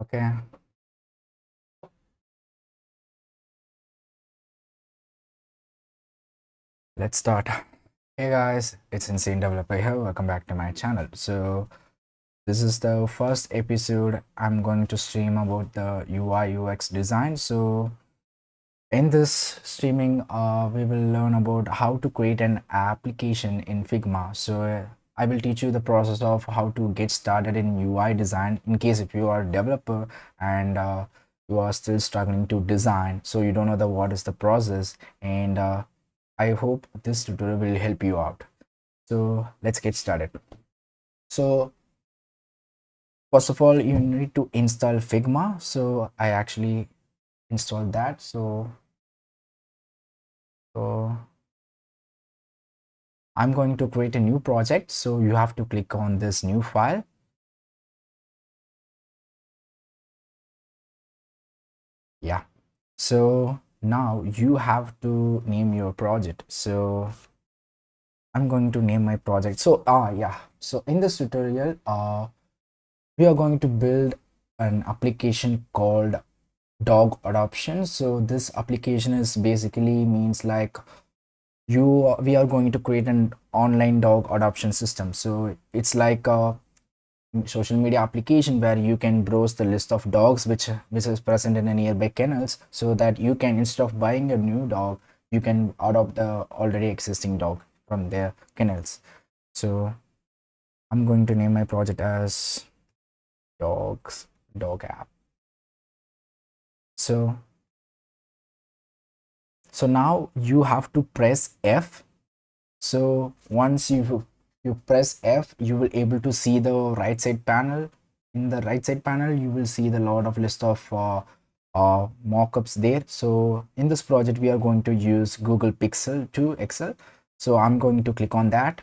Okay, let's start. Hey guys, it's Insane Developer here. Welcome back to my channel. So this is the first episode I'm going to stream about the UI UX design. So in this streaming, we will learn about how to create an application in Figma. So I will teach you the process of how to get started in UI design in case if you are a developer and you are still struggling to design, so you don't know the what is the process, and I hope this tutorial will help you out. So let's get started. So first of all, you need to install Figma. So I actually installed that. So I'm going to create a new project. So you have to click on this new file. Yeah. So now you have to name your project. So I'm going to name my project. So yeah. So in this tutorial, we are going to build an application called dog adoption. So this application is basically means like we are going to create an online dog adoption system. So it's like a social media application where you can browse the list of dogs which is present in a nearby kennels, so that you can, instead of buying a new dog, you can adopt the already existing dog from their kennels. So I'm going to name my project as dog app. So now you have to press F. So once you press F, you will able to see the right side panel. In the right side panel, you will see the lot of list of mockups there. So in this project, we are going to use Google Pixel 2 Excel. So I'm going to click on that,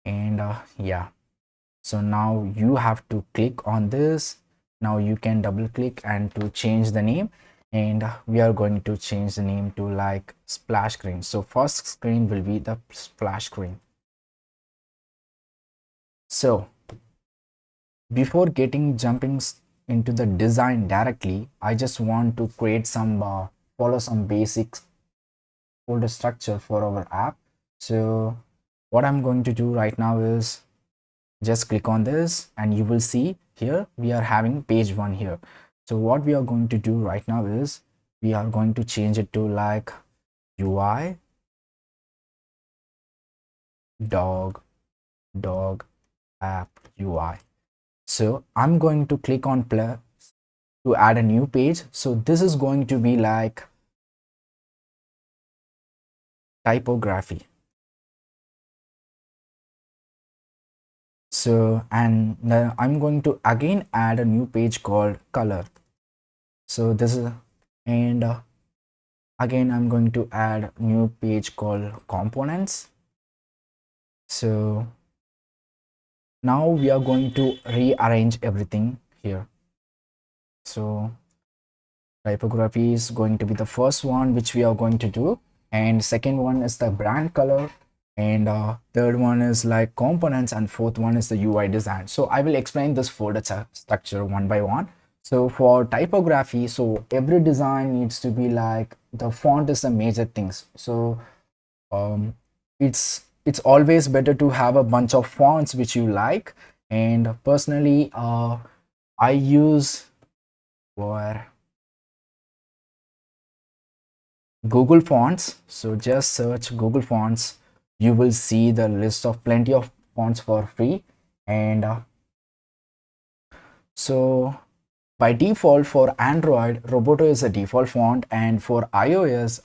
and yeah. So now you have to click on this. Now you can double click and to change the name, and we are going to change the name to like splash screen. So first screen will be the splash screen. So before jumping into the design directly, I just want to create some follow some basic folder structure for our app. So what I'm going to do right now is just click on this, and you will see here we are having page 1 here. So what we are going to do right now is we are going to change it to like UI dog app UI. So I'm going to click on play to add a new page. So this is going to be like typography. So and then I'm going to again add a new page called color. So this is, and again I'm going to add new page called components. So now we are going to rearrange everything here. So typography is going to be the first one which we are going to do, and second one is the brand color, and third one is like components, and fourth one is the UI design. So I will explain this folder structure one by one. So for typography, so every design needs to be like the font is the major things. So um, it's always better to have a bunch of fonts which you like, and personally I use for Google Fonts. So just search Google Fonts, you will see the list of plenty of fonts for free. And so by default for Android, Roboto is a default font, and for iOS,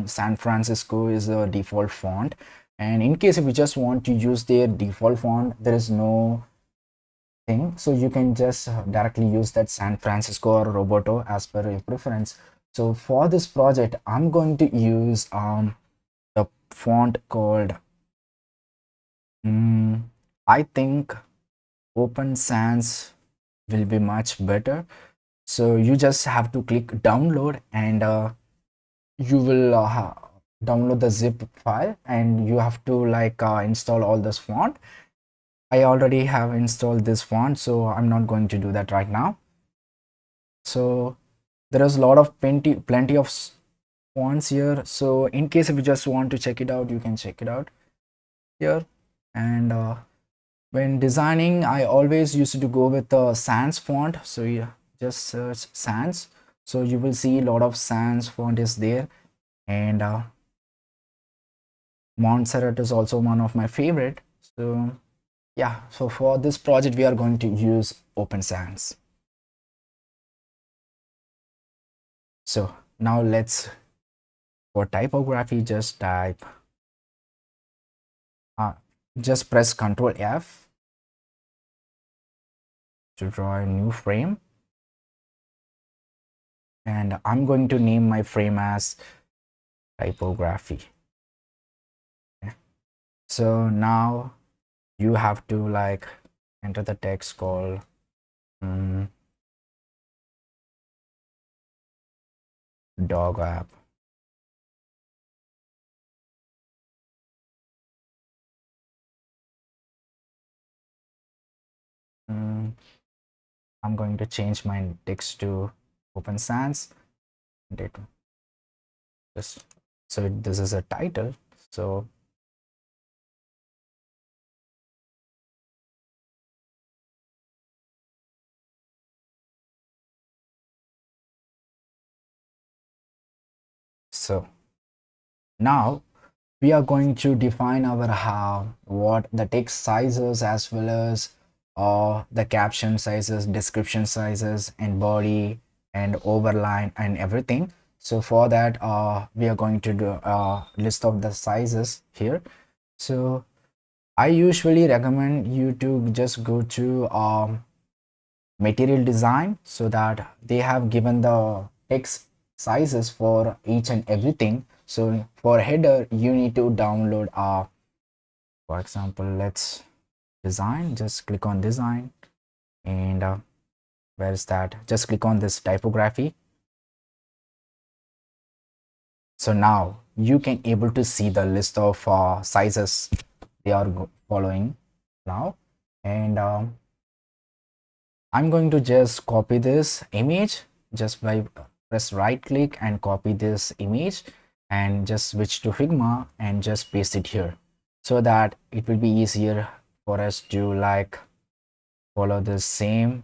San Francisco is a default font. And in case if you just want to use their default font, there is no thing, so you can just directly use that San Francisco or Roboto as per your preference. So for this project, I'm going to use the font called I think Open Sans will be much better. So you just have to click download, and you will download the zip file, and you have to like install all this font. I already have installed this font, so I'm not going to do that right now. So there is a lot of plenty of fonts here. So in case if you just want to check it out, you can check it out here. And when designing, I always used to go with the sans font. So yeah, just search sans, so you will see a lot of sans font is there. And Montserrat is also one of my favorite. So yeah, so for this project we are going to use Open Sans. So now let's, for typography, just type just press Ctrl F to draw a new frame, and I'm going to name my frame as typography. Okay. So now you have to like enter the text called dog app. I'm going to change my text to Open Sans. Just so this is a title. So now we are going to define our what the text sizes, as well as the caption sizes, description sizes, and body and overline and everything. So for that we are going to do a list of the sizes here. So I usually recommend you to just go to material design, so that they have given the text sizes for each and everything. So for header you need to download for example, let's design, just click on design, and where is that, just click on this typography. So now you can able to see the list of sizes they are following now. And I'm going to just copy this image just by press right click and copy this image, and just switch to Figma and just paste it here, so that it will be easier for us to like follow the same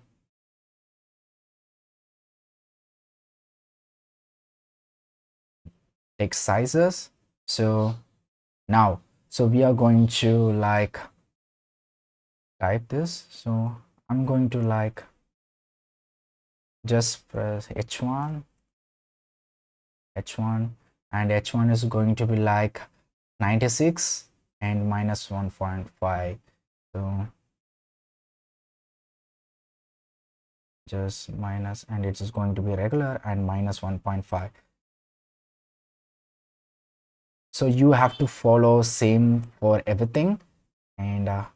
text sizes. So now, so we are going to like type this. So I'm going to like just press H1, and H1 is going to be like 96 and minus 1.5. So just minus, and it is going to be regular and minus 1.5. So you have to follow same for everything. And I'm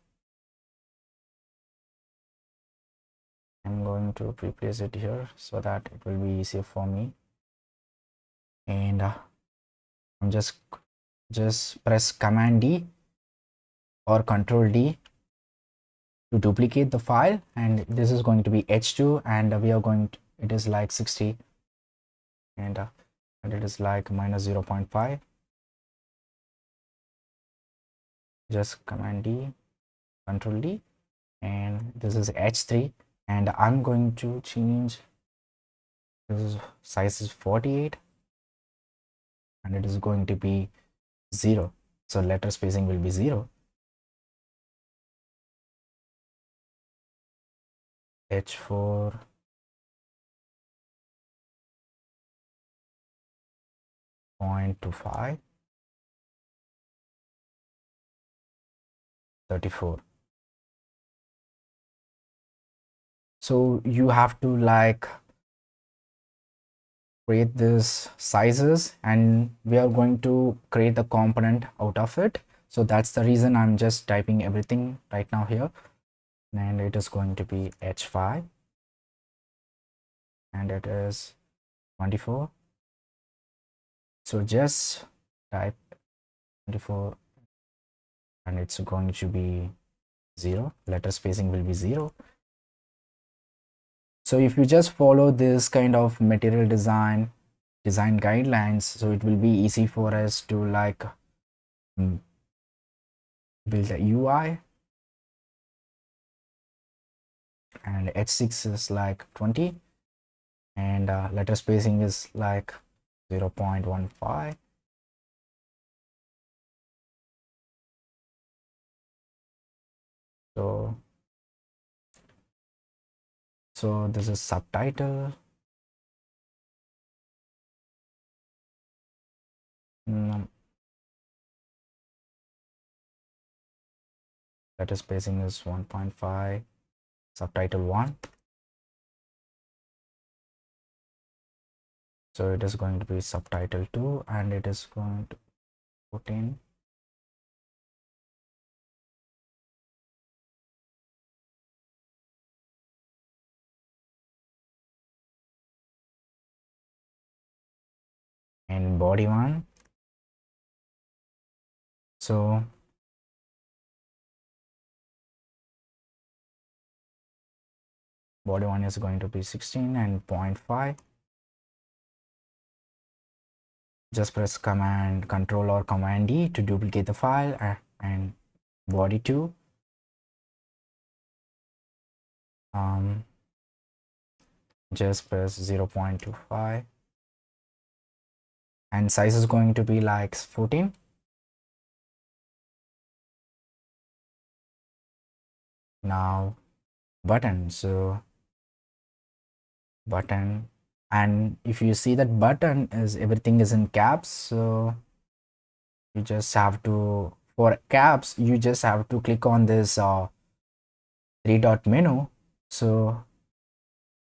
going to replace it here so that it will be easier for me. And I'm just press Command D or Control D to duplicate the file, and this is going to be H2, and we are going to, it is like 60, and it is like minus 0.5. Just Command D, Control D, and this is H3, and I'm going to change this size is 48, and it is going to be 0. So letter spacing will be 0. H4, 0.25, 34. So you have to like create this sizes, and we are going to create the component out of it. So that's the reason I'm just typing everything right now here, and it is going to be H5, and it is 24. So just type 24, and it's going to be 0. Letter spacing will be 0. So if you just follow this kind of material design guidelines, so it will be easy for us to like build a UI. And h6 is like 20, and letter spacing is like 0.15. So this is subtitle. Letter spacing is 1.5. Subtitle 1. So it is going to be subtitle 2, and it is going to put in body 1. So body 1 is going to be 16 and 0.5. Just press Control or Command D to duplicate the file, and body 2. Just press 0.25, and size is going to be like 14. Now button, so button, and if you see that button is everything is in caps, so you just have to, for caps you just have to click on this 3-dot menu, so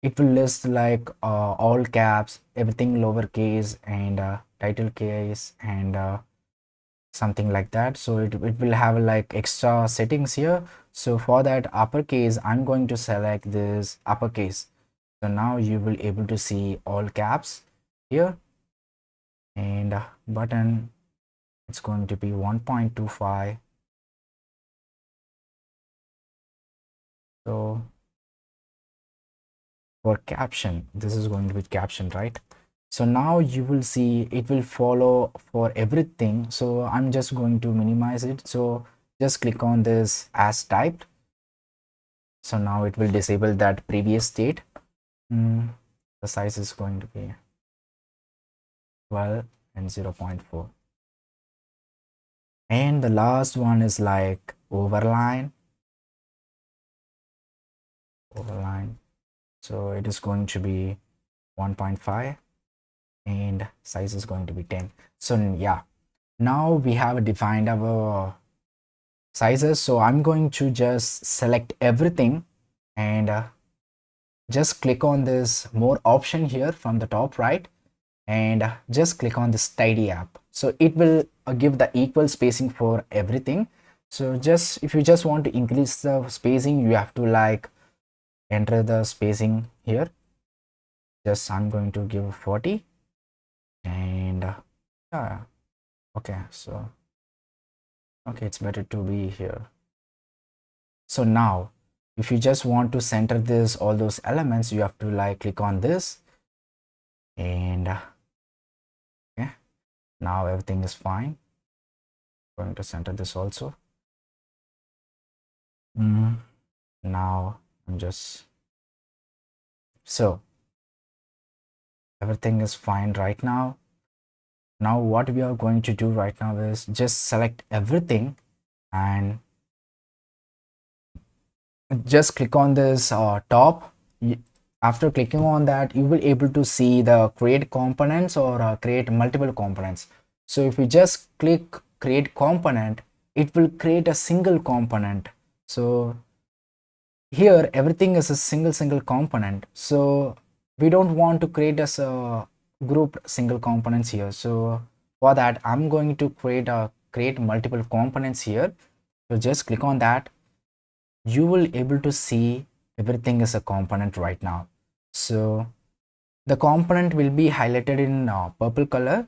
it will list like all caps, everything lowercase, and title case, and something like that. So it will have like extra settings here. So for that uppercase, I'm going to select this uppercase. So now you will able to see all caps here, and button, it's going to be 1.25. So for caption, this is going to be caption, right? So now you will see it will follow for everything. So I'm just going to minimize it. So just click on this as typed. So now it will disable that previous state. The size is going to be 12 and 0.4. And the last one is like overline. So it is going to be 1.5, and size is going to be 10. So yeah, now we have defined our sizes. So I'm going to just select everything, and just click on this more option here from the top right, and just click on this tidy app. So it will give the equal spacing for everything. So just if you just want to increase the spacing, you have to like enter the spacing here. Just I'm going to give 40, and yeah, okay, so okay, it's better to be here. So now if you just want to center this, all those elements, you have to like click on this, and okay, now everything is fine. I'm going to center this also. Now I'm just, so everything is fine right now. Now what we are going to do right now is just select everything, and just click on this top. After clicking on that, you will able to see the create components or create multiple components. So if you just click create component, it will create a single component. So here everything is a single component, so we don't want to create as a grouped single components here. So for that, I'm going to create multiple components here. So just click on that. You will able to see everything is a component right now. So the component will be highlighted in purple color.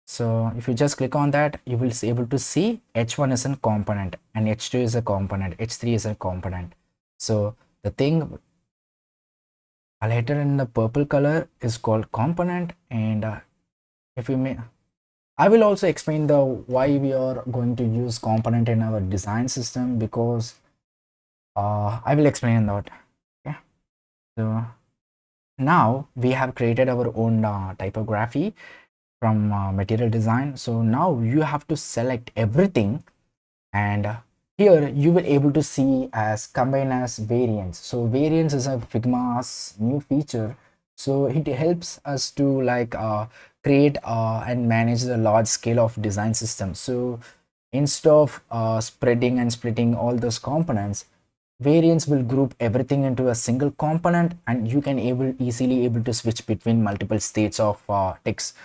So if you just click on that, you will be able to see h1 is a component, and h2 is a component, h3 is a component. So the thing later in the purple color is called component. And if we may, I will also explain the why we are going to use component in our design system, because I will explain that. Okay, so now we have created our own typography from material design. So now you have to select everything, and here you will able to see as combine as variants. So variants is a Figma's new feature, so it helps us to like create and manage the large scale of design systems. So instead of spreading and splitting all those components, variants will group everything into a single component, and you can easily able to switch between multiple states of text.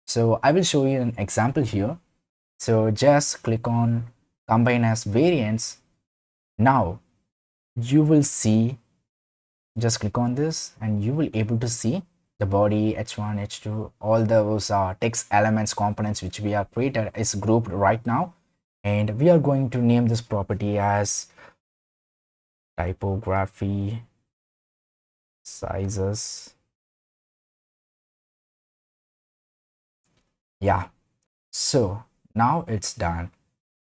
So I will show you an example here. So just click on combine as variants. Now you will see, just click on this and you will able to see the body, h1, h2, all those text elements components which we have created is grouped right now. And we are going to name this property as typography sizes. Yeah, so now it's done.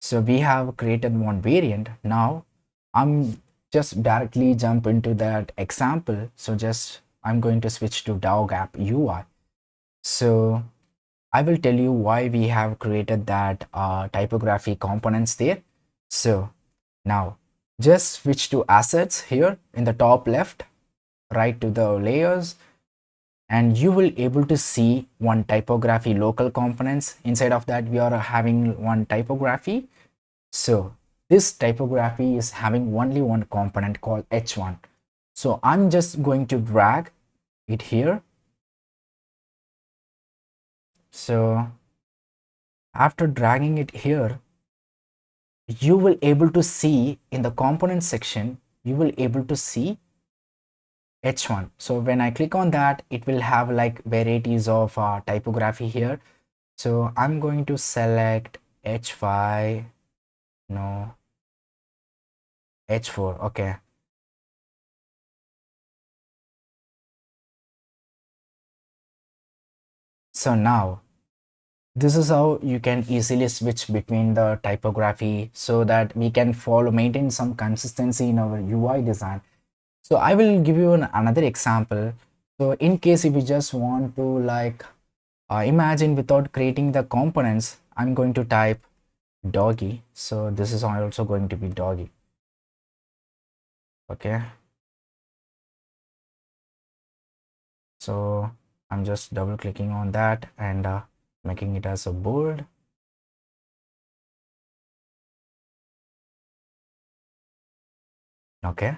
So we have created one variant. Now I'm just directly jump into that example. So just I'm going to switch to dog app UI. So I will tell you why we have created that typography components there. So now just switch to assets here in the top left, right to the layers, and you will able to see one typography local components. Inside of that we are having one typography. So this typography is having only one component called h1. So I'm just going to drag it here. So after dragging it here, you will able to see in the component section, you will able to see h1. So when I click on that, it will have like varieties of typography here. So I'm going to select h5, no, h4. Okay, so now this is how you can easily switch between the typography, so that we can maintain some consistency in our UI design. So I will give you another example. So in case if you just want to like imagine without creating the components, I'm going to type doggy. So this is also going to be doggy. Okay, so I'm just double clicking on that and making it as a bold. Okay,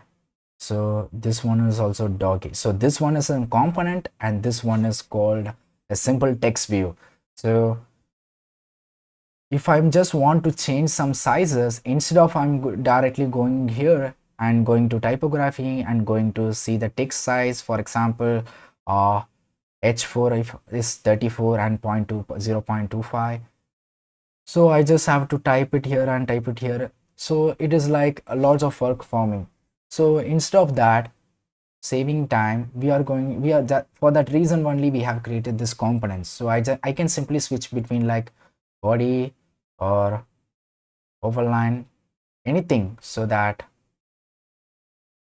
so this one is also doggy. So this one is a component and this one is called a simple text view. So if I'm just want to change some sizes, instead of I'm directly going here and going to typography and going to see the text size, for example h4 is 34 and 0.25. So I just have to type it here and type it here. So it is like a lot of work for me. So instead of that, saving time, for that reason only we have created this components. So I can simply switch between like body or overline, anything, so that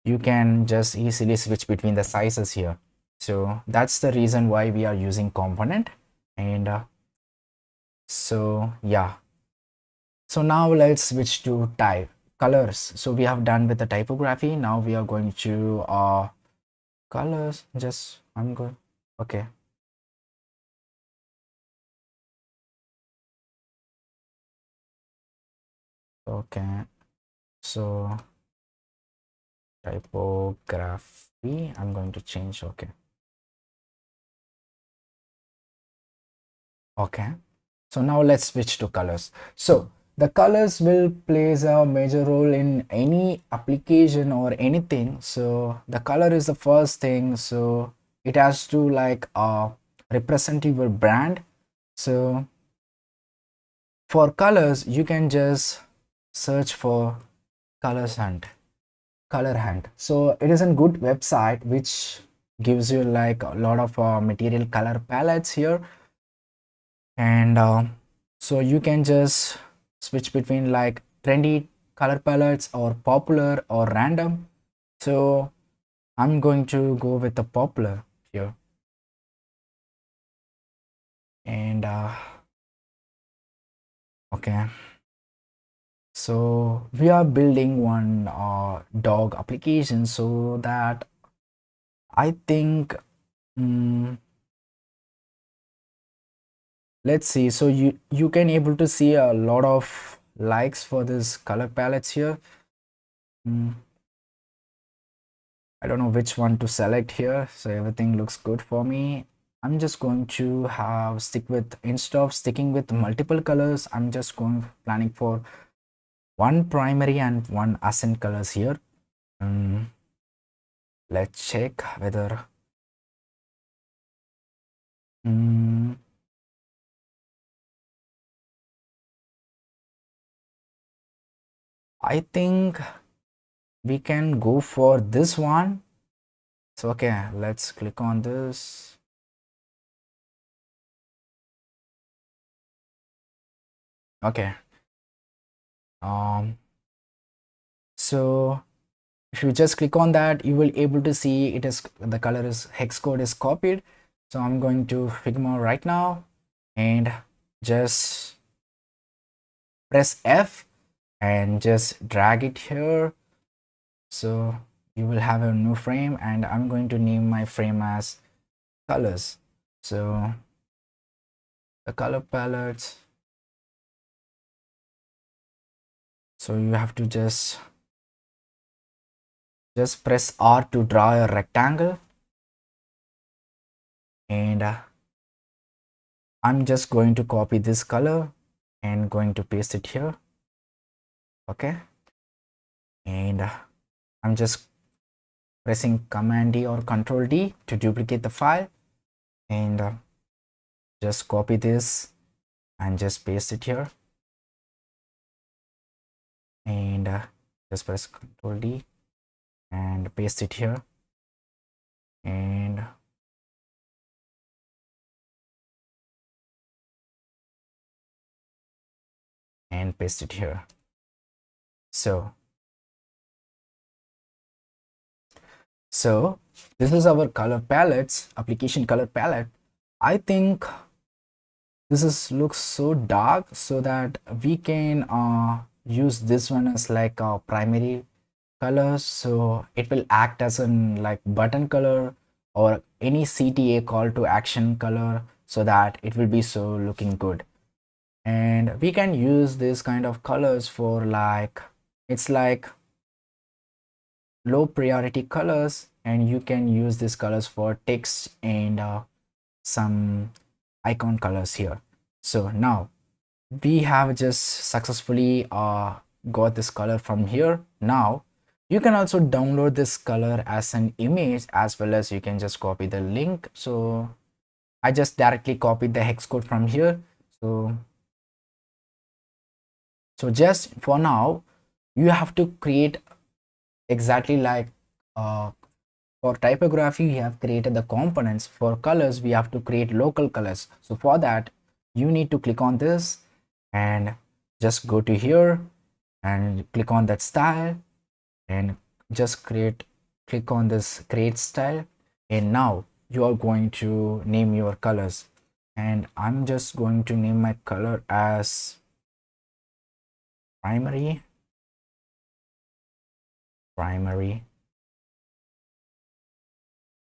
you can just easily switch between the sizes here. So that's the reason why we are using component. And so yeah, so now let's switch to type colors. So we have done with the typography. Now we are going to colors. Just I'm going, okay, okay, so typography I'm going to change. Okay, okay, so now let's switch to colors. So the colors will plays a major role in any application or anything. So the color is the first thing, so it has to like represent your brand. So for colors you can just search for colors hunt, color hunt. So it is a good website which gives you like a lot of material color palettes here. And so you can just switch between like trendy color palettes or popular or random. So I'm going to go with the popular here. And okay, so we are building one dog application, so that I think let's see. So you can able to see a lot of likes for this color palettes here. Mm, I don't know which one to select here, so everything looks good for me. I'm just going to have stick with, instead of sticking with multiple colors, I'm just going planning for one primary and one accent colors here. Let's check whether mm, I think we can go for this one. So okay, let's click on this. Okay, so if you just click on that, you will able to see it is the color is hex code is copied. So I'm going to Figma right now and just press F and just drag it here. So you will have a new frame, and I'm going to name my frame as colors. So the color palettes, so you have to just press R to draw a rectangle, and I'm just going to copy this color and going to paste it here. Okay, and I'm just pressing Command D or Control D to duplicate the file, and just copy this and just paste it here, and just press Control D and paste it here, and paste it here. So this is our color palettes, application color palette. I think this is looks so dark, so that we can use this one as like a primary color, so it will act as an like button color or any CTA call to action color, so that it will be so looking good. And we can use this kind of colors for like, it's like low priority colors, and you can use these colors for text and some icon colors here. So now we have just successfully got this color from here. Now you can also download this color as an image, as well as you can just copy the link. So I just directly copied the hex code from here. So just for now, you have to create exactly like for typography, we have created the components. For colors, we have to create local colors. So for that, you need to click on this and just go to here and click on that style, and just click on this create style. And now you are going to name your colors, and I'm just going to name my color as primary.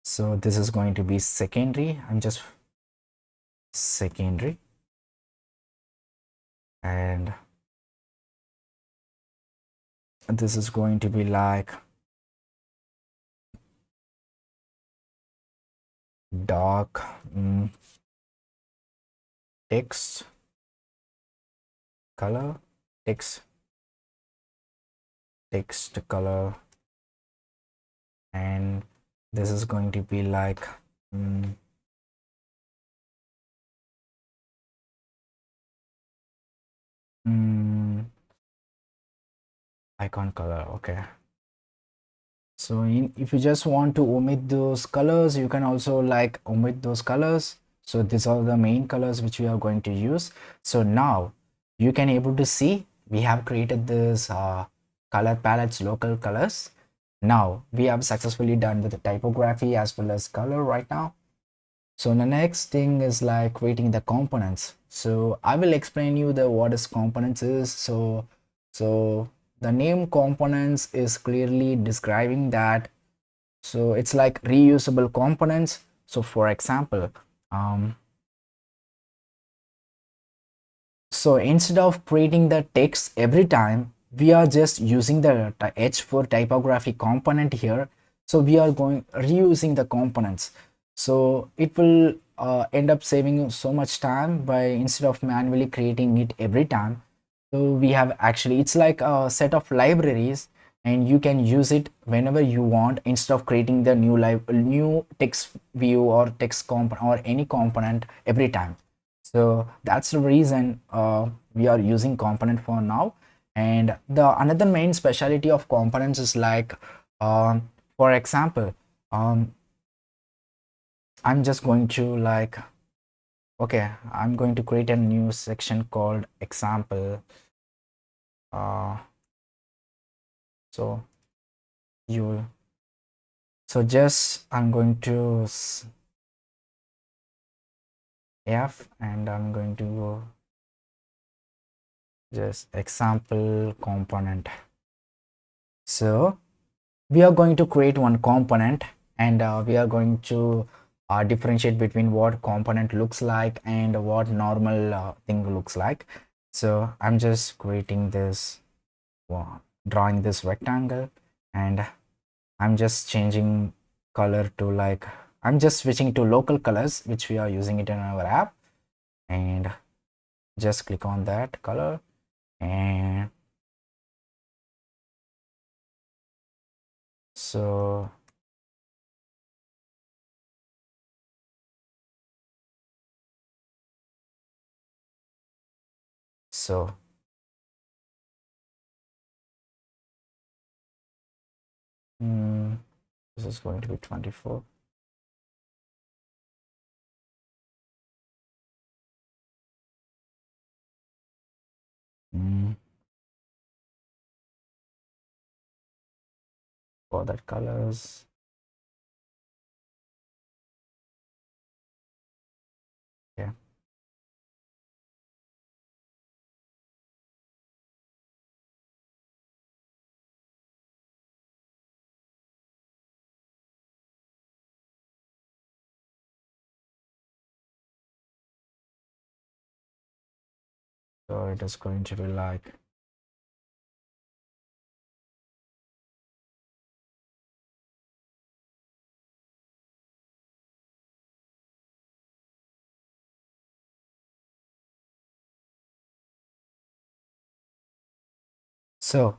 So this is going to be secondary. I'm just secondary, and this is going to be like dark text color, text color, and this is going to be like icon color. Okay, So if you just want to omit those colors, you can also like omit those colors. So these are the main colors which we are going to use. So now you can able to see we have created this color palettes, local colors. Now we have successfully done with the typography as well as color right now. So the next thing is like creating the components. So I will explain you the what is components is. So the name components is clearly describing that. So it's like reusable components. So for example, so instead of creating the text every time, we are just using the H for typography component here. So we are going reusing the components. So it will end up saving so much time by instead of manually creating it every time. So we have actually, it's like a set of libraries and you can use it whenever you want instead of creating the new text view or text component or any component every time. So that's the reason we are using component for now. And the another main specialty of components is like for example, I'm just going to like, okay, I'm going to create a new section called example. So you will, so just I'm going to F and I'm going to go just example component. So we are going to create one component and we are going to differentiate between what component looks like and what normal thing looks like. So I'm just creating this, drawing this rectangle, and I'm just changing color to like, I'm just switching to local colors which we are using it in our app, and just click on that color. And so so this is going to be 24. For that colors, yeah. So it is going to be like, so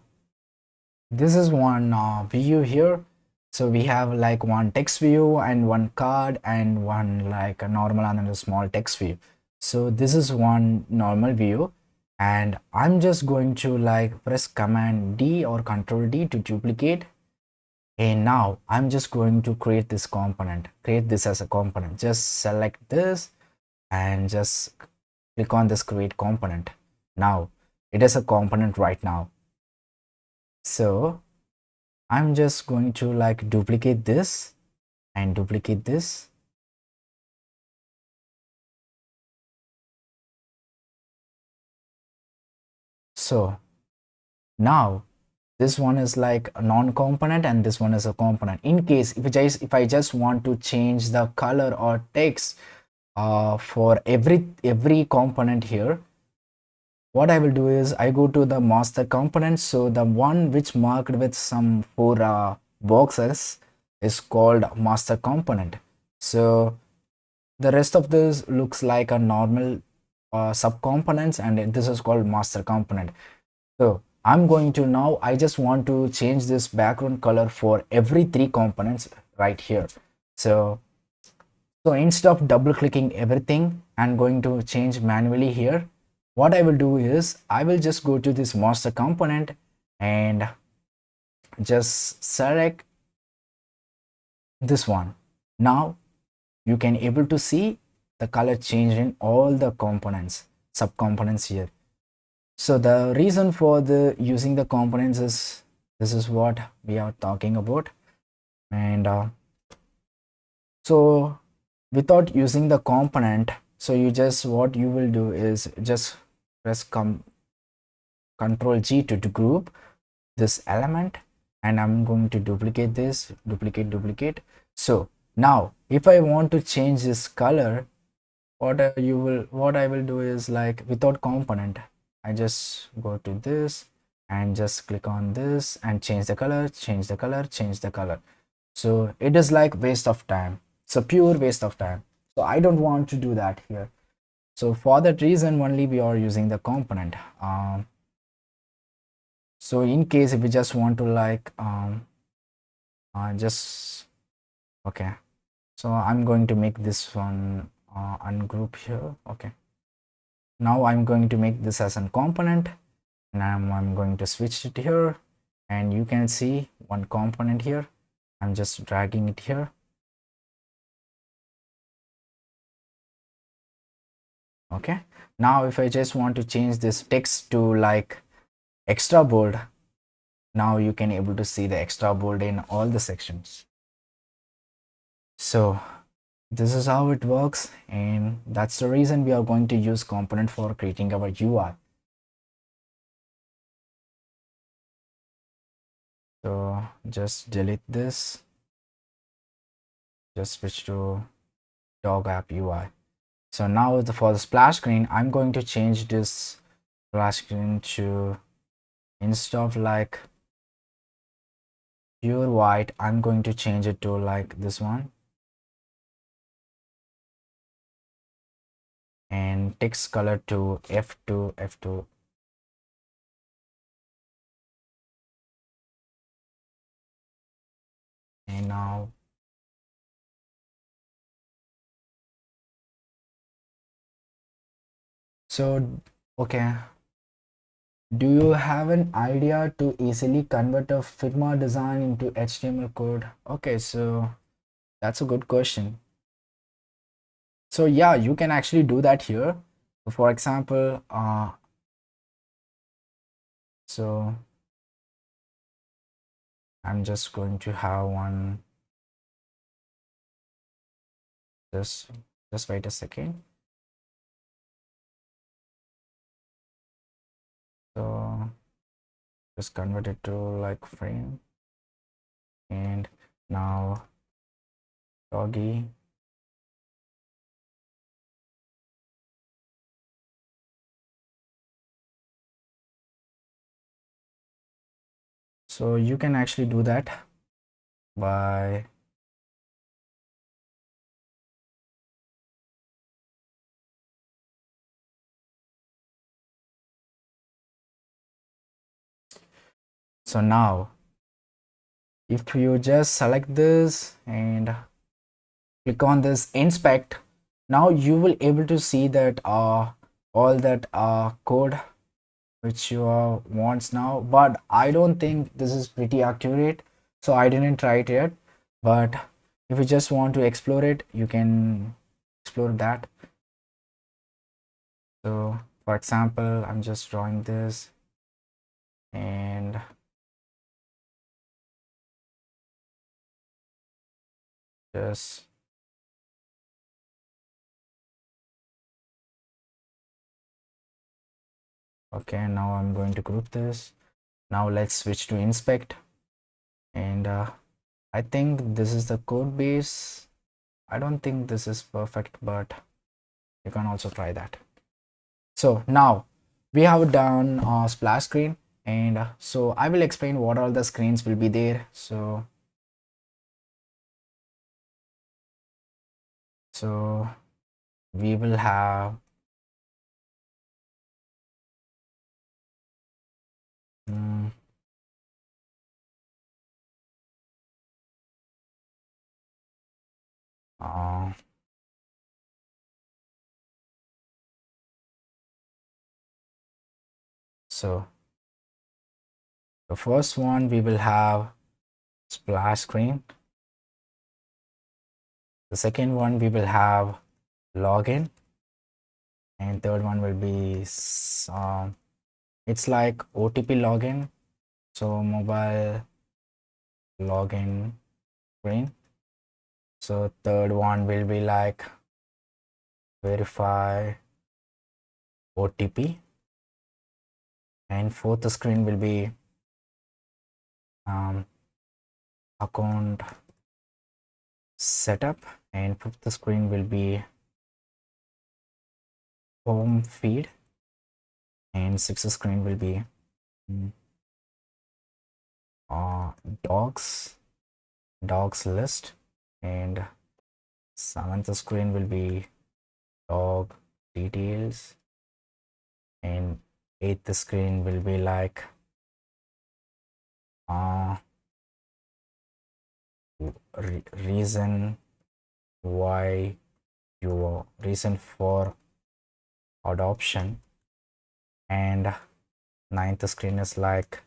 this is one view here. So we have like one text view and one card and one like a normal and a small text view. So this is one normal view, and I'm just going to like press Command D or Control D to duplicate. And now I'm just going to create this component, create this as a component. Just select this and just click on this create component. Now it is a component right now. So I'm just going to like duplicate this and duplicate this. So now this one is like a non-component and this one is a component. In case if I just want to change the color or text for every component here, what I will do is I go to the master component. So the one which marked with some four boxes is called master component. So the rest of this looks like a normal subcomponents, and this is called master component. So I'm going to now, I just want to change this background color for every three components right here. So instead of double clicking everything and going to change manually here, what I will do is I will just go to this master component and just select this one. Now you can able to see the color change in all the components, subcomponents here. So the reason for the using the components is this is what we are talking about. And so without using the component, so you just what you will do is just press Control G to group this element, and I'm going to duplicate this, duplicate. So now if I want to change this color, what I will do is, like, without component, I just go to this and just click on this and change the color, change the color, change the color. So it is like waste of time. So pure waste of time. So I don't want to do that here. So for that reason only we are using the component. So in case if we just want to, like, just okay, so I'm going to make this one ungroup here. Okay, now I'm going to make this as a component, and I'm going to switch it here, and you can see one component here. I'm just dragging it here. Okay, now if I just want to change this text to, like, extra bold, now you can able to see the extra bold in all the sections. So this is how it works, and that's the reason we are going to use component for creating our UI. So just delete this, just switch to dog app UI. So now for the splash screen, I'm going to change this splash screen to, instead of like pure white, I'm going to change it to like this one, and text color to F2. And now so okay, do you have an idea to easily convert a Figma design into HTML code? Okay, so that's a good question. So yeah, you can actually do that here. For example, so I'm just going to have one, just wait a second. So just convert it to like frame, and now doggy. So you can actually do that by so now if you just select this and click on this inspect, now you will able to see that all that code which you wants now, but I don't think this is pretty accurate, so I didn't try it yet. But if you just want to explore it, you can explore that. So for example, I'm just drawing this, and just okay, now I'm going to group this. Now let's switch to inspect, and I think this is the code base. I don't think this is perfect, but you can also try that. So now we have done splash screen, and so I will explain what all the screens will be there. So we will have mm, uh, so the first one we will have splash screen, The second one we will have login, and third one will be it's like OTP login, so mobile login screen. So third one will be like verify OTP, and fourth screen will be account setup, and fifth screen will be home feed, and sixth screen will be uh, dogs list, and seventh screen will be dog details, and eighth screen will be like reason why your reason for adoption, and ninth screen is like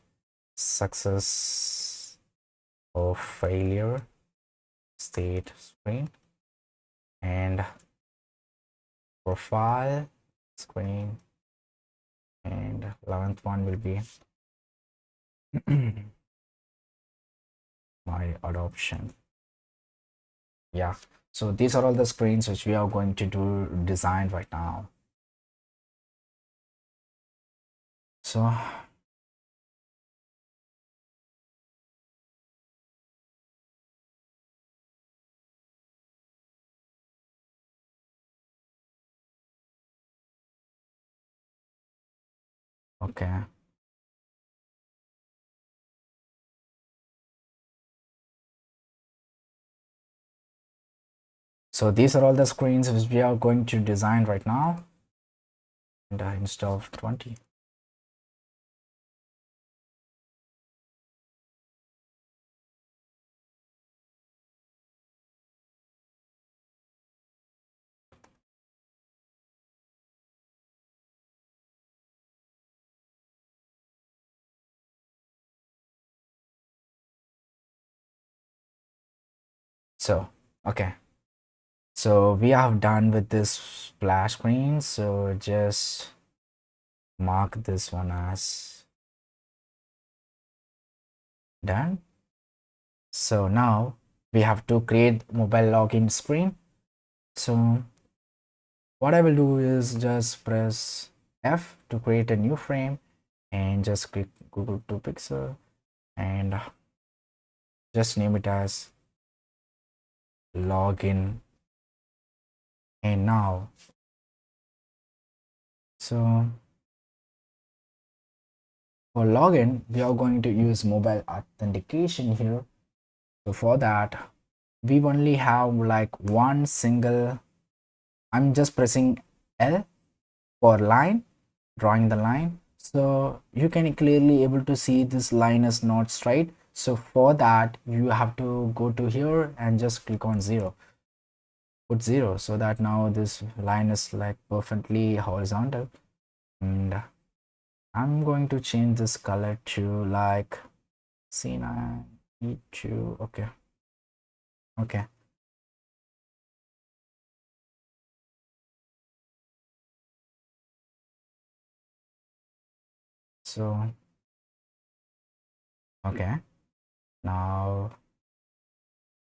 success or failure state screen, and profile screen, and 11th one will be my adoption. Yeah, so these are all the screens which we are going to do design right now. So okay, so these are all the screens which we are going to design right now, and instead of 20. So okay, so we have done with this splash screen, so just mark this one as done. So now we have to create mobile login screen. So what I will do is just press F to create a new frame, and just click Google to Pixel, and just name it as login. And now, so for login we are going to use mobile authentication here. So for that we only have like one single, I'm just pressing L for line, drawing the line, so you can clearly able to see this line is not straight. So for that you have to go to here and just click on 0, put 0, so that now this line is like perfectly horizontal. And I'm going to change this color to like C9 E2. Okay, so okay, now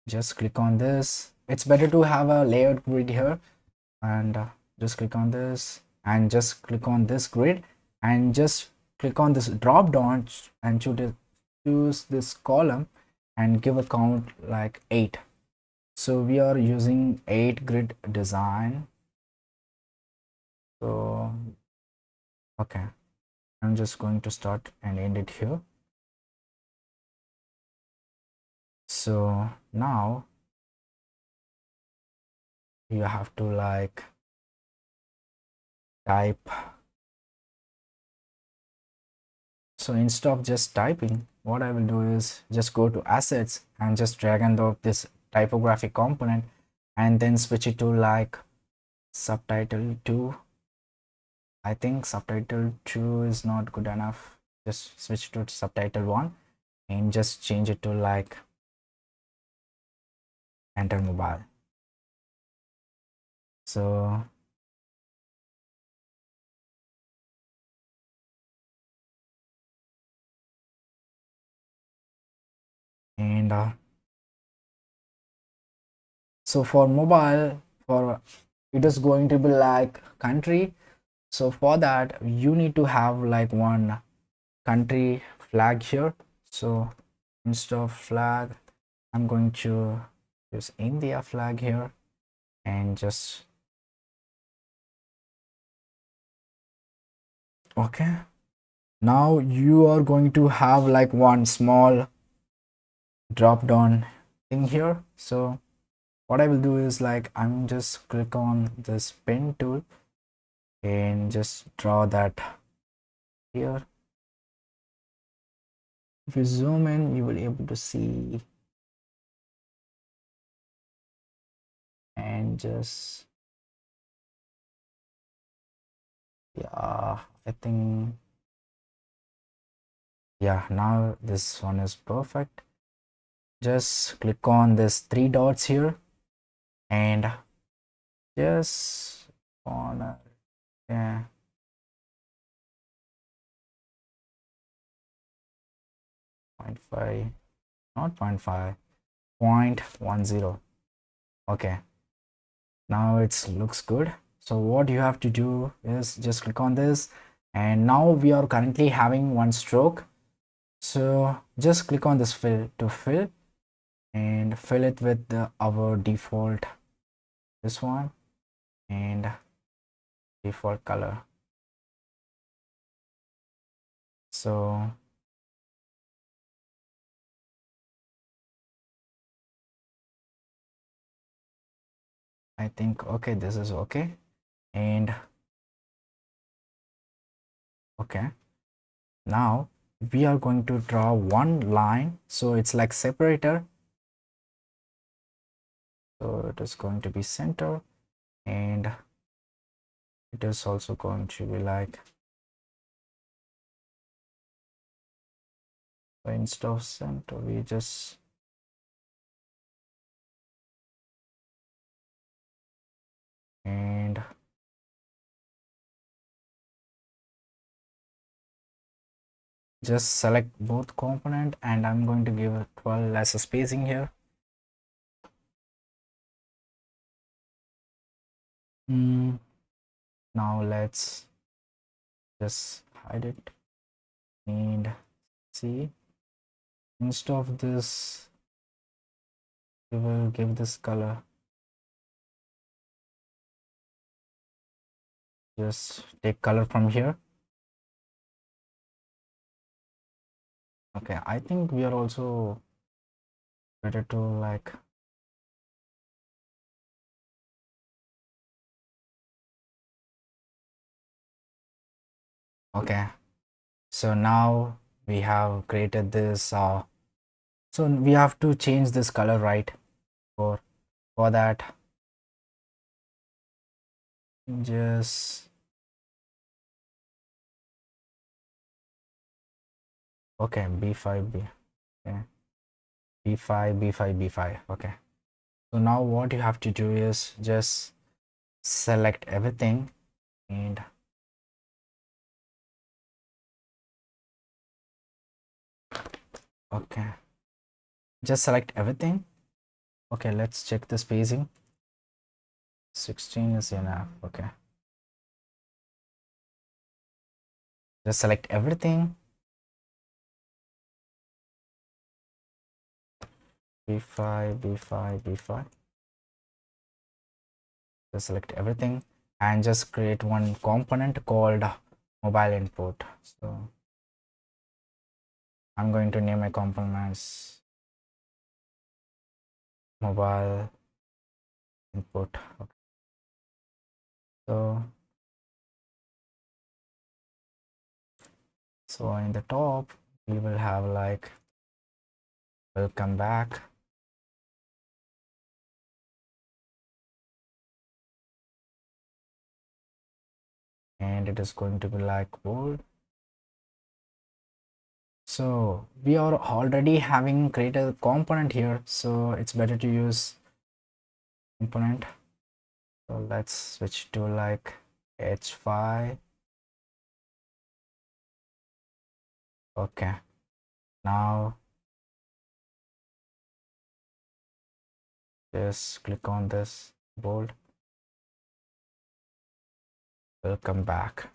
just click on this. It's better to have a layered grid here, and just click on this, and just click on this grid, and just click on this drop down and choose this column and give a count like 8. So we are using 8 grid design. So okay, I'm just going to start and end it here. So now you have to like type. So instead of just typing, what I will do is just go to assets and just drag and drop this typography component, and then switch it to like subtitle 2. I think subtitle 2 is not good enough. Just switch to subtitle 1 and just change it to like enter mobile. So and so for mobile, for it is going to be like country. So for that you need to have like one country flag here. So instead of flag, I'm going to use India flag here and just okay. Now you are going to have like one small drop down thing here. So what I will do is like I'm just click on this pen tool and just draw that here. If you zoom in, you will be able to see and just yeah, I think yeah, now this one is perfect. Just click on this three dots here and just corner, yeah, 0.5, not 0.5, 0.10. Okay, now it looks good. So what you have to do is just click on this, and now we are currently having one stroke. So just click on this fill to fill and fill it with our default, this one, and default color. So I think okay, this is okay. And okay, now we are going to draw one line, so it's like separator. So it is going to be center, and it is also going to be like, so instead of center we just and just select both component, and I'm going to give it 12 less spacing here. Now let's just hide it and see, instead of this we will give this color, just take color from here. Okay, I think we are also better to like okay, so now we have created this so we have to change this color, right? For that just okay, b5 b, okay, b5 b5 b5. Okay, so now what you have to do is just select everything and okay, just select everything. Okay, let's check the spacing. 16 is enough. Okay, just select everything, b5 b5 b5, just select everything and just create one component called mobile input. So I'm going to name my components mobile input. Okay. So in the top we will have like welcome back, and it is going to be like bold. So we are already having created a component here, so it's better to use component. So let's switch to like H5. Okay, now just click on this bold. Welcome back.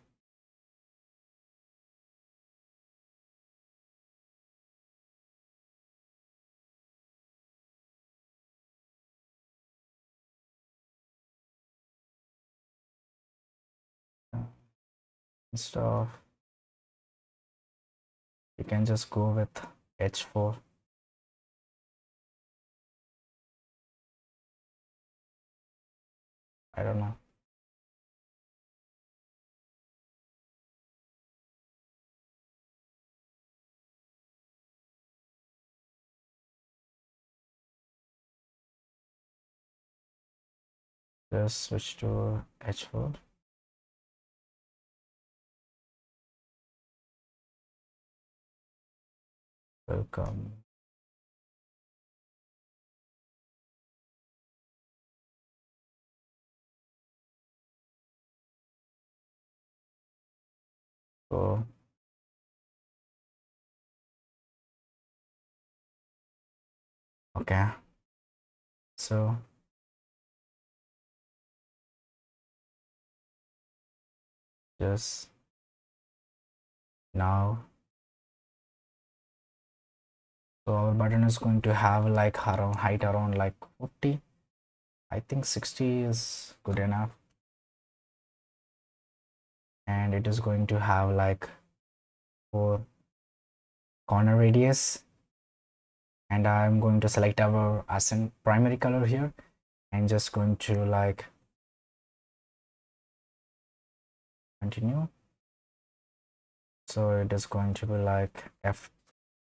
Instead of, you can just go with H4. I don't know. Just switch to H4. Welcome. So okay, so just now, so our button is going to have like around height around like 50. I think 60 is good enough, and it is going to have like 4 corner radius, and I'm going to select our accent primary color here and just going to like continue. So it is going to be like F2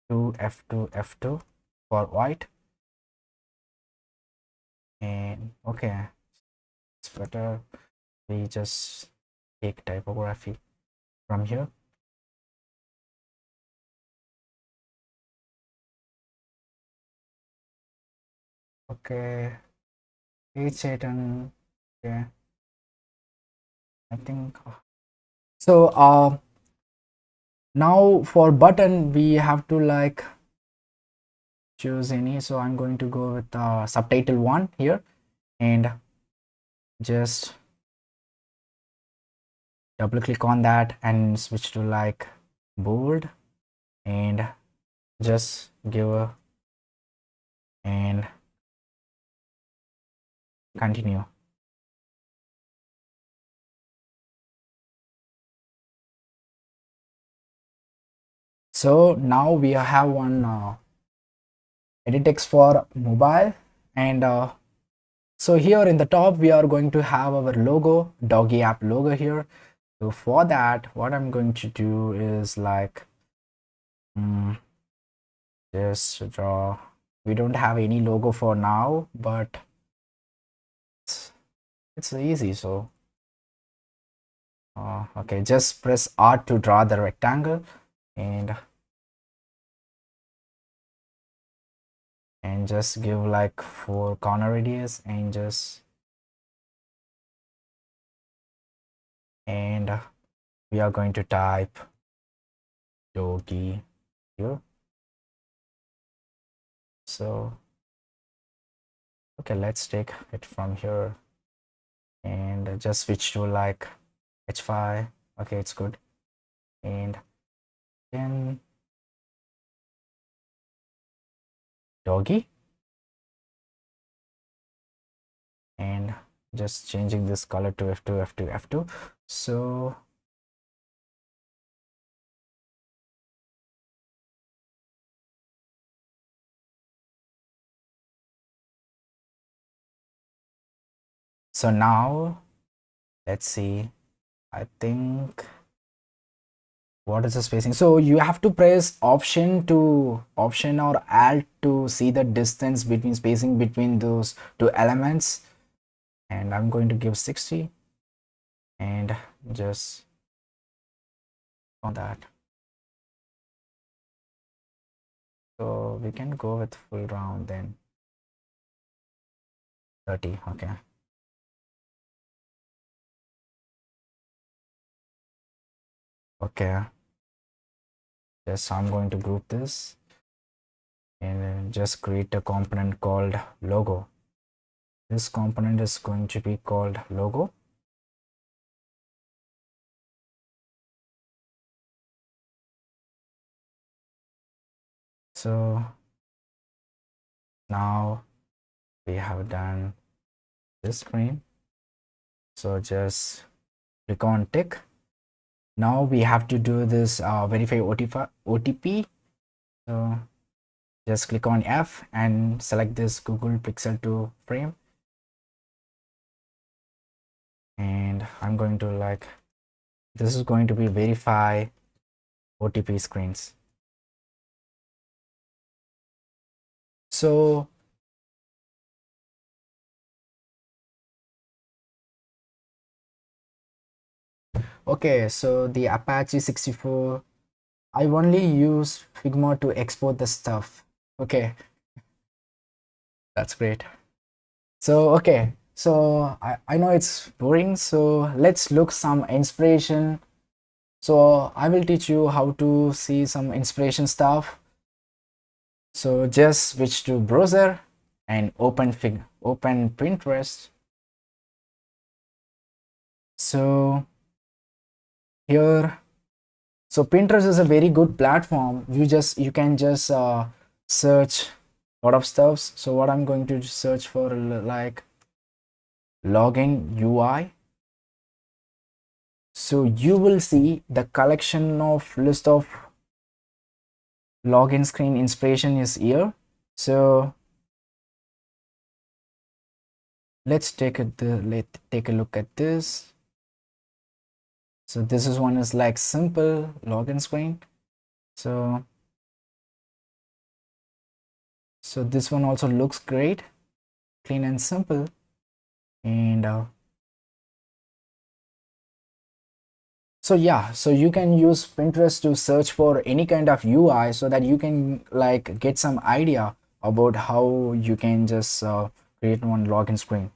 F2 F2 for white, and okay, it's better we just take typography from here. Okay, H8 okay, I think so. Now for button we have to like choose any, so I'm going to go with subtitle 1 here and just double click on that and switch to like bold and just give a and continue. So now we have one edit text for mobile, and so here in the top we are going to have our logo, doggy app logo here. So for that, what I'm going to do is like just draw. We don't have any logo for now, but it's easy. So okay, just press R to draw the rectangle, and just give like 4 corner radius and just we are going to type doggy here. So okay, let's take it from here and just switch to like H5. Okay, it's good. And then doggy, and just changing this color to F2 F2 F2. So now let's see. I think what is the spacing? So you have to press option or alt to see the distance between spacing between those two elements, and I'm going to give 60 and just on that. So we can go with full round then 30. Okay, Okay, just I'm going to group this and then just create a component called logo. This component is going to be called logo. So now we have done this screen. So just click on tick. Now we have to do this verify OTP. So just click on F and select this Google Pixel 2 frame. And I'm going to like, this is going to be verify OTP screens. So okay, so the Apache 64, I only use Figma to export the stuff. Okay, that's great. So okay, so I know it's boring, so let's look some inspiration. So I will teach you how to see some inspiration stuff. So just switch to browser and open Pinterest. So here, so Pinterest is a very good platform. You can just search a lot of stuffs. So what I'm going to search for, like login UI. So you will see the collection of list of login screen inspiration is here. So let's take a look at this. So this is one is like simple login screen. So this one also looks great, clean and simple. And so yeah, so you can use Pinterest to search for any kind of UI so that you can like get some idea about how you can just create one login screen.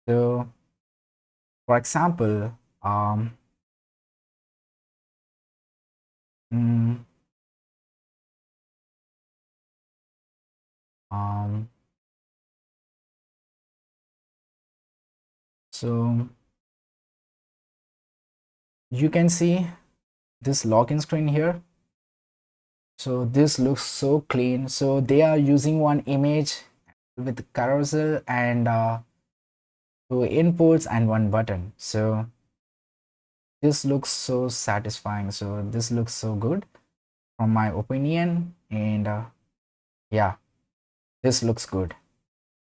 So for example, mm, um, so you can see this login screen here. So this looks so clean. So they are using one image with carousel and two inputs and one button. So this looks so satisfying. So this looks so good from my opinion. And yeah, this looks good.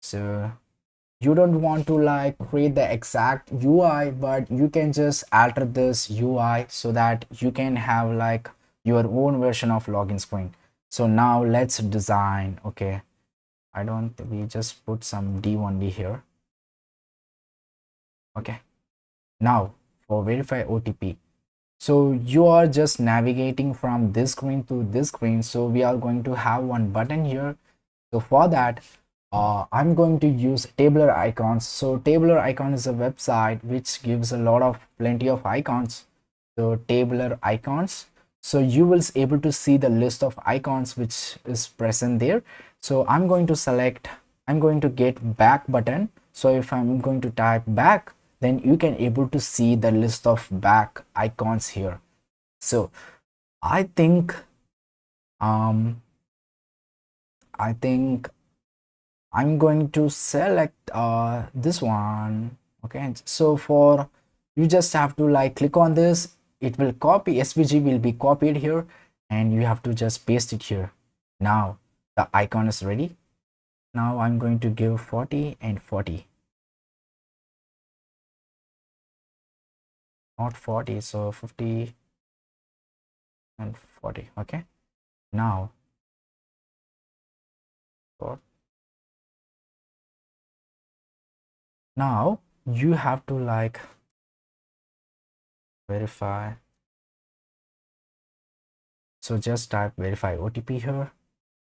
So you don't want to like create the exact UI, but you can just alter this UI so that you can have like your own version of login screen. So now let's design. Okay, I don't, we just put some D1D here. Okay, now for verify OTP. So you are just navigating from this screen to this screen. So we are going to have one button here. So for that, I'm going to use tabular icons. So tabular icon is a website which gives a lot of plenty of icons. So tabular icons. So you will be able to see the list of icons which is present there. So I'm going to select, I'm going to get back button. So if I'm going to type back, then you can able to see the list of back icons here. So I think I think I'm going to select this one. Okay, so for you just have to like click on this, it will copy, SVG will be copied here, and you have to just paste it here. Now the icon is ready. Now I'm going to give 40 and 40, not 40, so 50 and 40. Okay, now for now you have to like verify. So just type verify OTP here,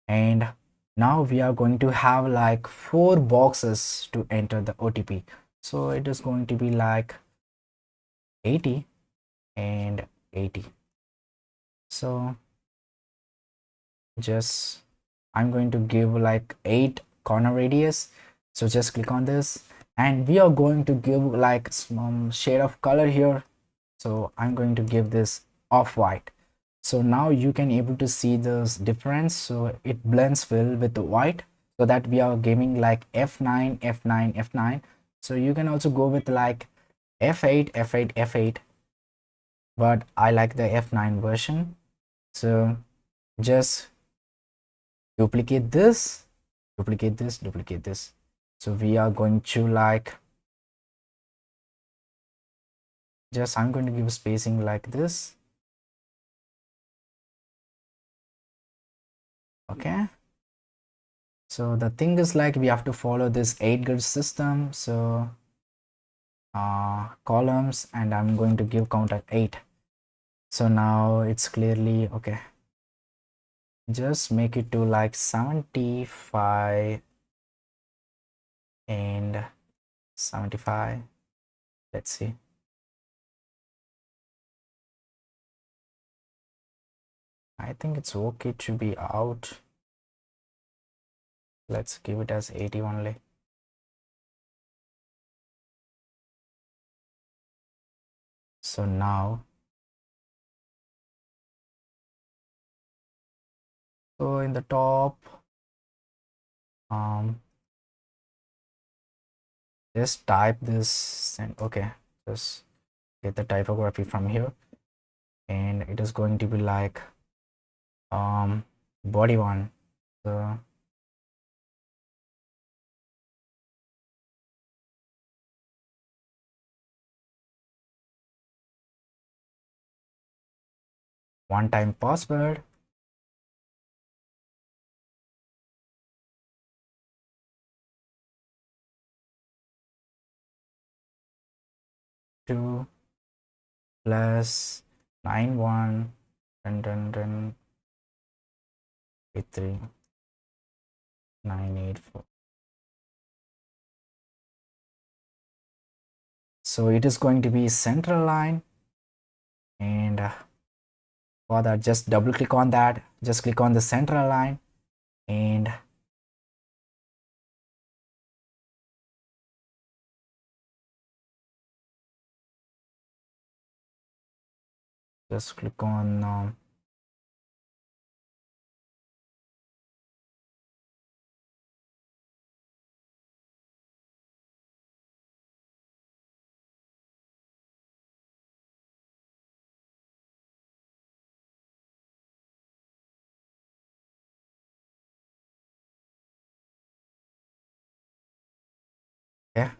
and now we are going to have like 4 boxes to enter the OTP. So it is going to be like 80 and 80. So just I'm going to give like 8 corner radius. So just click on this, and we are going to give like some shade of color here. So I'm going to give this off-white. So now you can able to see this difference. So it blends well with the white, so that we are giving like F9, F9, F9. So you can also go with like F8, F8, F8, but I like the F9 version. So just duplicate this, duplicate this, duplicate this. So we are going to like, just I'm going to give spacing like this. Okay. So the thing is like we have to follow this 8-grid system. So columns, and I'm going to give count at 8. So now it's clearly okay. Just make it to like 75 and 75. Let's see. I think it's okay to be out. Let's give it as 80 only. So now, so in the top, just type this, and okay, just get the typography from here, and it is going to be like body one. So one-time password. Two plus 91 and then 83 984. So it is going to be central line, and for that just double click on that, just click on the central line, and just click on yeah.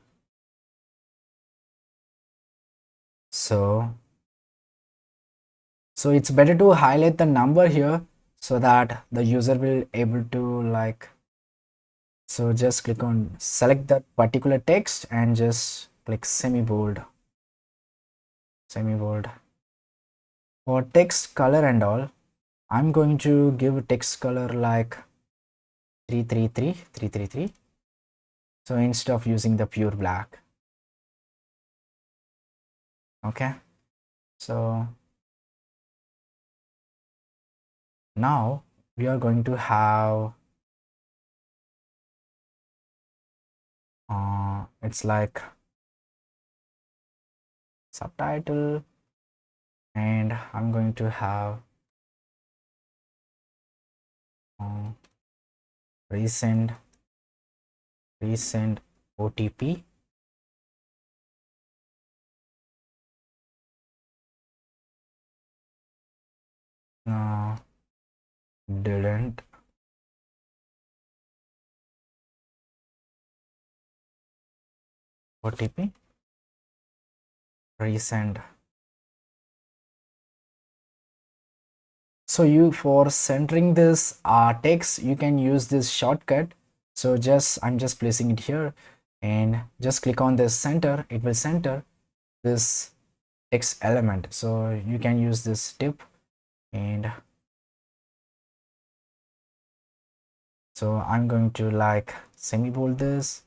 So it's better to highlight the number here, so that the user will able to like. So just click on select that particular text and just click semi bold. For text color and all, I'm going to give text color like 333. So instead of using the pure black. Okay. So now we are going to have it's like subtitle, and I'm going to have recent OTP. Didn't OTP recent. So you, for centering this text, you can use this shortcut. So I'm just placing it here, and just click on this center. It will center this text element. So you can use this tip, and so I'm going to like semi bold this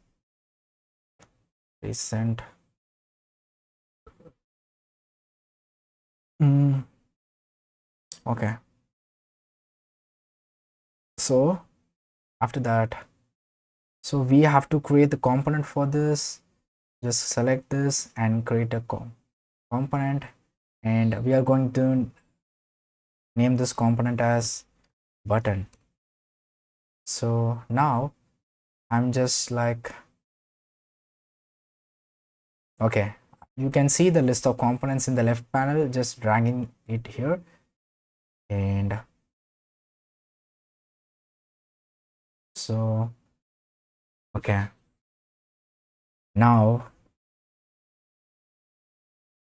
recent. Okay, so after that, so we have to create the component for this. Just select this and create a component, and we are going to name this component as button. So now I'm just like, okay, you can see the list of components in the left panel, just dragging it here. And so okay, now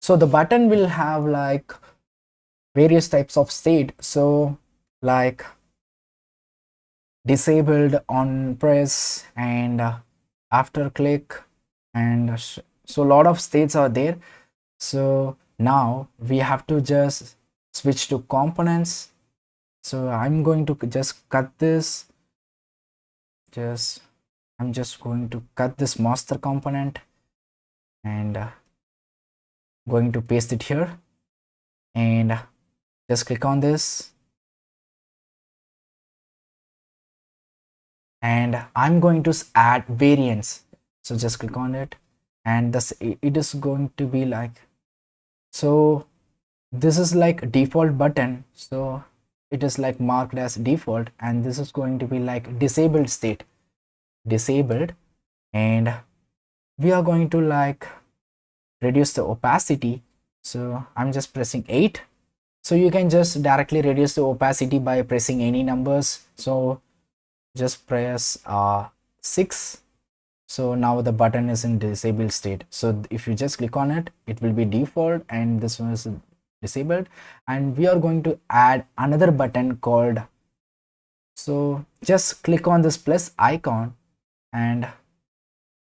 so the button will have like various types of state. So like disabled on press and after click, and so a lot of states are there. So now we have to just switch to components. So I'm going to just cut this, I'm just going to cut this master component and going to paste it here, and just click on this, and I'm going to add variants. So just click on it, and this it is going to be like, so this is like default button, so it is like marked as default, and this is going to be like disabled state, disabled. And we are going to like reduce the opacity. So I'm just pressing 8. So you can just directly reduce the opacity by pressing any numbers. So just press 6. So now the button is in disabled state. So if you just click on it, it will be default, and this one is disabled. And we are going to add another button called, so just click on this plus icon, and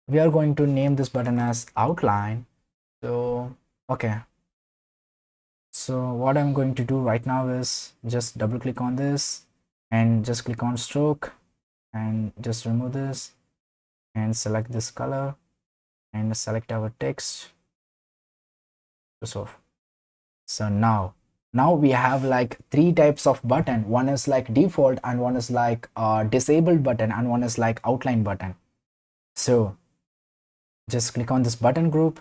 we are going to name this button as outline. So okay, so what I'm going to do right now is just double click on this and just click on stroke and just remove this and select this color and select our text. So now we have like 3 types of button. One is like default, and one is like disabled button, and one is like outline button. So just click on this button group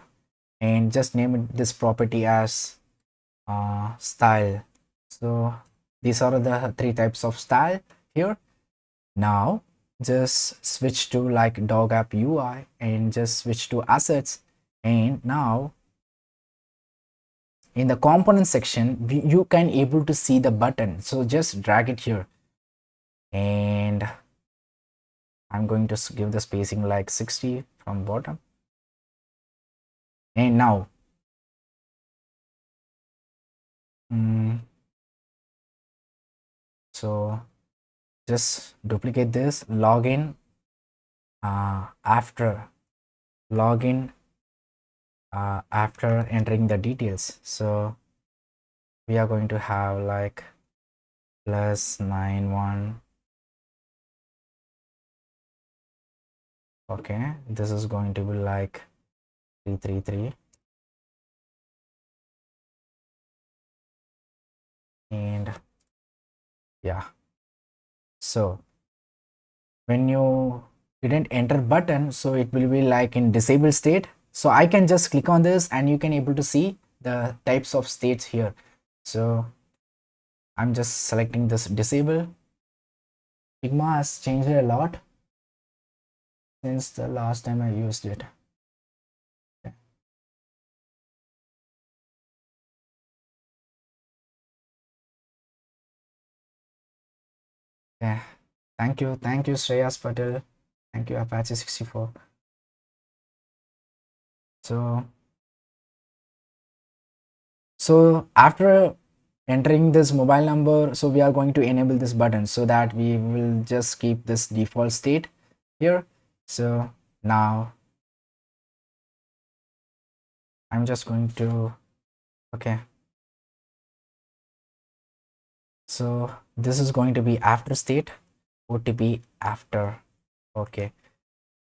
and just name it this property as style. So these are the 3 types of style here. Now just switch to like dog app UI and just switch to assets, and now in the component section you can able to see the button. So just drag it here, and I'm going to give the spacing like 60 from bottom. And now so just duplicate this, login after login after entering the details. So we are going to have like +91. Okay, this is going to be like 333, and yeah, so when you didn't enter button, so it will be like in disabled state. So I can just click on this and you can able to see the types of states here. So I'm just selecting this disable. Figma has changed a lot since the last time I used it. Yeah, thank you Shreyas Patel, thank you Apache 64. So after entering this mobile number, so we are going to enable this button so that we will just keep this default state here. So now I'm just going to, okay, so this is going to be after state, OTP after. Okay,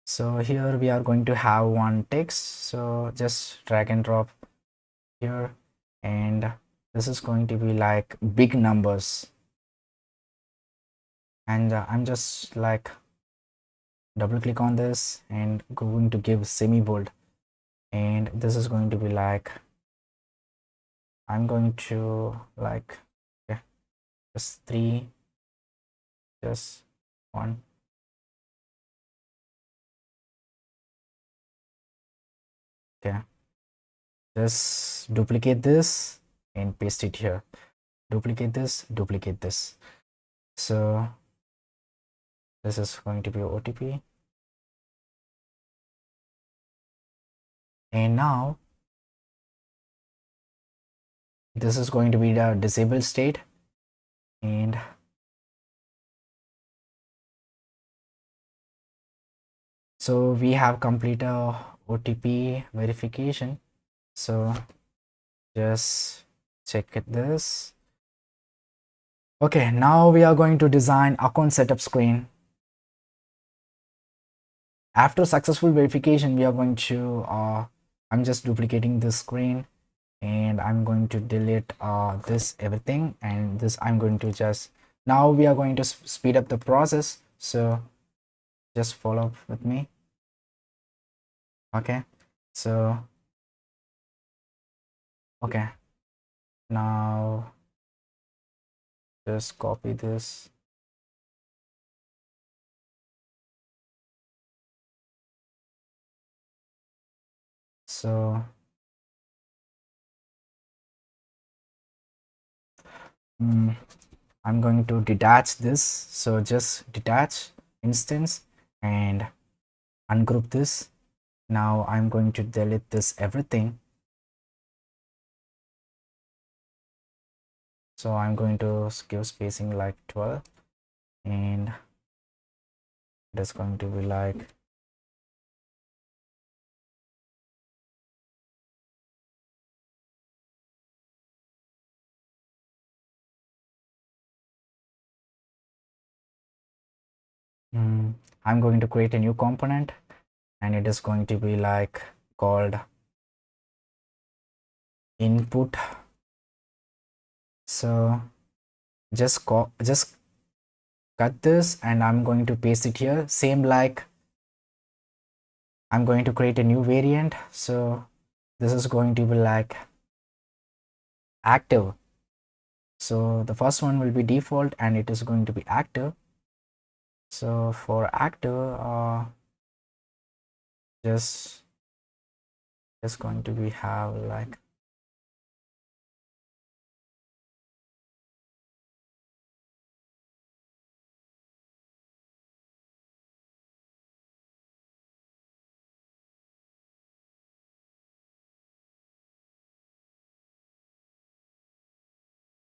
so here we are going to have one text, so just drag and drop here, and this is going to be like big numbers, and I'm just like double click on this and going to give semi bold, and this is going to be like, I'm going to like, okay, just 3, just 1. Okay, just duplicate this and paste it here, duplicate this, duplicate this. So this is going to be OTP, and now this is going to be the disabled state, and so we have completed OTP verification. So just check this. Okay, now we are going to design account setup screen. After successful verification, we are going to I'm just duplicating this screen, and I'm going to delete this everything, and this I'm going to just, now we are going to speed up the process, so just follow with me. Okay, so okay, now just copy this, so I'm going to detach this, so just detach instance and ungroup this. Now I'm going to delete this everything, so I'm going to give spacing like 12, and it's going to be like, I'm going to create a new component, and it is going to be like called input. So just cut this, and I'm going to paste it here, same like I'm going to create a new variant, so this is going to be like active. So the first one will be default, and it is going to be active. So for active, just going to be have like,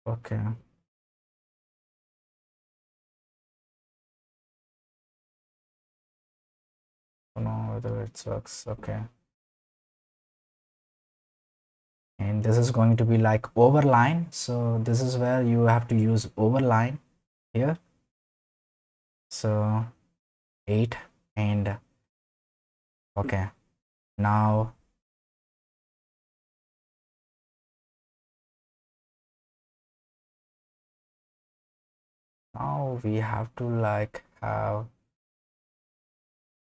okay, I don't know whether it works. Okay, and this is going to be like overline, so this is where you have to use overline here, so 8, and okay, now we have to like have,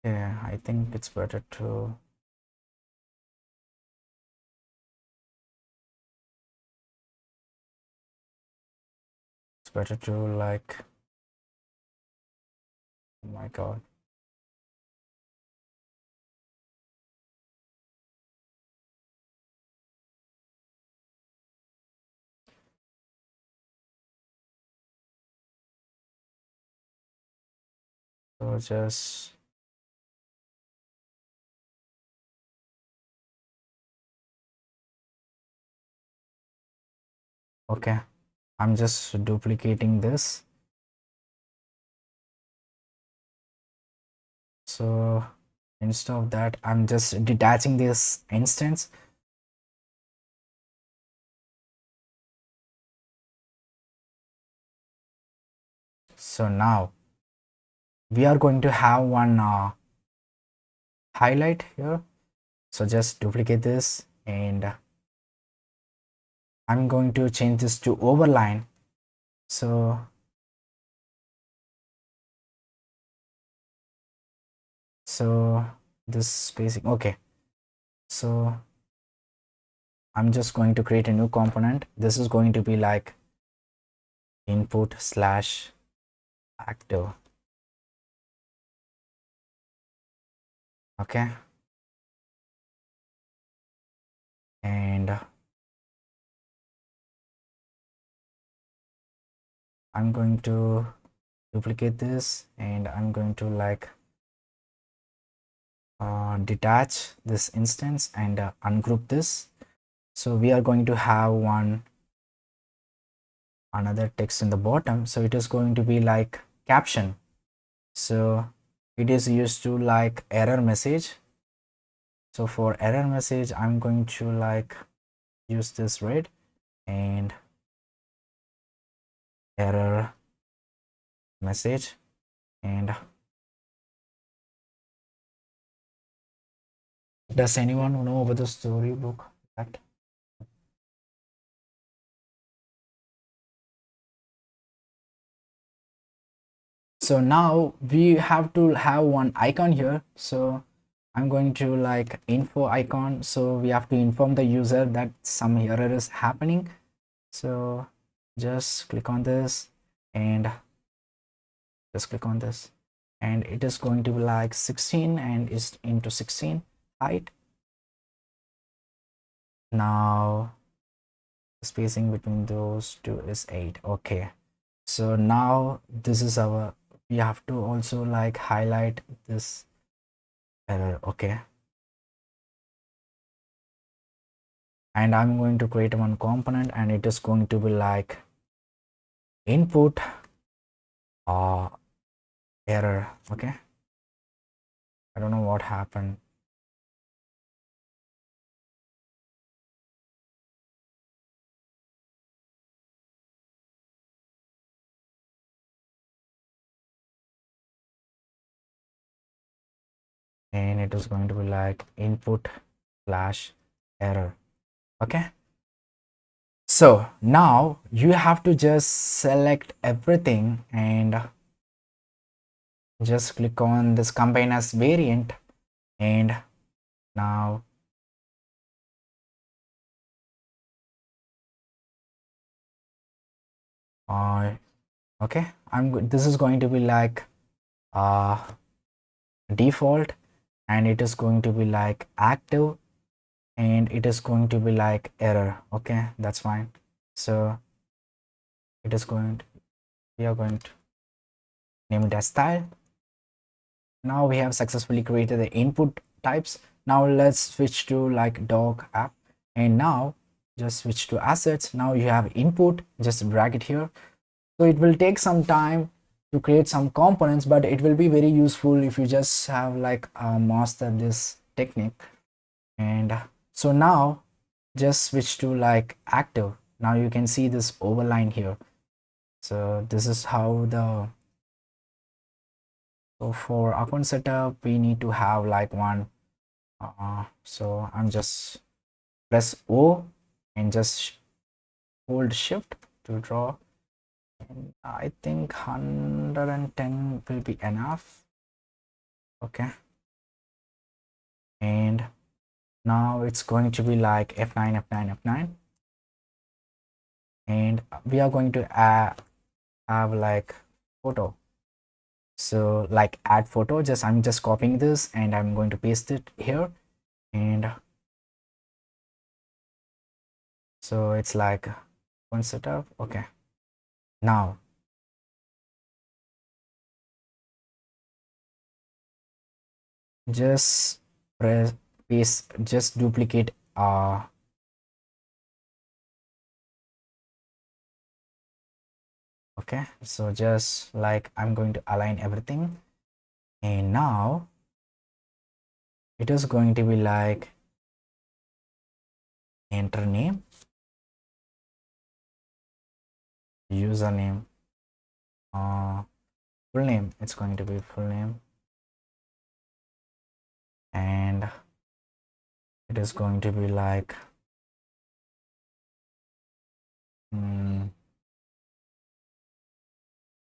yeah, I think it's better to, like, oh my god, so just okay, I'm just duplicating this, so instead of that I'm just detaching this instance. So now we are going to have one highlight here, so just duplicate this, and I'm going to change this to overline. So this spacing, okay. So I'm just going to create a new component. This is going to be like input slash active. Okay, and I'm going to duplicate this, and I'm going to like detach this instance and ungroup this. So we are going to have another text in the bottom, so it is going to be like caption. So it is used to like error message. So for error message, I'm going to like use this red and error message. And does anyone know about the storybook? That so now we have to have one icon here. So I'm going to like info icon. So we have to inform the user that some error is happening. So just click on this and just click on this, and it is going to be like 16 and is into 16 height. Now the spacing between those two is 8. Okay, so now this is our, we have to also like highlight this error. Okay, and I'm going to create one component, and it is going to be like input error. Okay, I don't know what happened. And it is going to be like input slash error. Okay, so now you have to just select everything and just click on this combine as variant, and now okay, this is going to be like uh default, and it is going to be like active, and it is going to be like error. Okay, that's fine. So it is going to, we are going to name it as style. Now we have successfully created the input types. Now let's switch to like dog app, and now just switch to assets. Now you have input, just drag it here. So it will take some time to create some components, but it will be very useful if you just have like mastered this technique. And so now just switch to like active. Now you can see this overline here. So this is how the, so for account setup we need to have like one so I'm just press O and just hold shift to draw, and I think 110 will be enough. Okay, and now it's going to be like F9 F9 F9, and we are going to have like photo. So like add photo, just I'm just copying this and I'm going to paste it here, and so it's like one setup. Okay, now just press paste, just duplicate okay, so just like I'm going to align everything, and now it is going to be like enter name, username, full name, it's going to be full name, and it is going to be like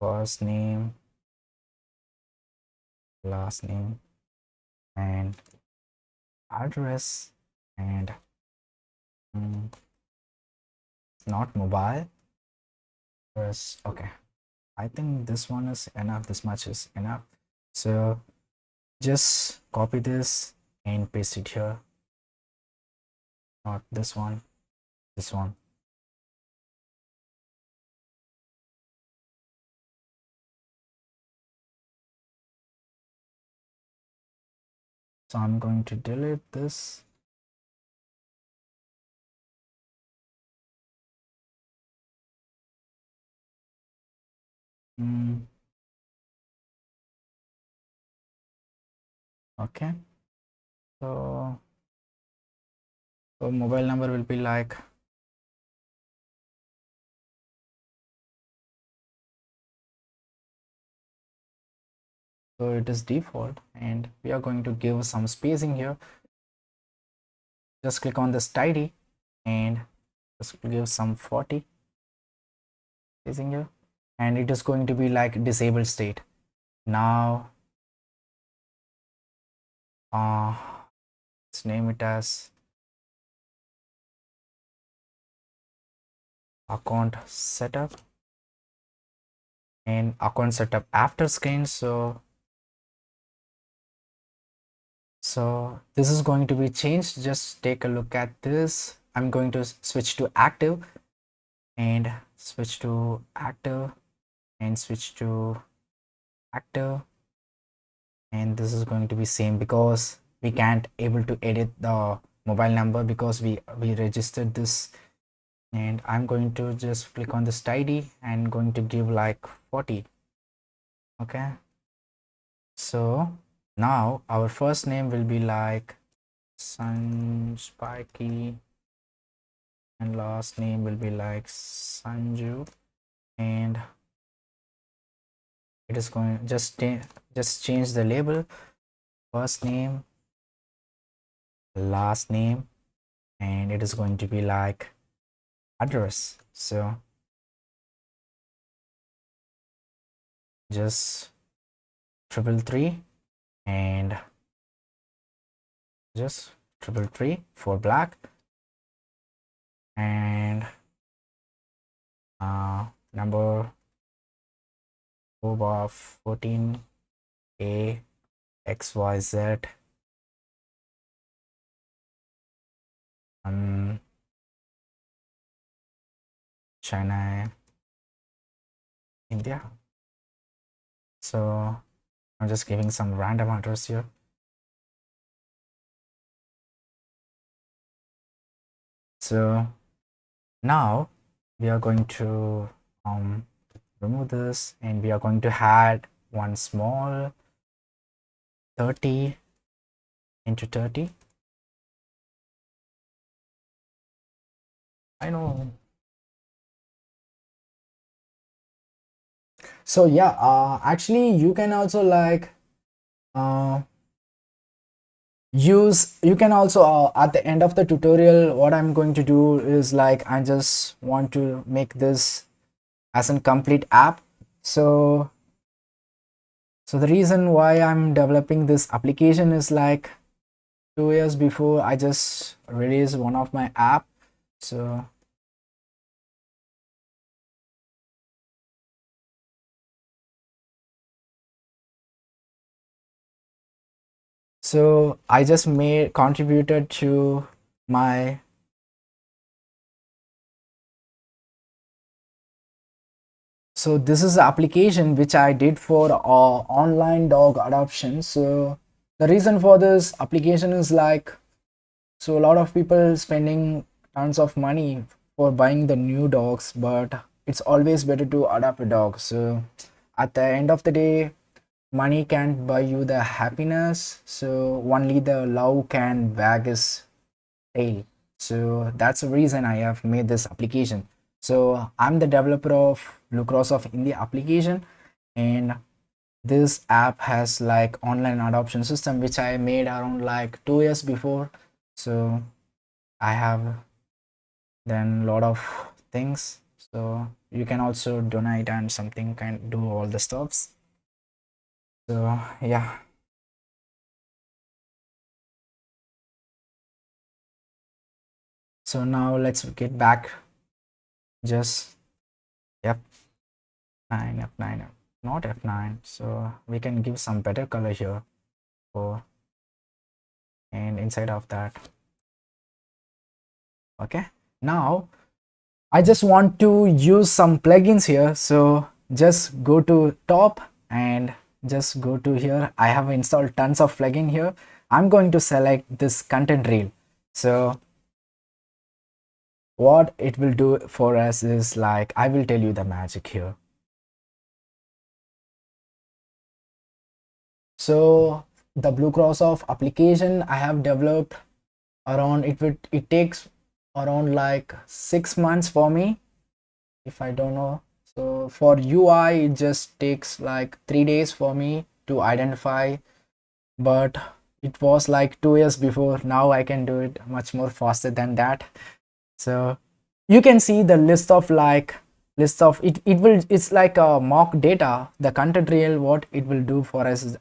First name, last name, and address, and mm, not mobile. Address. Okay, I think this one is enough. This much is enough. So just copy this and paste it here. Not this one. This one. So I'm going to delete this. Okay. So mobile number will be like so it is default, and we are going to give some spacing here. Just click on this tidy and just give some 40 spacing here, and it is going to be like disabled state. Now let's name it as account setup and account setup after scan. So this is going to be changed. Just take a look at this. I'm going to switch to active and switch to active and switch to active, and this is going to be same because we can't able to edit the mobile number because we registered this. And I'm going to just click on this tidy and going to give like 40. Okay, so now our first name will be like Sun Spiky and last name will be like Sanju, and it is going just change the label, first name, last name, and it is going to be like address. So just 333 and just 333 for black, and number 14 A XYZ China, India. So I'm just giving some random address here. So now we are going to remove this, and we are going to add one small 30 into 30. I know. So yeah, actually you can also like you can also at the end of the tutorial, what I'm going to do is like I just want to make this as a complete app. So the reason why I'm developing this application is like 2 years before I just released one of my app. So I just contributed to my so this is the application which I did for online dog adoption. So the reason for this application is like, so a lot of people spending tons of money for buying the new dogs, but it's always better to adopt a dog. So at the end of the day, money can't buy you the happiness, so only the love can wag his tail. So that's the reason I have made this application. So I'm the developer of Blue Cross of India application, and this app has like online adoption system which I made around like 2 years before. So I have done a lot of things So you can also donate and something can do all the stuffs. So yeah. So now let's get back. Just F9, F9, not F9. So we can give some better color here. For and inside of that, okay. Now I just want to use some plugins here. So just go to top and just go to here. I have installed tons of plugin here. I'm going to select this content reel. So what it will do for us is like, I will tell you the magic here. So the Blue Cross of application I have developed around, it takes around like 6 months for me, if I don't know. So for UI it just takes like 3 days for me to identify, but it was like 2 years before. Now I can do it much more faster than that. So you can see the list of it's like a mock data. The content reel, what it will do for us is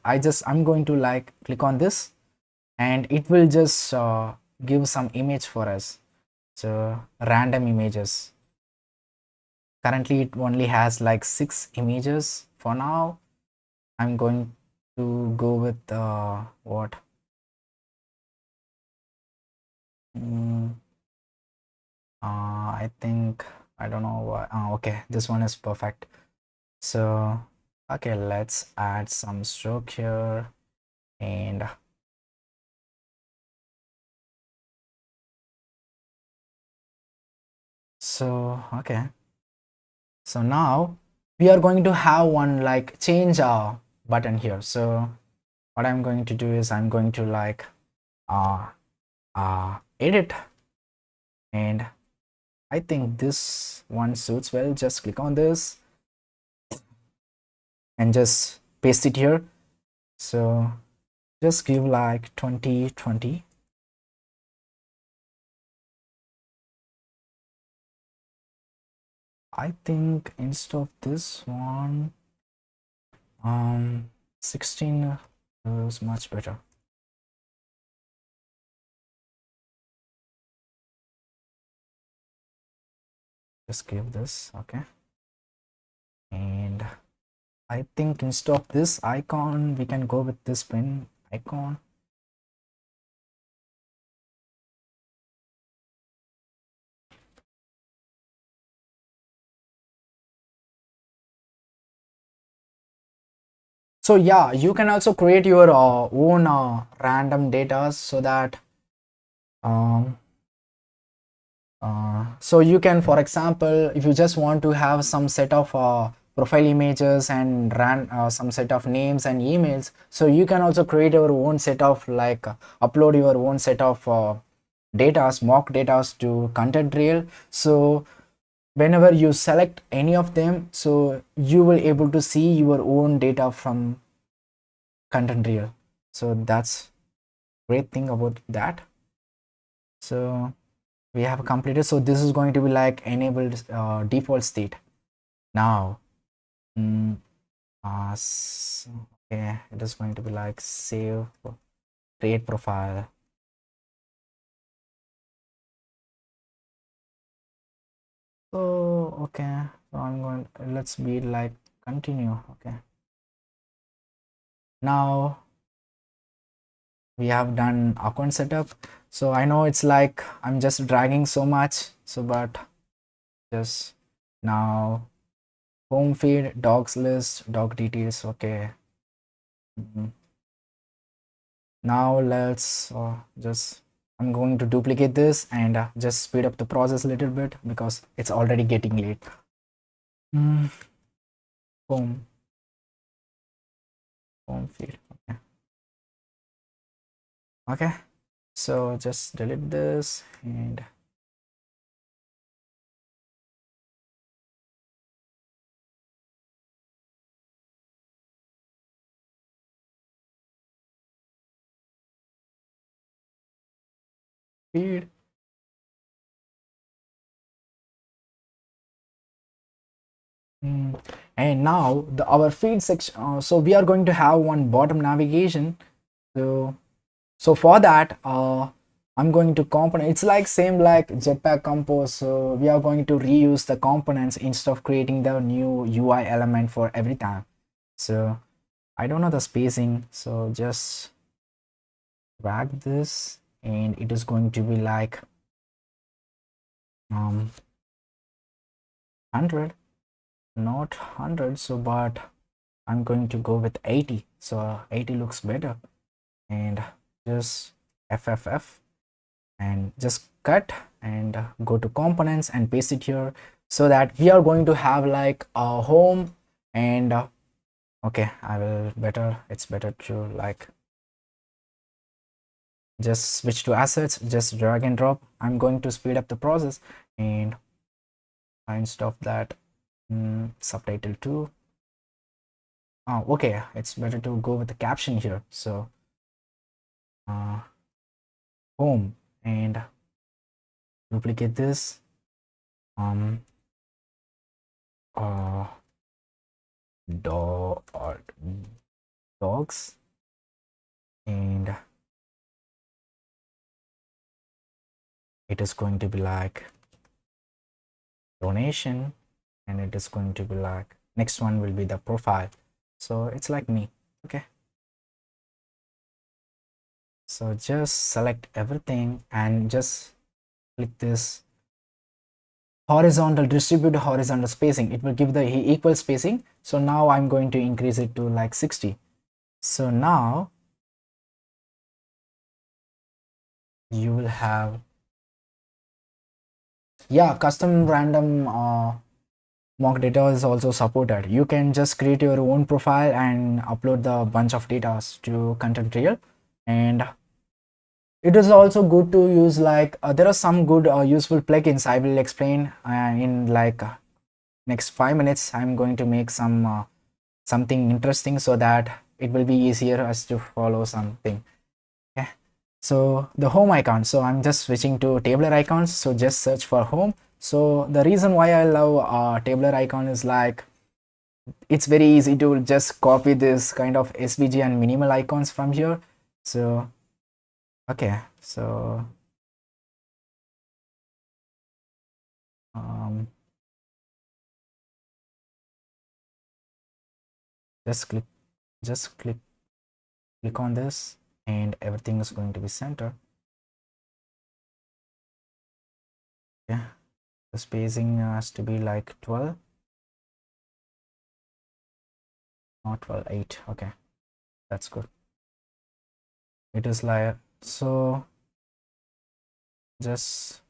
I'm going to like click on this and it will just give some image for us. So random images. Currently it only has like 6 images for now. I'm going to go with what mm, I think, I don't know what. Okay, this one is perfect. So okay, let's add some stroke here. And so okay, so now we are going to have one like change button here. So what I'm going to do is I'm going to like edit, and I think this one suits well. Just click on this and just paste it here. So just give like 2020. I think instead of this one, 16 is much better. Just give this, okay. And I think instead of this icon, we can go with this pin icon. So yeah, you can also create your own random data, so that um, so you can, for example, if you just want to have some set of profile images and ran some set of names and emails, so you can also create your own set of like upload your own set of datas, mock datas to content reel. So whenever you select any of them, so you will able to see your own data from content reel. So that's great thing about that. So we have completed. So this is going to be like enabled default state now. mm, okay, it is going to be like save, create profile. So okay, so I'm going, let's be like continue. Okay, now we have done account setup. So I know it's like I'm just dragging so much, so but just now home feed, dogs list, dog details. Okay. Mhm. Now let's just, I'm going to duplicate this and just speed up the process a little bit because it's already getting late. Mm, home home feed. Okay. Okay, so just delete this and feed. And now our feed section, so we are going to have one bottom navigation. So for that, I'm going to component. It's like same like Jetpack Compose. So we are going to reuse the components instead of creating the new UI element for every time. So I don't know the spacing, so just drag this, and it is going to be like 100, not 100. So but I'm going to go with 80. So 80 looks better, and just FFF and just cut and go to components and paste it here, so that we are going to have like a home. And okay, I will better, it's better to like just switch to assets, just drag and drop. I'm going to speed up the process, and instead of that, subtitle 2. Oh, okay, it's better to go with the caption here. So home, and duplicate this, um uh dog or dogs, and it is going to be like donation, and it is going to be like next one will be the profile. So it's like me. Okay, so just select everything and just click this horizontal, distribute horizontal spacing. It will give the equal spacing. So now I'm going to increase it to like 60. So now you will have, yeah, custom random mock data is also supported. You can just create your own profile and upload the bunch of data to content reel. And it is also good to use like there are some good useful plugins. I will explain in like next 5 minutes. I'm going to make some something interesting, so that it will be easier as to follow something. Okay, so the home icon, so I'm just switching to tabular icons. So just search for home. So the reason why I love tabular icon is like it's very easy to just copy this kind of SVG and minimal icons from here. So okay, so um, just click just click on this, and everything is going to be centered. Yeah, the spacing has to be like 12, not 12, 8. Okay, that's good. It is like, so just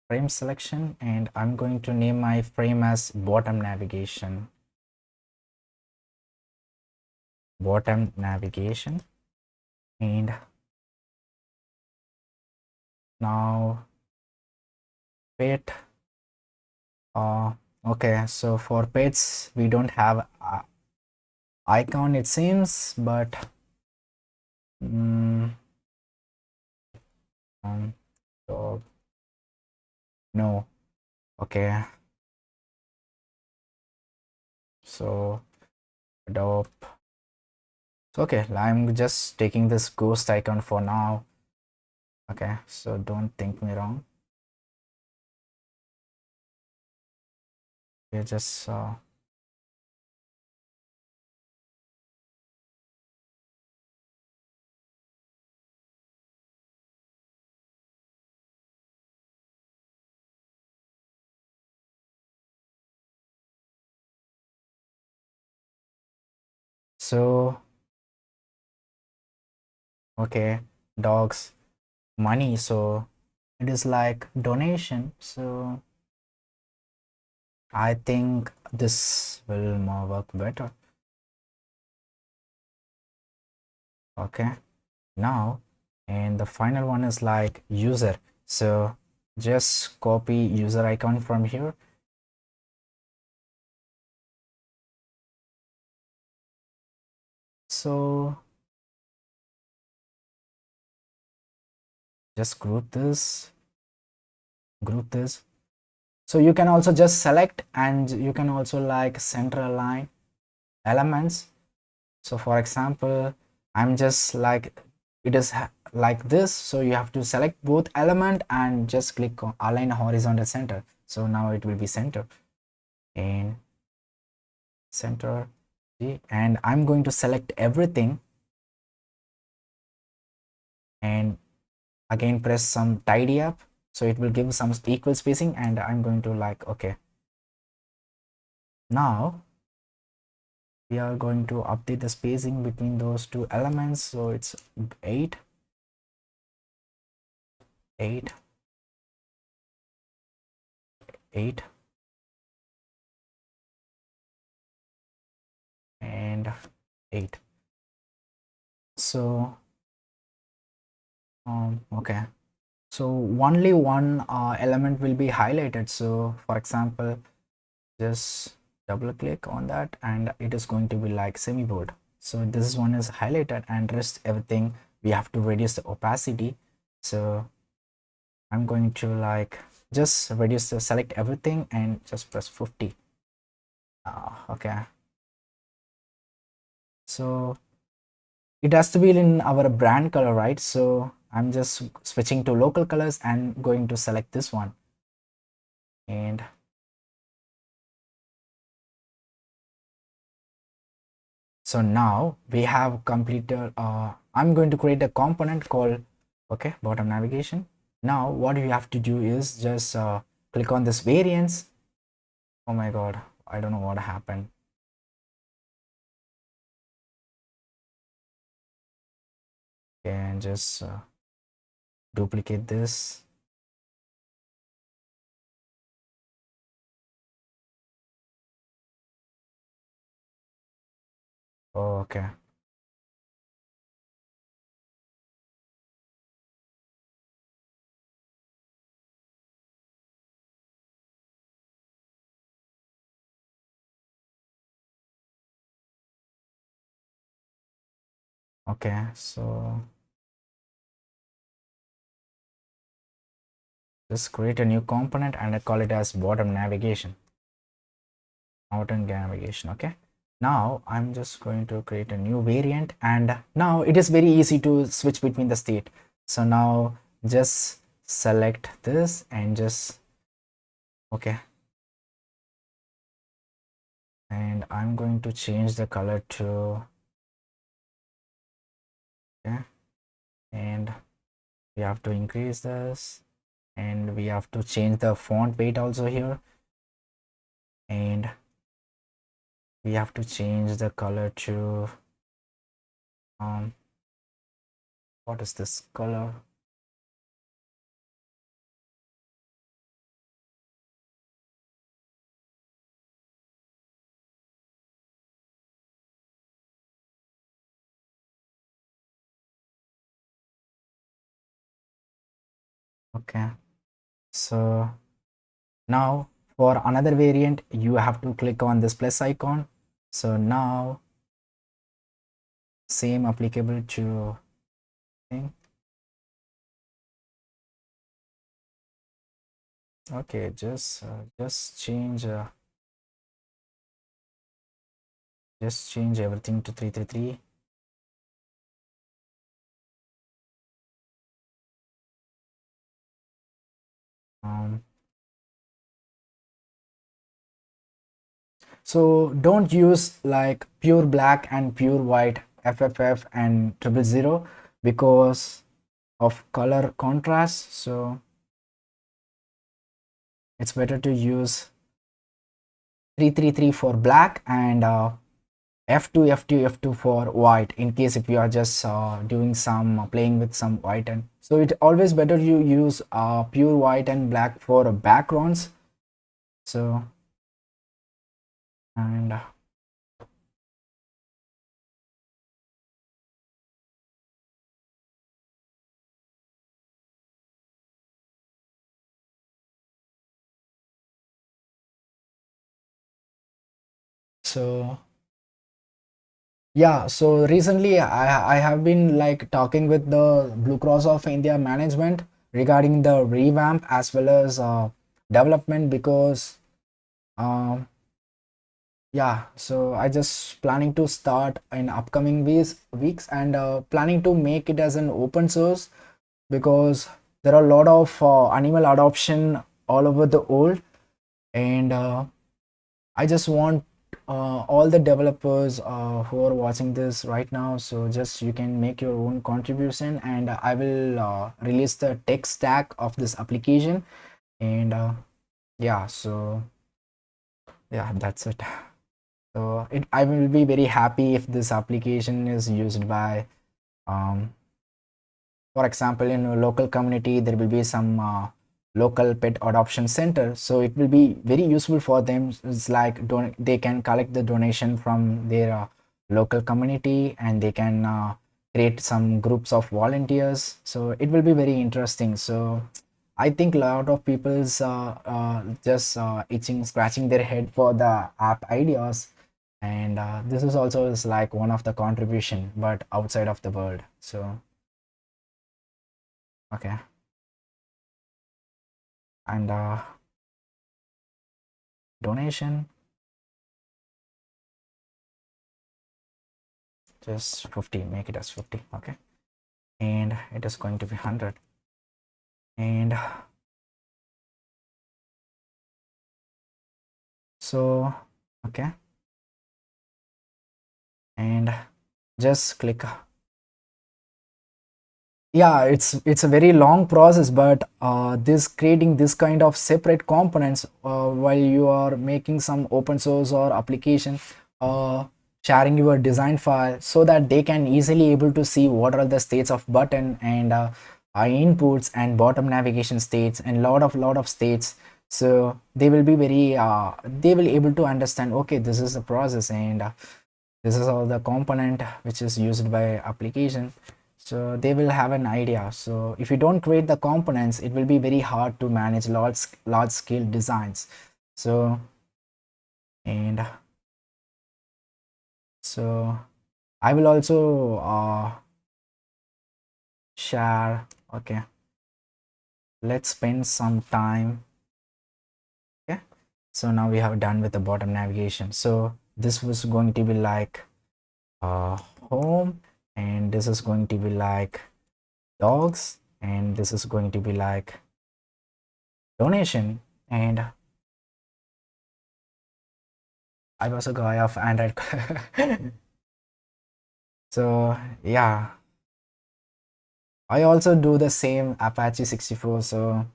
frame selection, and I'm going to name my frame as bottom navigation. And now pet, okay, so for pets we don't have icon it seems, but um, dog, no. Okay, so adopt. So okay, I'm just taking this ghost icon for now. Okay, so don't think me wrong. We just so okay, dogs, money, so it is like donation. So I think this will more work better. Okay, now, and the final one is like user. So just copy user icon from here. So just group this, So you can also just select, and you can also like center align elements. So for example, I'm just like, it is like this, so you have to select both element and just click on align horizontal center. So now it will be center and center, and I'm going to select everything, and again press some tidy up, so it will give some equal spacing, and I'm going to like okay. Now we are going to update the spacing between those two elements, so it's 8 8 8 and 8. So okay, so only one element will be highlighted. So for example, just double click on that and it is going to be like semi bold. So this one is highlighted, and rest everything we have to reduce the opacity. So I'm going to like just reduce the select everything and just press 50. Okay, so it has to be in our brand color, right? So I'm just switching to local colors and going to select this one, and so now we have completed. I'm going to create a component called okay bottom navigation. Now what you have to do is just click on this variants. Oh my god, I don't know what happened. And just duplicate this. Oh, okay, okay, so just create a new component and I call it as bottom navigation. Okay, now I'm just going to create a new variant, and now it is very easy to switch between the state. So now just select this and just okay, and I'm going to change the color to okay, and we have to increase this, and we have to change the font weight also here, and we have to change the color to what is this color? Okay, so now for another variant you have to click on this plus icon. So now same applicable to thing. Okay, just change everything to 333. So don't use like pure black and pure white FFF and 000 because of color contrast. So it's better to use 333 for black and F2 F2 F2 for white, in case if you are just doing some playing with some white. And so it always better you use pure white and black for backgrounds. So and so yeah, so recently I have been like talking with the Blue Cross of India management regarding the revamp as well as development because yeah, so I just planning to start in upcoming weeks and planning to make it as an open source because there are a lot of animal adoption all over the world, and I just want all the developers who are watching this right now, so just you can make your own contribution, and I will release the tech stack of this application, and yeah, so yeah, that's it. So I will be very happy if this application is used by um, for example, in a local community there will be some local pet adoption center, so it will be very useful for them. It's like they can collect the donation from their local community, and they can create some groups of volunteers, so it will be very interesting. So I think a lot of people's just itching scratching their head for the app ideas, and this is also is like one of the contribution but outside of the world. So okay, and donation just 50, make it as 50. Okay, and it is going to be 100, and so okay, and just click. Yeah, it's a very long process, but this creating this kind of separate components while you are making some open source or application, uh, sharing your design file so that they can easily able to see what are the states of button and inputs and bottom navigation states and lot of states. So they will be very they will able to understand, okay, this is the process, and this is all the component which is used by application, so they will have an idea. So if you don't create the components, it will be very hard to manage large scale designs. So and so I will also share. Okay, let's spend some time. Okay, so now we have done with the bottom navigation. So this was going to be like home, and this is going to be like dogs, and this is going to be like donation, and I was a guy of Android. So yeah, I also do the same Apache 64, so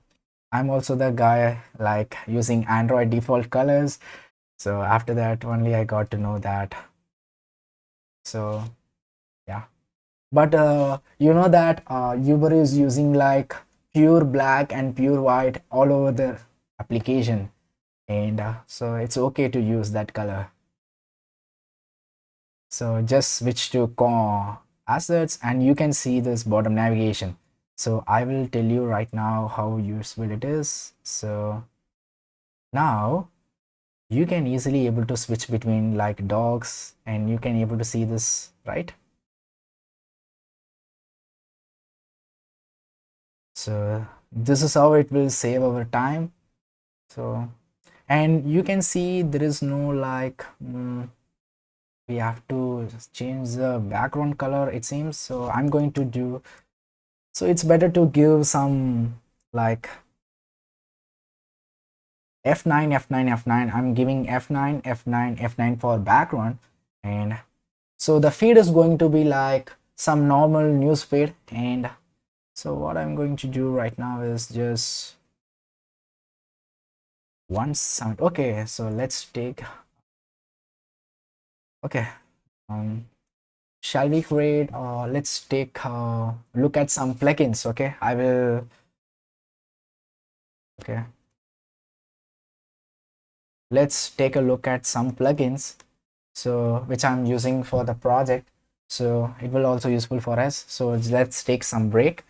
I'm also the guy like using Android default colors. So after that only I got to know that. So yeah, but you know that Uber is using like pure black and pure white all over the application, and so it's okay to use that color. So just switch to assets, and you can see this bottom navigation. So I will tell you right now how useful it is. So now you can easily able to switch between like dogs, and you can able to see this, right? So this is how it will save our time. So, and you can see there is no like we have to change the background color, it seems. So I'm going to do, so it's better to give some like F9, F9, F9. I'm giving F9, F9, F9 for background, and so the feed is going to be like some normal news feed. And so what I'm going to do right now is just one sound. Okay, so let's take, okay, shall we create let's take look at some plugins. Okay, I will, okay, let's take a look at some plugins, so which I'm using for the project, so it will also useful for us. So let's take some break,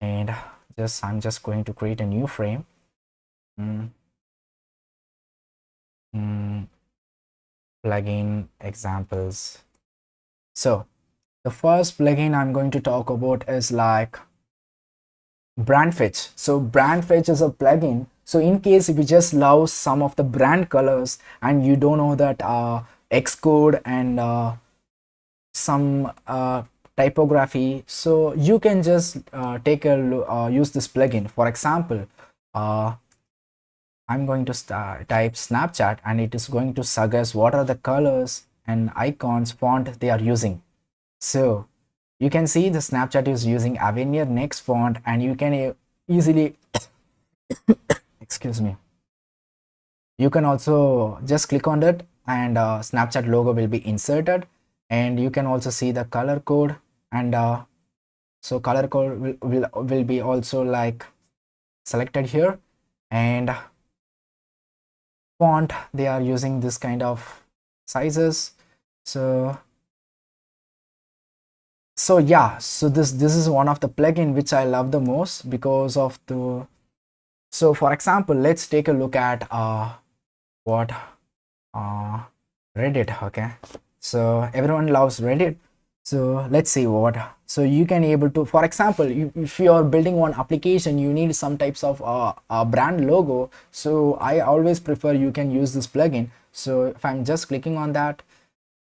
and I'm just going to create a new frame. mm, mm, Plugin examples. So the first plugin I'm going to talk about is like brand fetch. So brand fetch is a plugin So in case if you just love some of the brand colors and you don't know that Xcode and some typography, so you can just use this plugin. For example, I'm going to type Snapchat, and it is going to suggest what are the colors and icons font they are using. So you can see the Snapchat is using Avenir Next font, and you can easily excuse me, you can also just click on it, and Snapchat logo will be inserted, and you can also see the color code, and so color code will be also like selected here, and font they are using this kind of sizes. So yeah, so this is one of the plugin which I love the most because of the. So for example, let's take a look at what uh Reddit. Okay, so everyone loves Reddit. So let's see what. So you can able to, for example, if you are building one application, you need some types of brand logo. So I always prefer you can use this plugin. So if I'm just clicking on that,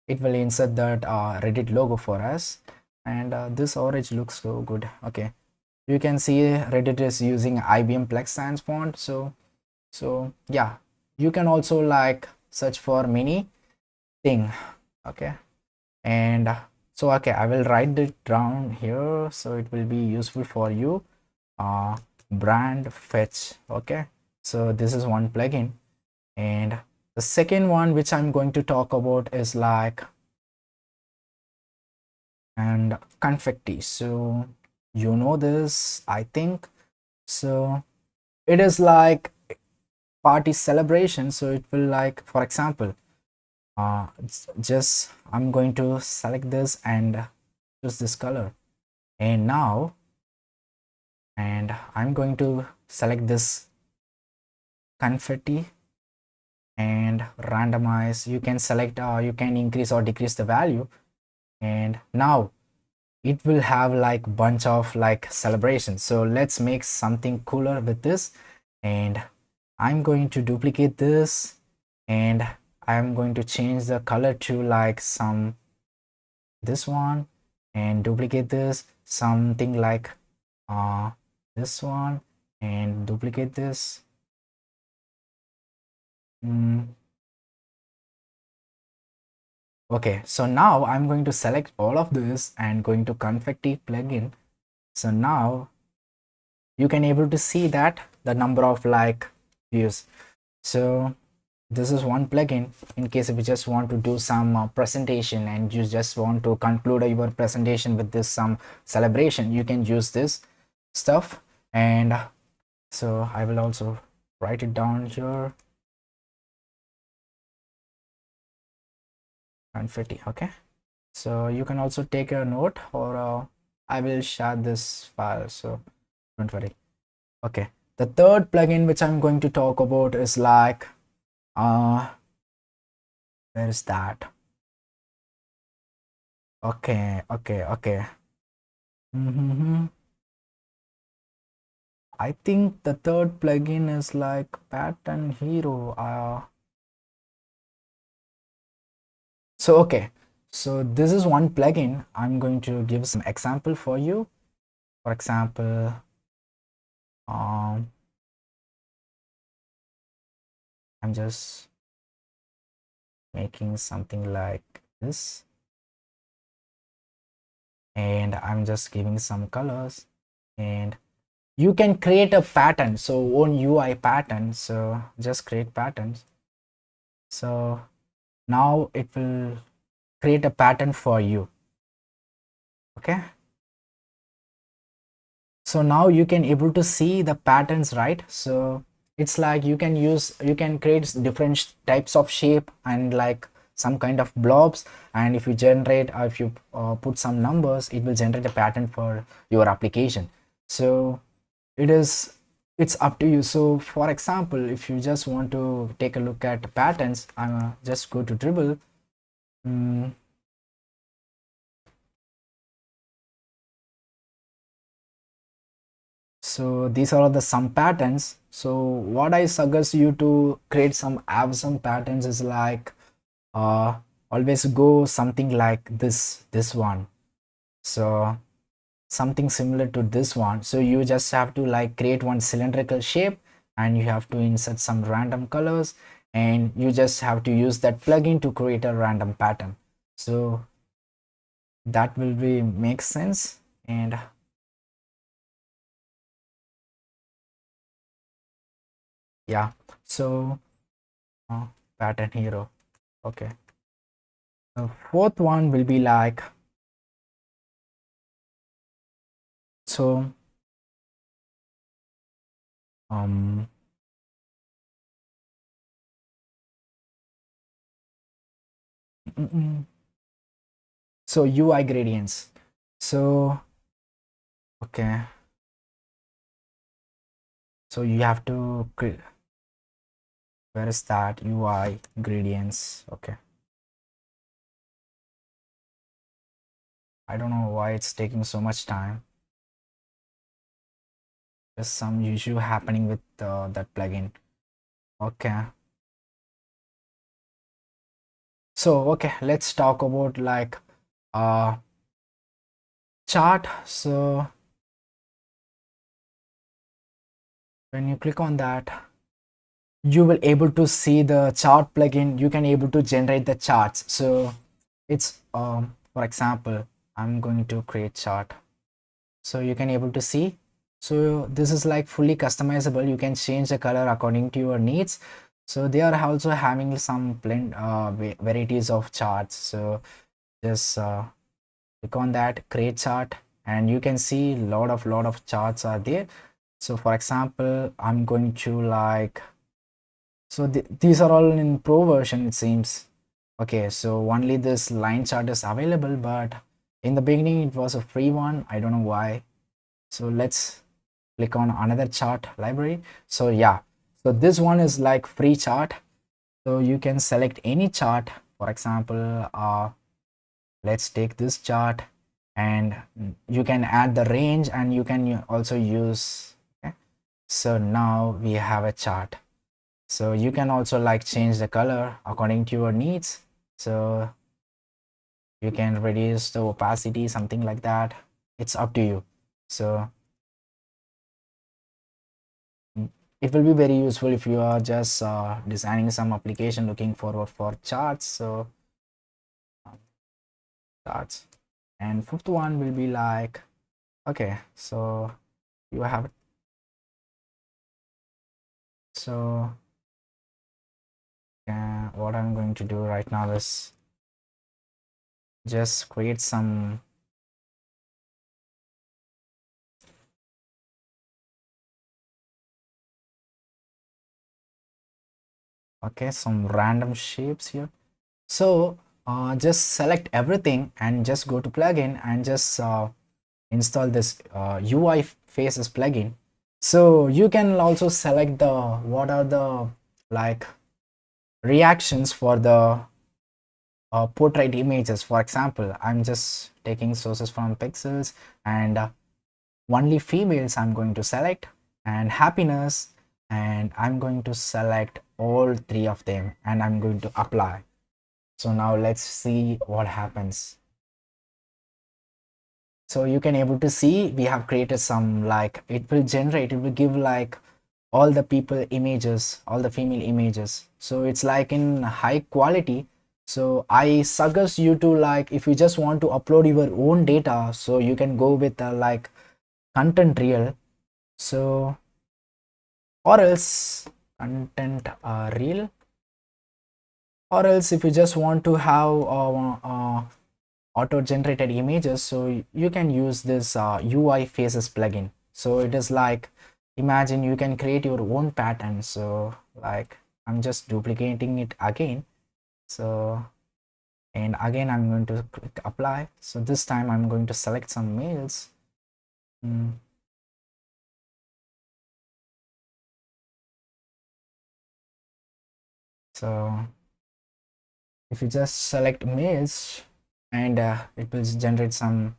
it will insert that Reddit logo for us, and this orange looks so good. Okay, you can see Reddit is using IBM Plex Sans font. So yeah, you can also like search for many thing. Okay, and so okay, I will write it down here so it will be useful for you. Brand fetch. Okay, so this is one plugin, and the second one which I'm going to talk about is like and confetti. So you know this, I think. So it is like party celebration. So it will like, for example, just I'm going to select this and choose this color, and now I'm going to select this confetti and randomize. You can select you can increase or decrease the value, and now it will have like bunch of like celebrations. So let's make something cooler with this, and I'm going to duplicate this, and I'm going to change the color to like some this one, and duplicate this something like this one, and duplicate this. Okay, so now I'm going to select all of this and going to confetti plugin. So now you can able to see that the number of like views. So this is one plugin in case if you just want to do some presentation and you just want to conclude your presentation with this some celebration, you can use this stuff. And so I will also write it down here, confetti. Okay, so you can also take a note, or I will share this file, so don't worry. Okay, the third plugin which I'm going to talk about is like where is that? Okay. I think the third plugin is like Pattern Hero. So okay, so this is one plugin. I'm going to give some example for you. For example, I'm just making something like this, and I'm just giving some colors, and you can create a pattern, so own UI pattern. So just create patterns. So now it will create a pattern for you. Okay, so now you can able to see the patterns, right? So it's like you can create different types of shape and like some kind of blobs, and if you generate or if you put some numbers, it will generate a pattern for your application. So it's up to you. So for example, if you just want to take a look at patterns, just go to dribble. So these are the some patterns. So what I suggest you to create some awesome patterns is like uh always go something like this one. So something similar to this one. So you just have to like create one cylindrical shape, and you have to insert some random colors, and you just have to use that plugin to create a random pattern. So that will be make sense. And yeah, so pattern hero. Okay, the fourth one will be like, so um mm, mm, so UI gradients. So okay, so you have to create, where is that UI gradients? Okay, I don't know why it's taking so much time. There's some issue happening with that plugin. Okay, so okay, let's talk about like uh chart. So when you click on that, you will able to see the chart plugin. You can able to generate the charts. So it's for example, I'm going to create chart, so you can able to see. So this is like fully customizable. You can change the color according to your needs. So they are also having some blend varieties of charts. So just click on that, create chart, and you can see lot of charts are there. So for example, I'm going to like, so these are all in pro version, it seems. Okay, so only this line chart is available, but in the beginning it was a free one. I don't know why. So let's click on another chart library. So yeah, so this one is like free chart. So you can select any chart. For example, let's take this chart, and you can add the range, and you can also use. Okay, so now we have a chart. So you can also like change the color according to your needs. So you can reduce the opacity, something like that. It's up to you. So it will be very useful if you are just designing some application looking forward for charts. So charts, and fifth one will be like, okay, so you have, so what I'm going to do right now is just create some, okay, some random shapes here. So just select everything and just go to plugin and just install this UI faces plugin. So you can also select the what are the like reactions for the portrait images. For example, I'm just taking sources from pixels, and only females I'm going to select, and happiness, and I'm going to select all three of them, and I'm going to apply. So now let's see what happens. So you can able to see we have created some, like it will generate, it will give like all the people images, all the female images. So it's like in high quality. So I suggest you to like, if you just want to upload your own data, so you can go with like content real. So or else content real, or else if you just want to have auto generated images, so you can use this UI faces plugin. So it is like, imagine you can create your own pattern. So like I'm just duplicating it again. So and again I'm going to click apply. So this time I'm going to select some males. So if you just select males, and it will generate some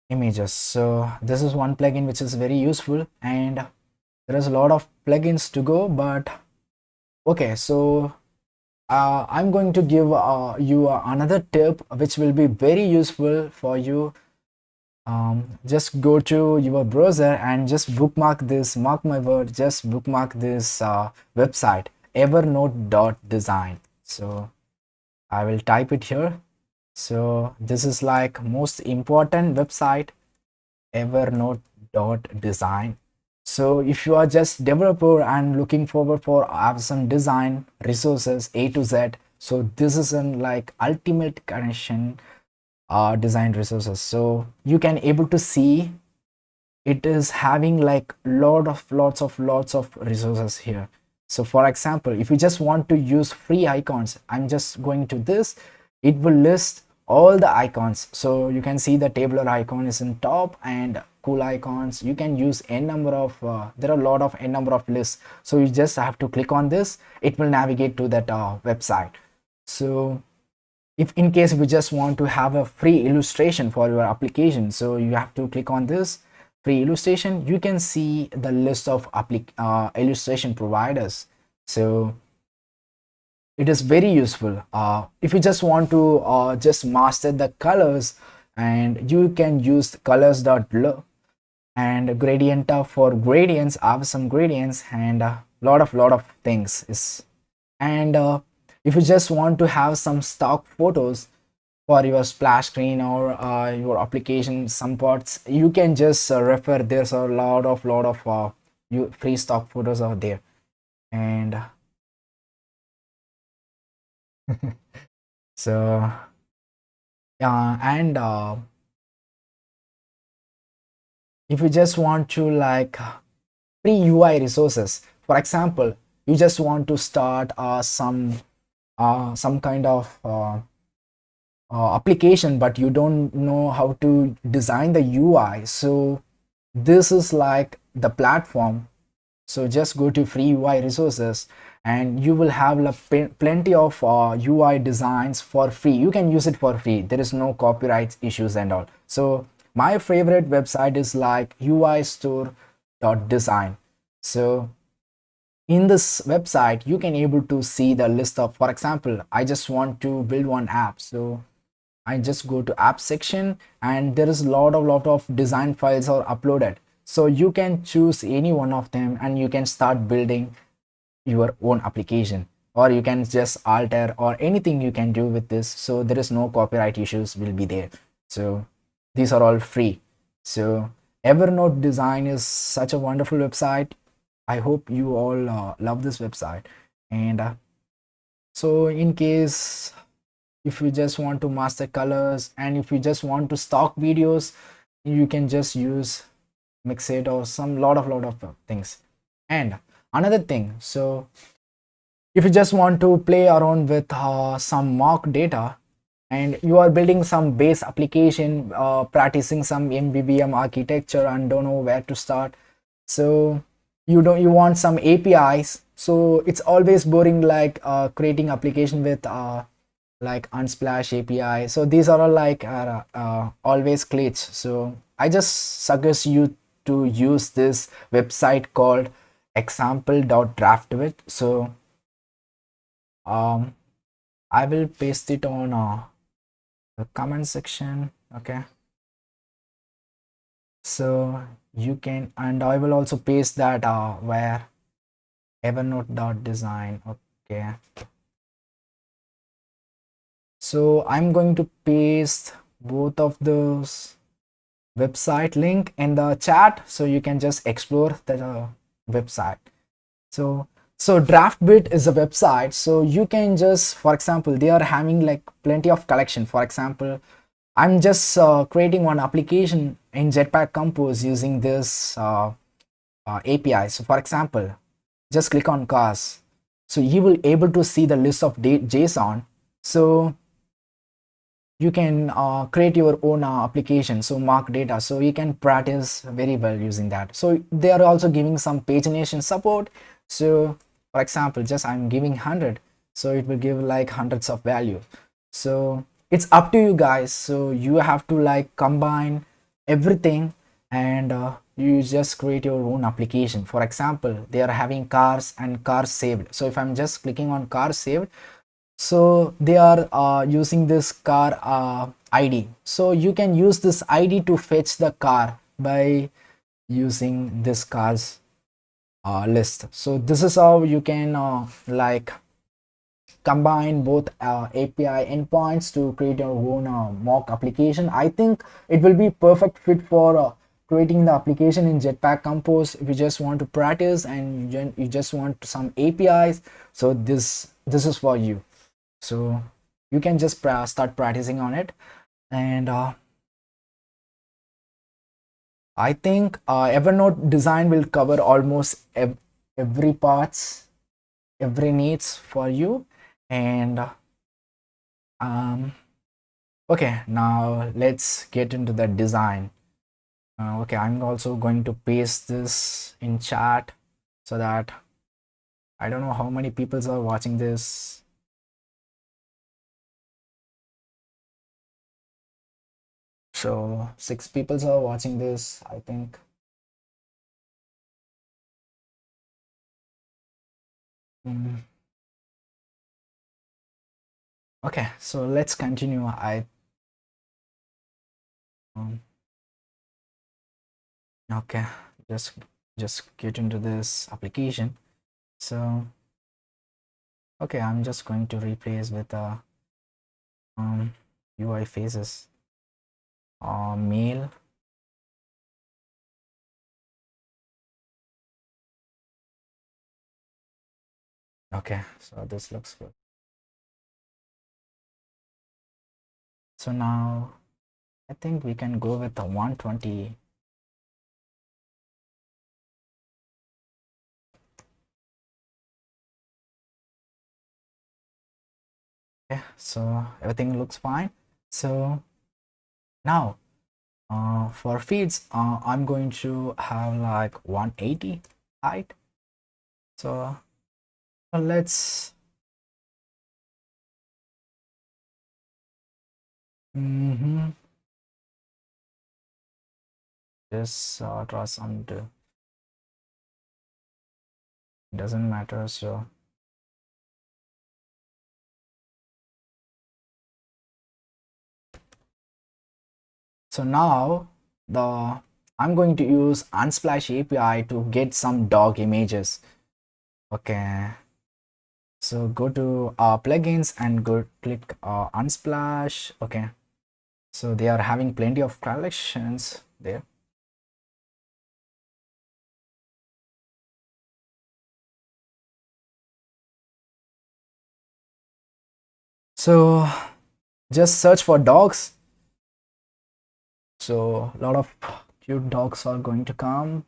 images. So this is one plugin which is very useful, and there is a lot of plugins to go, but okay. So I'm going to give you another tip which will be very useful for you. Just go to your browser and just bookmark this, mark my word, just bookmark this website, evernote.design. So I will type it here. So this is like most important website, evernote.design. So if you are just developer and looking forward for have some design resources A to Z, so this is an like ultimate connection design resources. So you can able to see it is having like lots of resources here. So for example, if you just want to use free icons, I'm just going to this, it will list all the icons. So you can see the tabular icon is in top, and cool icons you can use n number of there are a lot of n number of lists. So you just have to click on this, it will navigate to that website. So if in case you just want to have a free illustration for your application, so you have to click on this free illustration. You can see the list of illustration providers. So it is very useful if you just want to just master the colors, and you can use colors.lo and gradient for gradients. I have some gradients and a lot of things is. And if you just want to have some stock photos for your splash screen or your application, some parts you can just refer. There's a lot of free stock photos out there. And so and if you just want to like free UI resources, for example, you just want to start some kind of application, but you don't know how to design the UI. So this is like the platform. So just go to free UI resources, and you will have plenty of UI designs for free. You can use it for free. There is no copyright issues and all. So my favorite website is like uistore.design. So in this website you can able to see the list of, for example, I just want to build one app. So I just go to app section, and there is a lot of design files are uploaded. So you can choose any one of them, and you can start building your own application, or you can just alter or anything you can do with this. So there is no copyright issues will be there. So these are all free. So Evernote Design is such a wonderful website. I hope you all love this website. And so in case if you just want to master colors, and if you just want to stock videos, you can just use Mixit or some lot of things. And another thing, so if you just want to play around with some mock data, and you are building some base application, practicing some MVVM architecture and don't know where to start, so you want some APIs. So it's always boring like creating application with like Unsplash API. So these are all like always glitch. So I just suggest you to use this website called example.draftwith. So I will paste it on the comment section. Okay, so you can, and I will also paste that where evernote.design. Okay, so I'm going to paste both of those website link in the chat, so you can just explore the website. So Draftbit is a website, so you can just, for example, they are having like plenty of collection. For example, I'm just creating one application in Jetpack Compose using this API. So for example, just click on cars, so you will able to see the list of JSON. So you can create your own application, so mark data, so you can practice very well using that. So they are also giving some pagination support. So for example, just I'm giving 100, so it will give like hundreds of value. So it's up to you guys. So you have to like combine everything, and you just create your own application. For example, they are having cars and cars saved. So if I'm just clicking on cars saved, so they are using this car ID. So you can use this ID to fetch the car by using this cars list. So this is how you can like combine both API endpoints to create your own mock application. I think it will be perfect fit for creating the application in Jetpack Compose if you just want to practice and you just want some APIs. So this is for you. So you can just start practicing on it. And I think Evernote design will cover almost every parts, every needs for you. And um okay, now let's get into the design. Okay, I'm also going to paste this in chat so that I don't know how many people are watching this. So 6 people are watching this, I think. Mm. Okay, so let's continue. Um, okay, just get into this application. So okay, I'm just going to replace with UI faces mail. Okay, so this looks good. So now I think we can go with the 120. Okay, so everything looks fine. So now for feeds, I'm going to have like 180 height. So let's just draw some. Doesn't matter. So now the I'm going to use Unsplash API to get some dog images. Okay, so go to plugins and go click Unsplash. Okay, so they are having plenty of collections there. So just search for dogs. So a lot of cute dogs are going to come.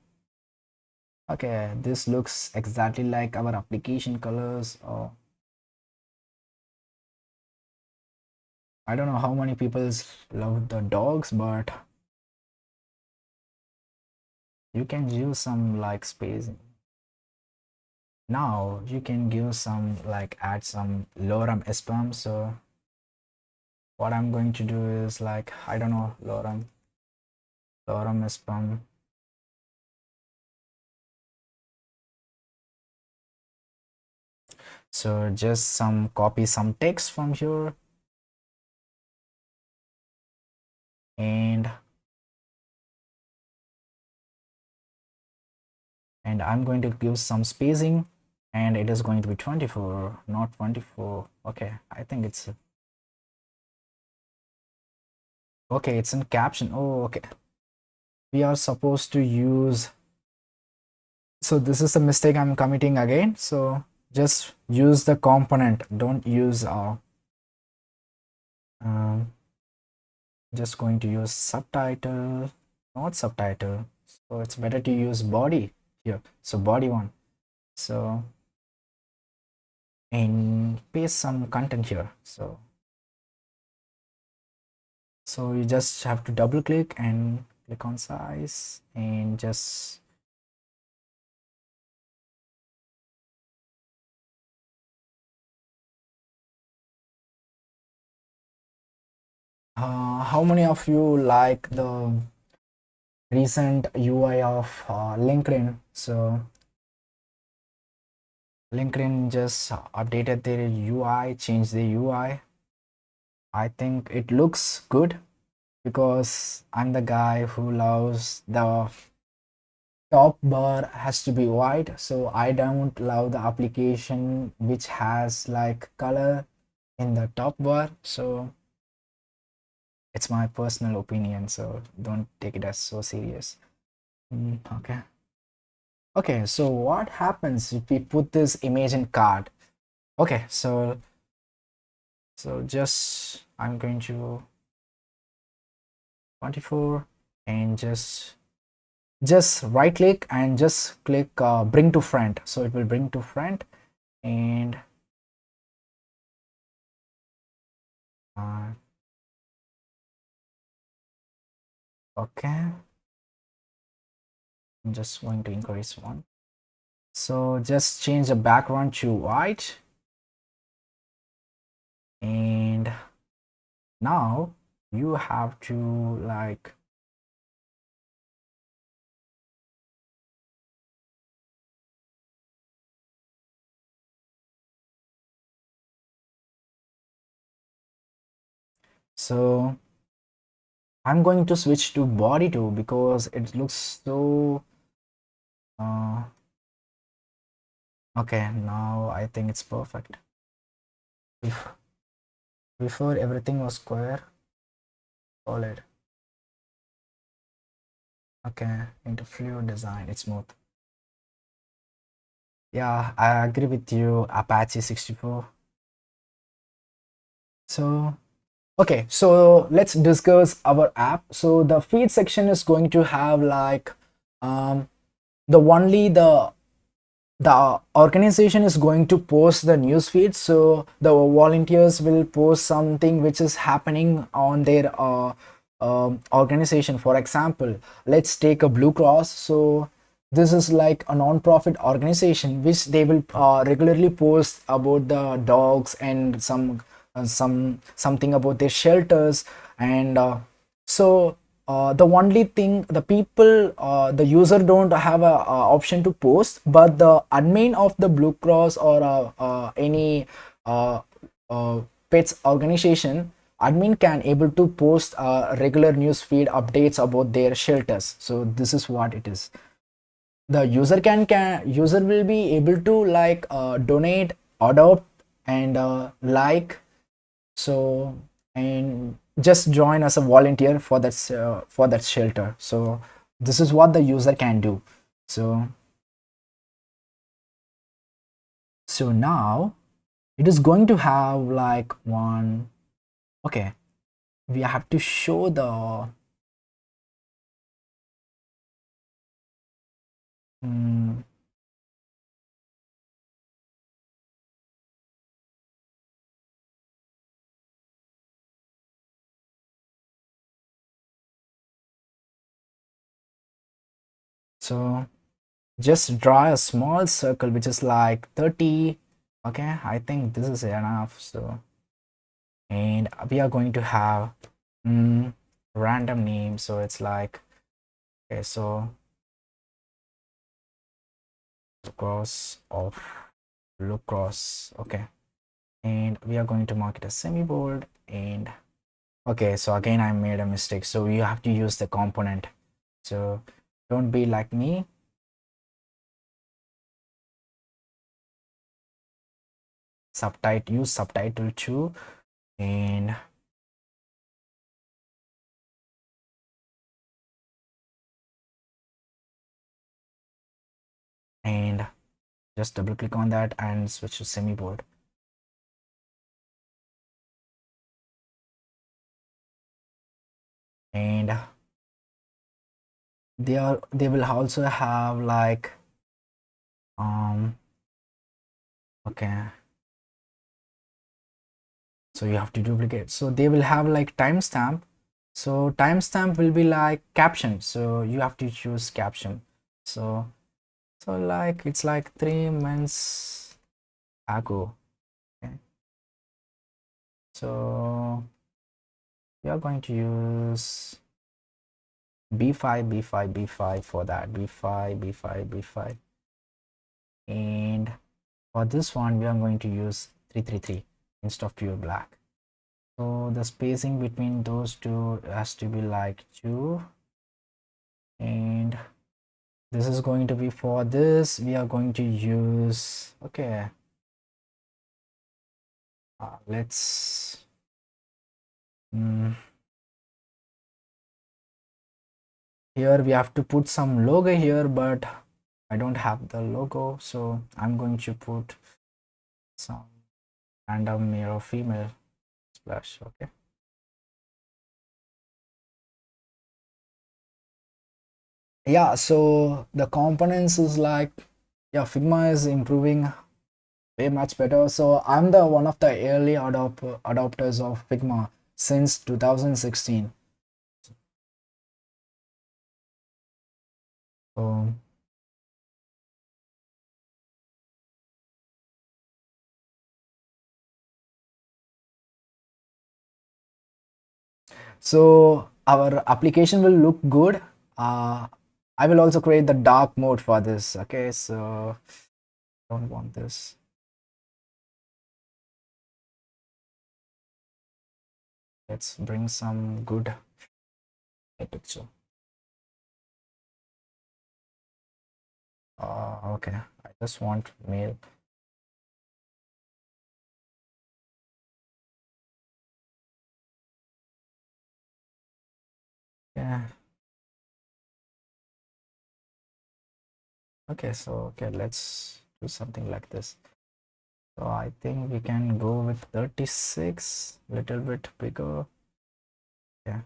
Okay, this looks exactly like our application colors. Or I don't know how many people love the dogs, but you can use some like spacing. Now you can give some like add some lorem spam. So what I'm going to do is like I don't know lorem spam. So just some copy some text from here and I'm going to give some spacing and it is going to be 24, not 24. Okay, I think it's okay, it's in caption. Oh, okay. We are supposed to use, so this is a mistake I'm committing again. So just use the component, don't use um, just going to use subtitle, not subtitle. So it's better to use body here. So body one. So and paste some content here. So you just have to double click and click on size and just how many of you like the recent UI of LinkedIn. So LinkedIn just updated their UI, changed the UI. I think it looks good because I'm the guy who loves the top bar has to be white, so I don't love the application which has like color in the top bar. So it's my personal opinion, so don't take it as so serious. Okay. Okay, so what happens if we put this image in card? Okay, so just I'm going to 24 and just right click and just click bring to front, so it will bring to front. And uh, okay, I'm just going to increase one. So just change the background to white. And now you have to like so I'm going to switch to body too because it looks so uh, okay, now I think it's perfect. Before everything was square, solid. Okay, into fluid design, it's smooth. Yeah, I agree with you, Apache 64. So okay, so let's discuss our app. So the feed section is going to have like um the only the organization is going to post the news feed, so the volunteers will post something which is happening on their organization. For example, let's take a Blue Cross. So this is like a non-profit organization which they will regularly post about the dogs and something about their shelters. And so the only thing the people the user don't have a, option to post, but the admin of the Blue Cross or any uh, uh, pets organization admin can able to post regular news feed updates about their shelters. So this is what it is. The user will be able to like donate, adopt, and like, so, and just join as a volunteer for that shelter. So this is what the user can do. So now it is going to have like one. Okay, we have to show the mm, so just draw a small circle which is like 30. Okay, I think this is enough. So, and we are going to have mm, random name, so it's like, okay, so cross of Lucross. Okay, and we are going to mark it as semi bold. And okay, so again I made a mistake, so you have to use the component. So don't be like me. Subtitle, use subtitle too. and and just double click on that and switch to semi bold. And they will also have like okay, so you have to duplicate, so they will have like timestamp. So timestamp will be like caption, so you have to choose caption. So like it's like 3 months ago. Okay, so we are going to use b5 b5 b5 for that, b5 b5 b5. And for this one we are going to use 333 instead of pure black. So the spacing between those two has to be like 2. And this is going to be, for this we are going to use, okay, let's here we have to put some logo here, but I don't have the logo, so I'm going to put some random male or female splash. Okay, yeah, so the components is like, yeah, Figma is improving way much better. So I'm the one of the early adopters of Figma since 2016. So our application will look good. I will also create the dark mode for this. Okay, so don't want this. Let's bring some good picture. Okay, I just want male. Yeah. Okay, so okay, let's do something like this. So I think we can go with 36, little bit bigger. Yeah,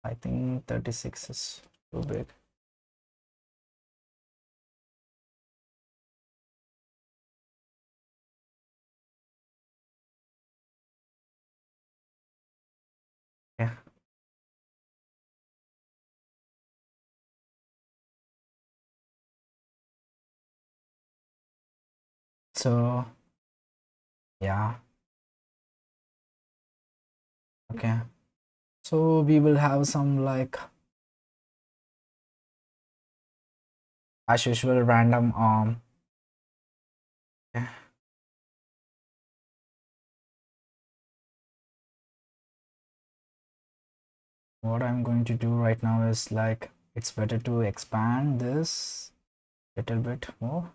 I think 36 is too big. Yeah. So yeah, okay. So we will have some like as usual random yeah. What I'm going to do right now is like, it's better to expand this little bit more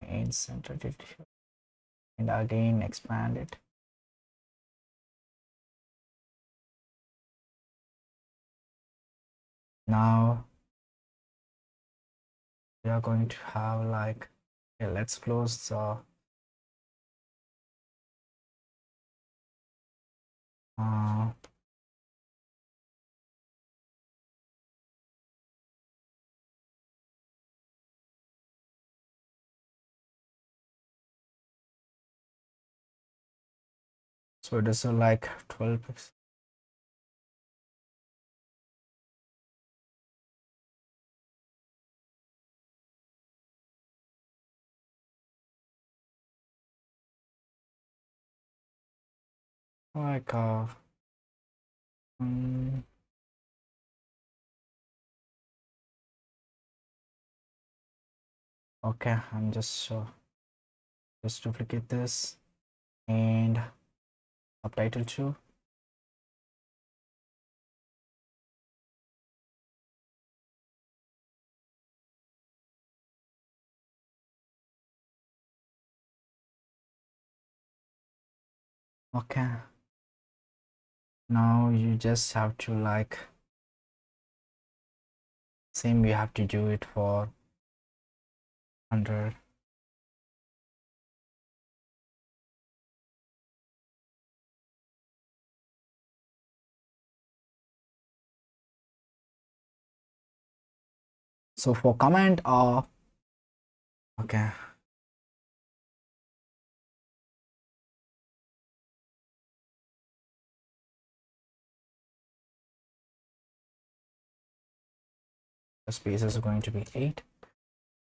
and center it here, and again expand it. Now we are going to have like, okay, let's close the uh, so it is like 12 pixels. Like um, okay, I'm just duplicate this and subtitle too. Okay, now you just have to like, same you have to do it for 100. So for comment okay, the space is going to be 8.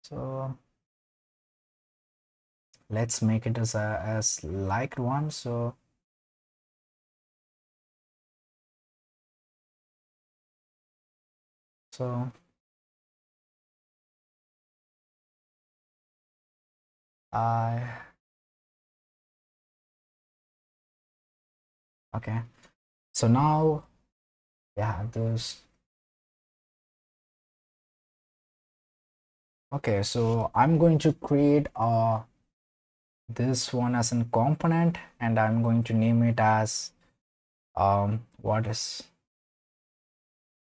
So let's make it as a as liked one. So So I okay, so now we have this. Okay, so I'm going to create this one as a component, and I'm going to name it as what is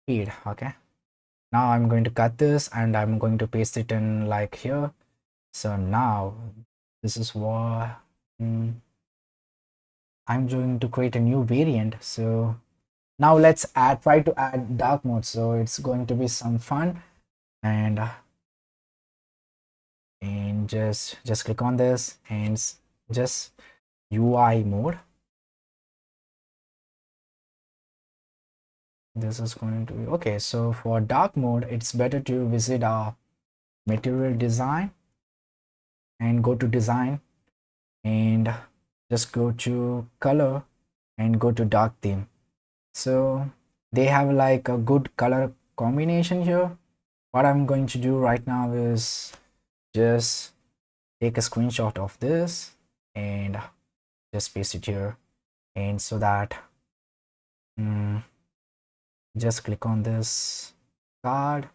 feed. Okay, now I'm going to cut this and I'm going to paste it in like here. So now this is what I'm going to create a new variant. So now let's try to add dark mode, so it's going to be some fun. And just click on this and just UI mode. This is going to be okay. So for dark mode, it's better to visit our material design and go to design and just go to color and go to dark theme. So they have like a good color combination here. What I'm going to do right now is just take a screenshot of this and just paste it here, and so that just click on this card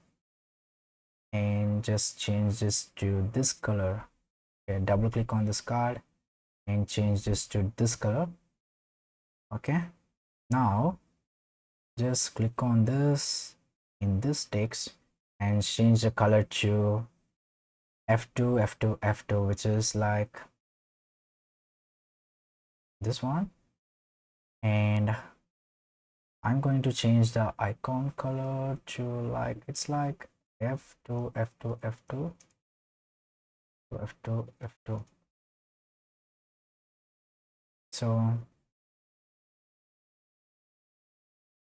and just change this to this color. Okay, double click on this card and change this to this color. Okay, now just click on this in this text and change the color to F2 F2 F2, which is like this one. And I'm going to change the icon color to like it's like F2 F2 F2 F2 F2. So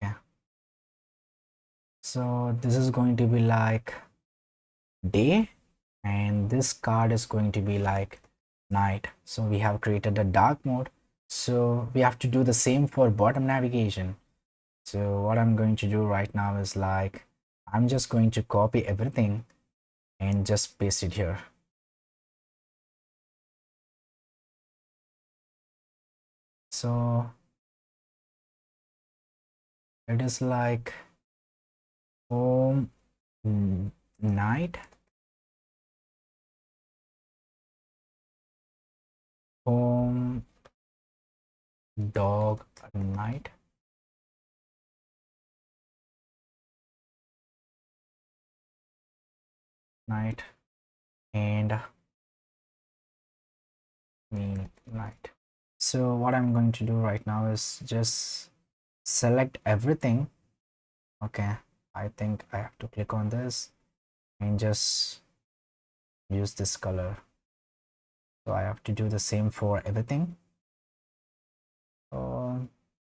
yeah, so this is going to be like day, and this card is going to be like night. So we have created a dark mode, so we have to do the same for bottom navigation. So what I'm going to do right now is like I'm just going to copy everything and just paste it here. So it is like home night, home dog night, night, and me night. So what I'm going to do right now is just select everything. Okay, I think I have to click on this and just use this color. So I have to do the same for everything. So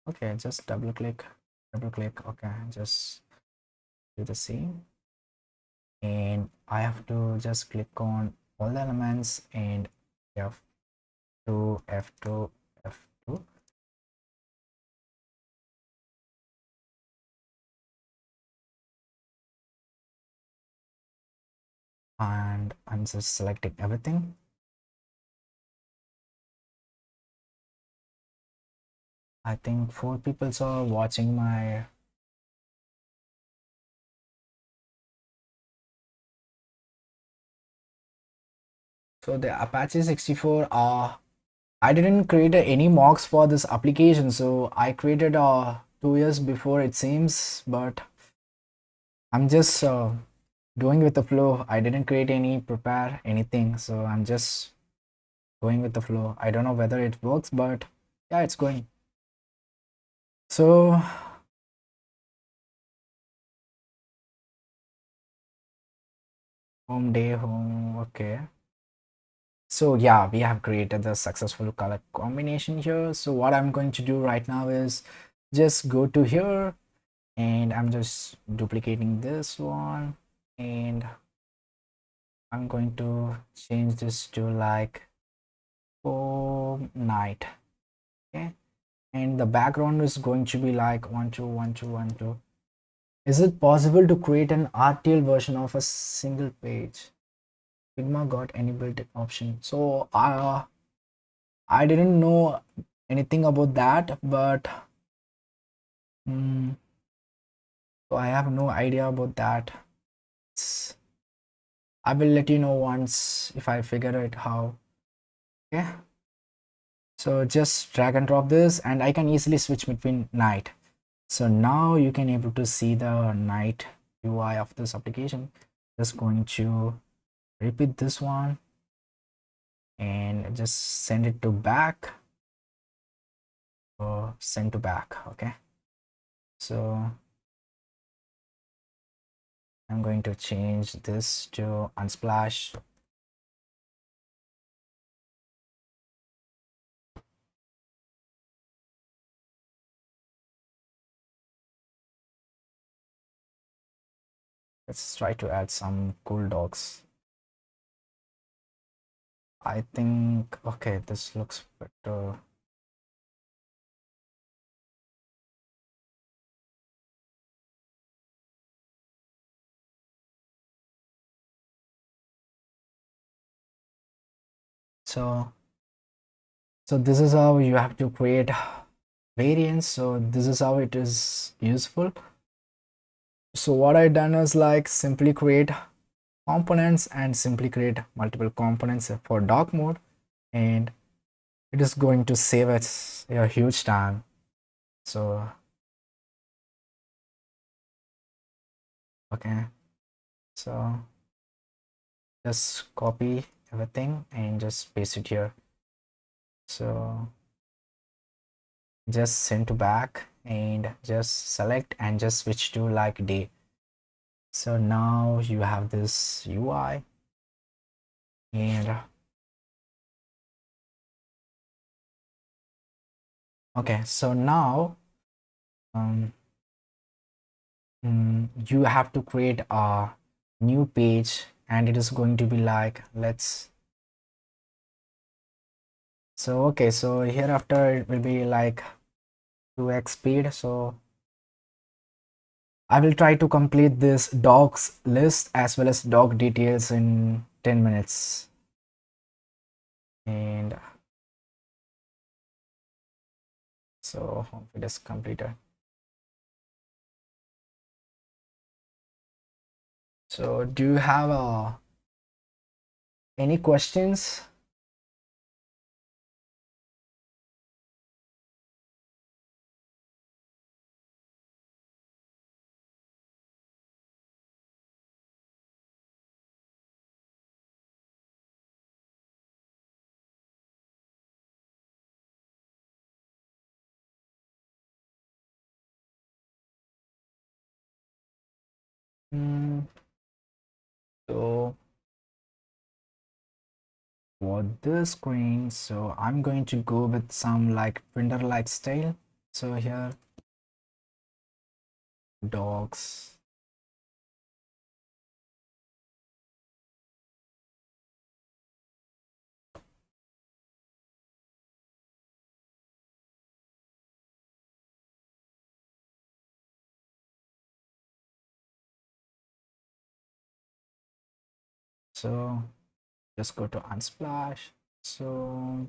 okay, just double click, okay, just do the same, and I have to just click on all the elements and F2 F2 F2. And I'm just selecting everything. I think 4 people are watching my. So the Apache 64 I didn't create any mocks for this application, so I created 2 years before it seems, but I'm just going with the flow. I didn't create any prepare anything, so I'm just going with the flow. I don't know whether it works, but yeah, it's going. So home day home, okay. So yeah, we have created the successful color combination here. So what I'm going to do right now is just go to here, and I'm just duplicating this one, and I'm going to change this to like home night. Okay, and the background is going to be like 1 2 1 2 1 2. Is it possible to create an RTL version of a single page? Figma got any built-in option. So I didn't know anything about that, but mm, so I have no idea about that. I will let you know once if I figure it how. Okay. So just drag and drop this, and I can easily switch between night. So now you can able to see the night UI of this application. Just going to repeat this one and just send it to back or send to back. Okay. So I'm going to change this to unsplash. Let's try to add some cool dogs. I think, okay, this looks better. So this is how you have to create variants. So this is how it is useful. So what I done is like simply create components and simply create multiple components for doc mode, and it is going to save us a huge time. So okay, so just copy everything and just paste it here. So just send to back and just select and just switch to like day. So now you have this UI, and okay, so now you have to create a new page, and it is going to be like, let's, so okay, so hereafter it will be like 2x speed. So I will try to complete this docs list as well as doc details in 10 minutes. And so it is completed. So do you have any questions? Mm, so for this screen, so I'm going to go with some like printer like style. So here, dogs. So just go to unsplash. So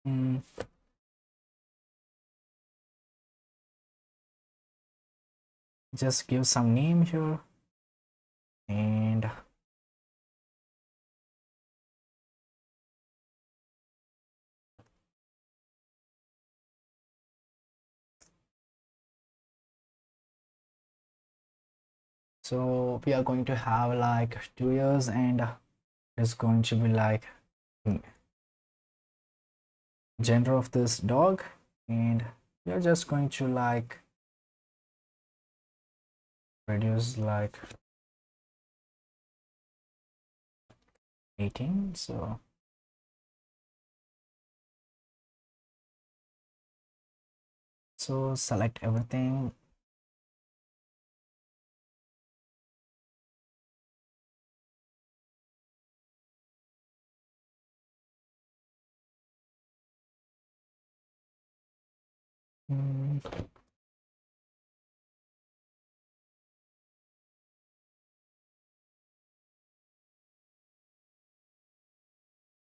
mm, just give some name here, and so we are going to have like 2 years, and it's going to be like gender of this dog, and we are just going to like reduce like 18. So select everything. Mm.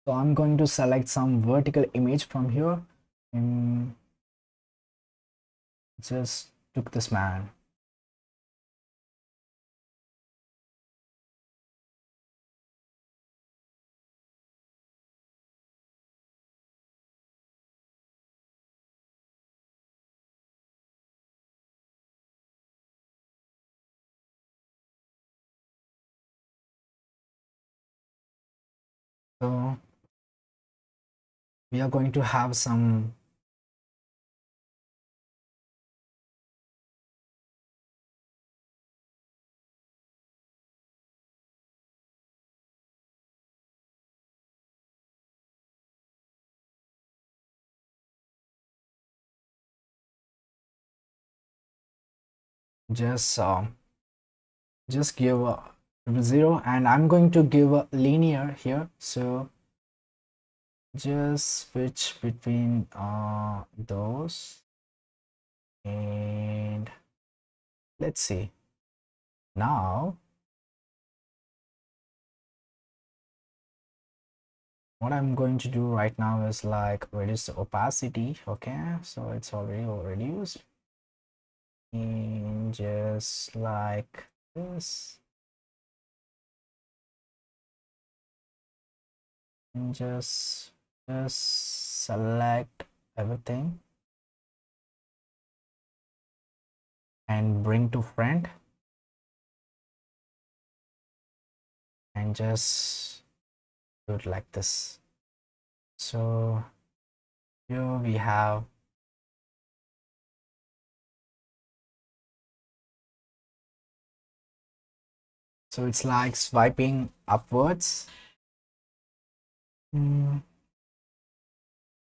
So I'm going to select some vertical image from here and just took this man. So we are going to have some just give a 0, and I'm going to give a linear here. So just switch between those, and let's see. Now what I'm going to do right now is like reduce the opacity. Okay, so it's already reduced, and just like this, and just select everything and bring to front, and just do it like this. So here we have, so it's like swiping upwards.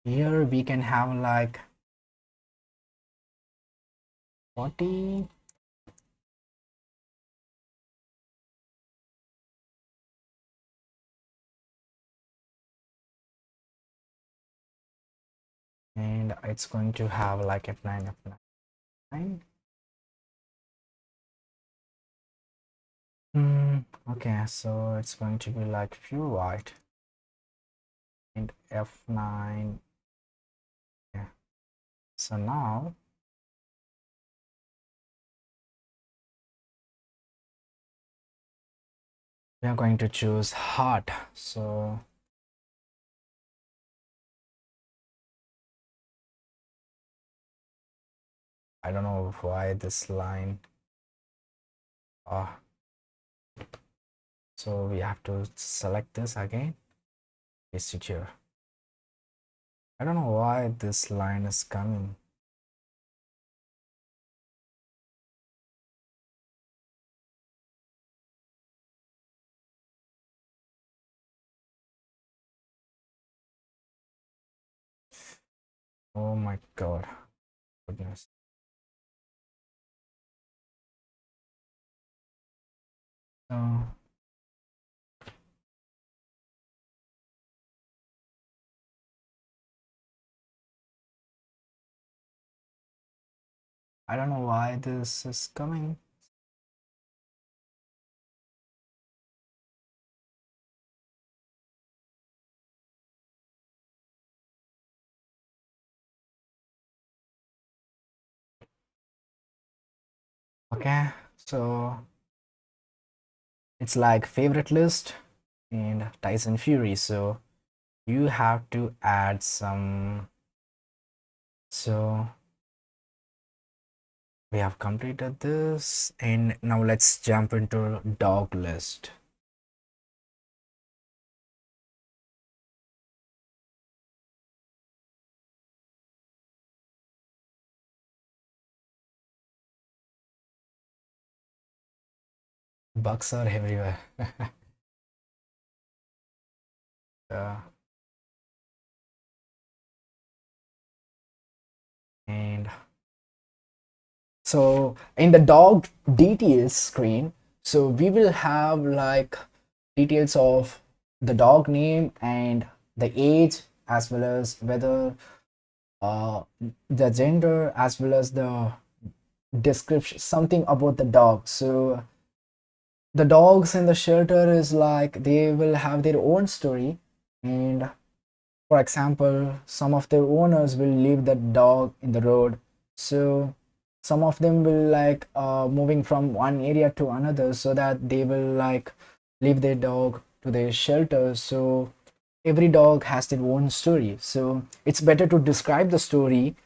Here we can have like 40, and it's going to have like F9, F9. Okay, so it's going to be like pure white and F9. Yeah. So now we are going to choose heart. So I don't know why this line. So we have to select this again, paste it here. I don't know why this line is coming. Oh my god, goodness. So I don't know why this is coming. Okay, so it's like favorite list and Tyson Fury. So you have to add some. So we have completed this, and now let's jump into dog list. Bugs are everywhere. uh, and so in the dog details screen, so we will have like details of the dog name and the age, as well as whether the gender as well as the description, something about the dog. So the dogs in the shelter is like they will have their own story, and for example, some of their owners will leave the dog in the road, so some of them will like moving from one area to another, so that they will like leave their dog to their shelter. So every dog has their own story, so it's better to describe the story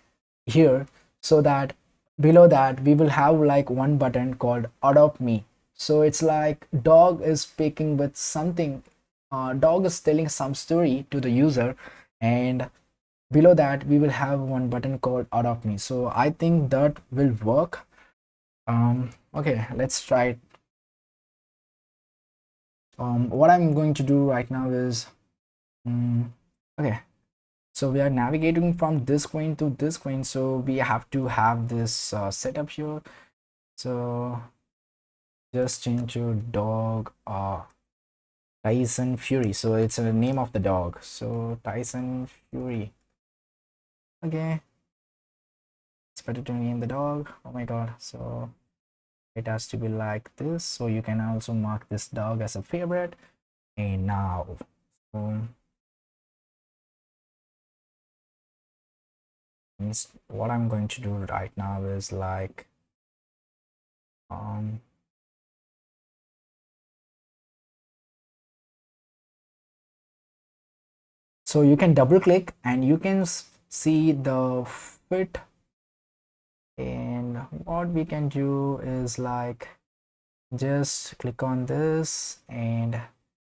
here, so that below that we will have like one button called adopt me. So it's like dog is speaking with something, dog is telling some story to the user, and below that we will have one button called adopt me. So I think that will work. Okay, let's try it. What I'm going to do right now is okay, so we are navigating from this screen to this screen, so we have to have this setup here. So just change your dog Tyson Fury, so it's the name of the dog, so Tyson Fury. Okay, it's better to name the dog. Oh my god, so it has to be like this. So you can also mark this dog as a favorite. And now what I'm going to do right now is like so you can double click and you can see the fit, and what we can do is like just click on this, and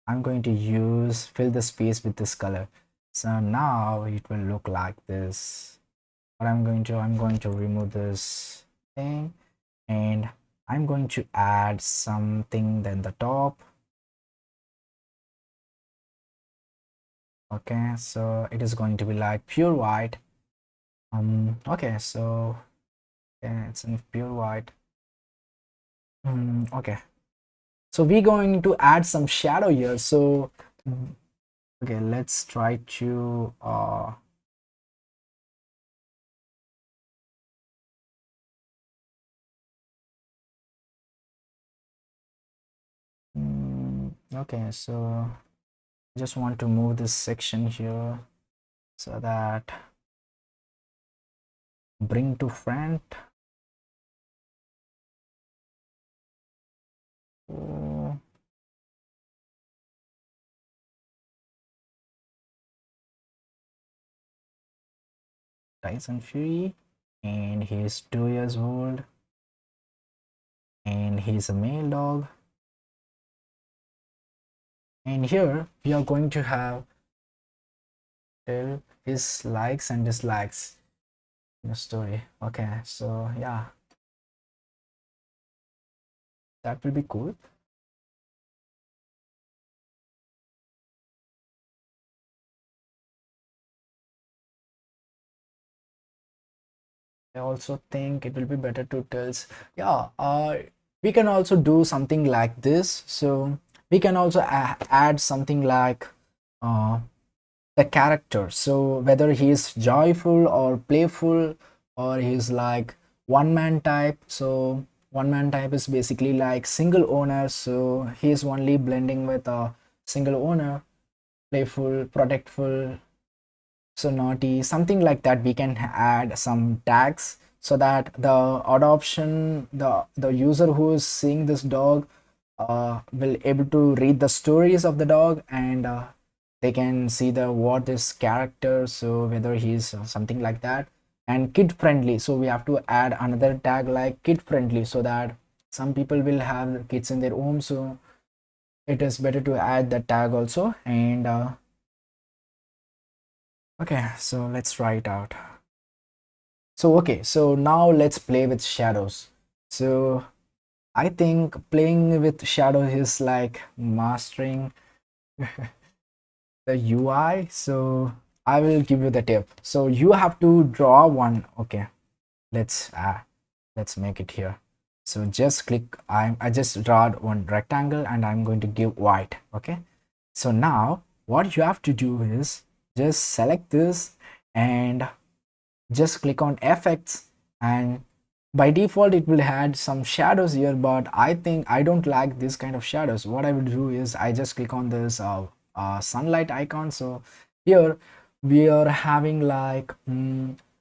I'm going to use fill the space with this color. So now it will look like this. What I'm going to remove this thing, and I'm going to add something then the top. Okay, so it is going to be like pure white. Okay, so yeah, it's in pure white. Okay, so we're going to add some shadow here. So okay, let's try to okay, so I just want to move this section here so that bring to front. Oh, Tyson Fury, and he's 2 years old, and he's a male dog. And here we are going to have tell his likes and dislikes in the story. Okay, so yeah, that will be cool. I also think it will be better to tell, yeah, we can also do something like this. So we can also add something like the character, so whether he is joyful or playful, or he's like one man type. So one man type is basically like single owner, so he is only blending with a single owner. Playful, protectful, so naughty, something like that. We can add some tags so that the adoption, the user who is seeing this dog will able to read the stories of the dog, and they can see the what is character, so whether he's something like that. And kid friendly, so we have to add another tag like kid friendly, so that some people will have kids in their home, so it is better to add that tag also. And okay, so let's try it out. So okay, so now let's play with shadows. So I think playing with shadow is like mastering the UI. So I will give you the tip. So you have to draw one. Okay, let's make it here. So just click, I just draw one rectangle and I'm going to give white. Okay, so now what you have to do is just select this, and just click on effects, and by default it will add some shadows here, but I think I don't like this kind of shadows. What I will do is I just click on this sunlight icon. So here we are having like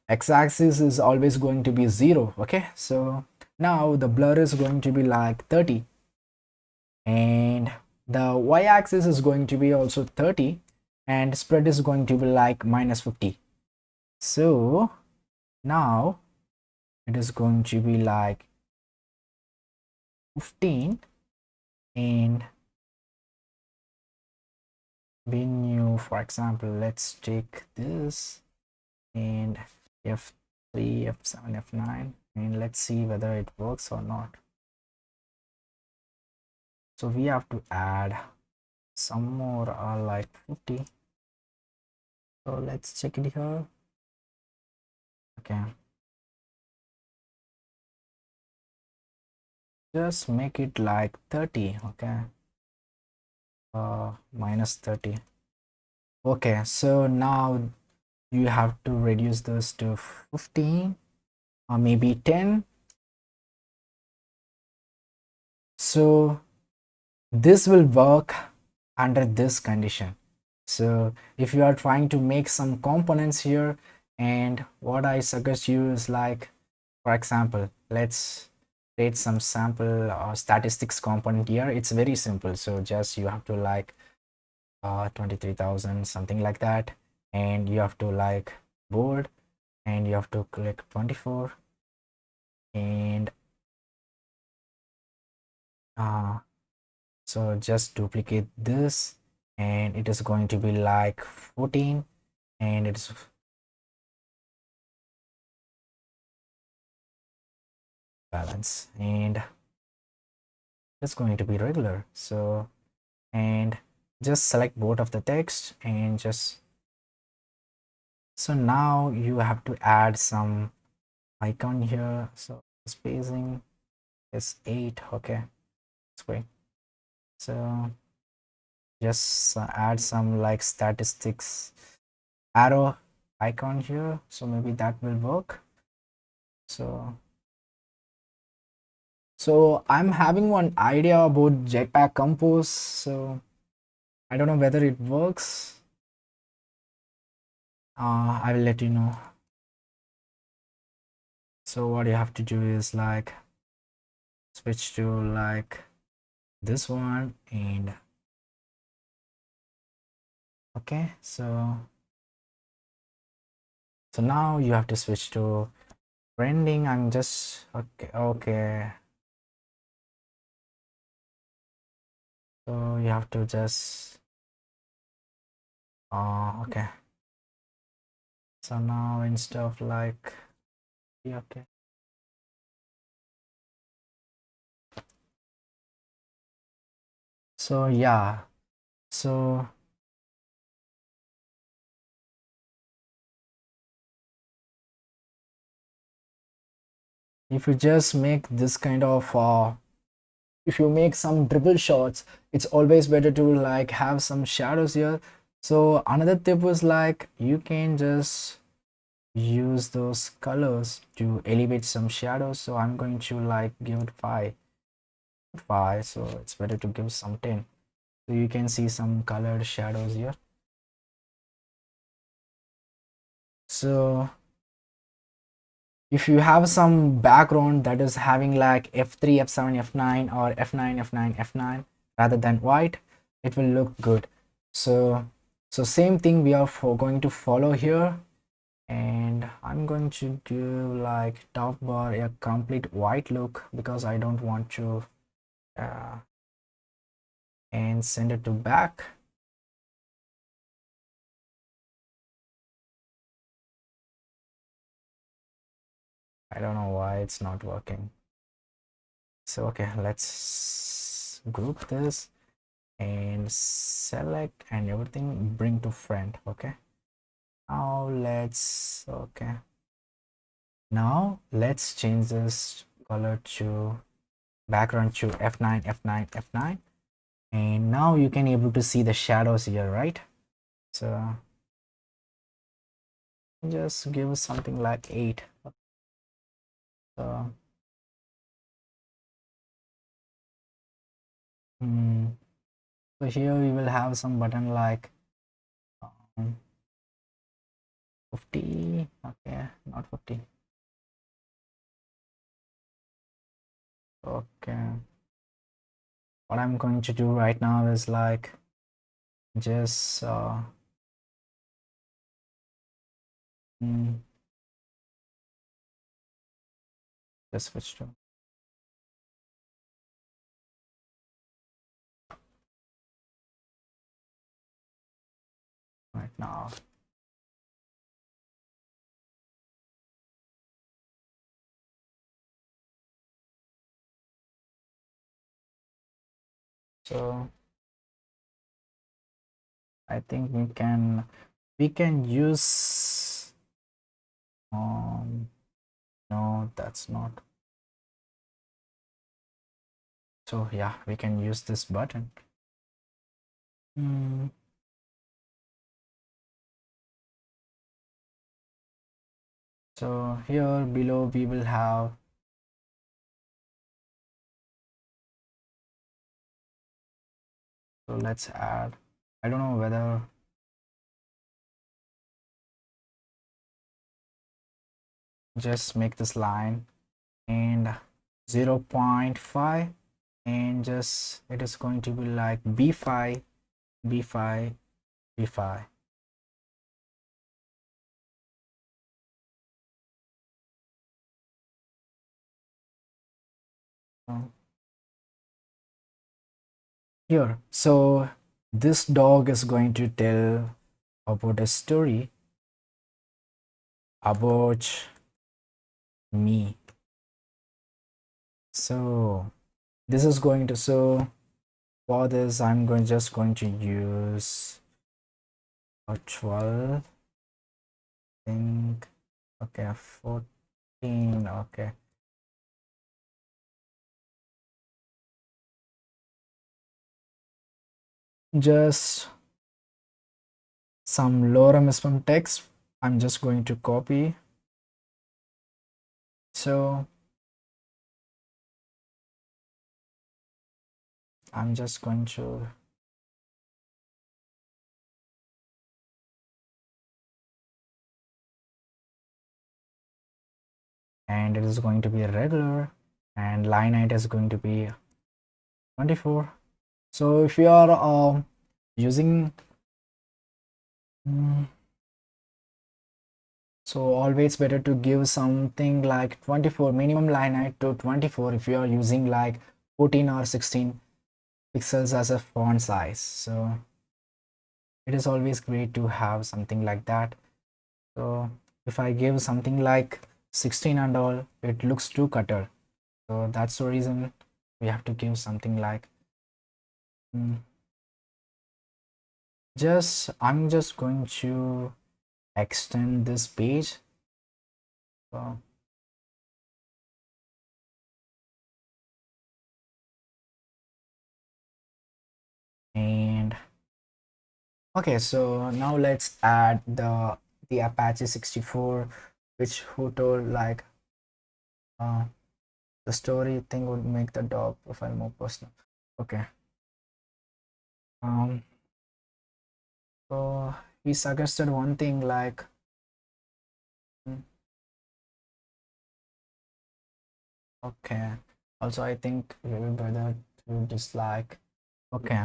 x-axis is always going to be 0. Okay, so now the blur is going to be like 30, and the y-axis is going to be also 30, and spread is going to be like -50. So now it is going to be like 15, and when you, for example, let's take this and F3, F7, F9, and let's see whether it works or not. So we have to add some more like 50. So let's check it here. Okay, just make it like 30. Okay, -30. Okay, so now you have to reduce this to 15 or maybe 10. So this will work under this condition. So if you are trying to make some components here, and what I suggest you is like, for example, let's create some sample statistics component here. It's very simple. So just you have to like 23,000, something like that, and you have to like bold, and you have to click 24, and so just duplicate this, and it is going to be like 14, and it's balance, and it's going to be regular. So, and just select both of the text, and just, so now you have to add some icon here. So spacing is 8. Okay, that's great. So just add some like statistics arrow icon here, so maybe that will work. So I'm having one idea about Jetpack Compose, so I don't know whether it works. I will let you know. So what you have to do is like switch to like this one, and okay, so now you have to switch to branding. I'm just okay. So you have to just okay. So now instead of like, yeah, okay. So yeah, so if you just make this kind of if you make some dribble shots, it's always better to like have some shadows here. So another tip was like you can just use those colors to elevate some shadows. So I'm going to like give it 5, so it's better to give some 10, so you can see some colored shadows here. So if you have some background that is having like F3, F7, F9, or F9, F9, F9 rather than white, it will look good. So same thing we are going to follow here, and I'm going to give like top bar a complete white look because I don't want to and send it to back. I don't know why it's not working. So okay, let's group this and select and everything, bring to front. Okay, now let's change this color to background to F9, F9, F9, and now you can able to see the shadows here, right? So just give something like 8. So so here we will have some button like um, 50. Okay, not 50. Okay, what I'm going to do right now is like just mm, just switch to right now. So I think we can use no, that's not. So yeah, we can use this button. So here below we will have, so let's add, I don't know whether, just make this line and 0.5, and just it is going to be like b5 b5 b5. Here, so this dog is going to tell about a story about me. So this is going to, so for this I'm just going to use a 12, I think. Okay, 14. Okay, just some lorem ipsum text I'm just going to copy. So I'm just going to, and it is going to be a regular, and line height is going to be 24. So if you are using so always better to give something like 24, minimum line height to 24 if you are using like 14 or 16 pixels as a font size. So it is always great to have something like that. So if I give something like 16 and all, it looks too cutter. So that's the reason we have to give something like I'm just going to extend this page. So and okay, so now let's add the Apache 64, which who told like uh, the story thing would make the dog profile more personal. Okay. Um. So he suggested one thing like, hmm, okay. Also, I think we will better to dislike. Okay.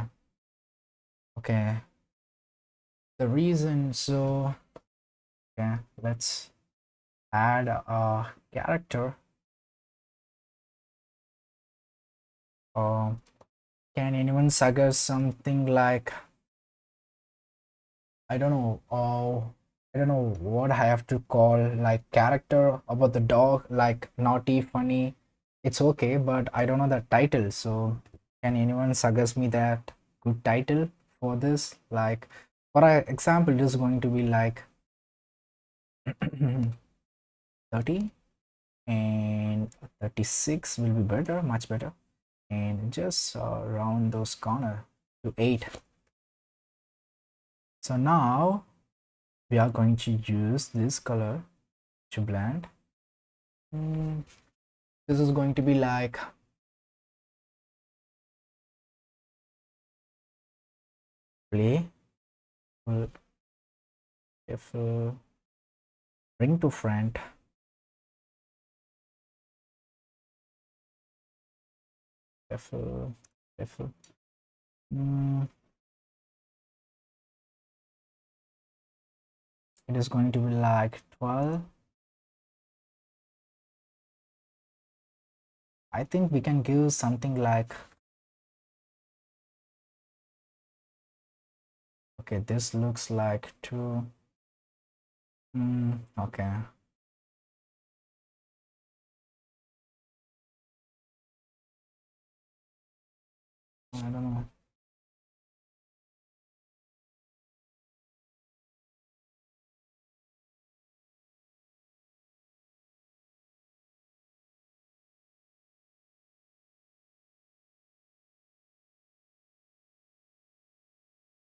Okay. The reason, so okay, let's add a character. Can anyone suggest something like, I don't know, I don't know what I have to call like character about the dog, like naughty, funny. It's okay, but I don't know the title. So can anyone suggest me that good title for this? Like for example, it is going to be like 30 and 36 will be better, much better. And just round those corner to 8. So now we are going to use this color to blend. This is going to be like play, if bring to front, if if mm, it is going to be like 12. I think we can give something like, okay, this looks like 2. Okay, I don't know.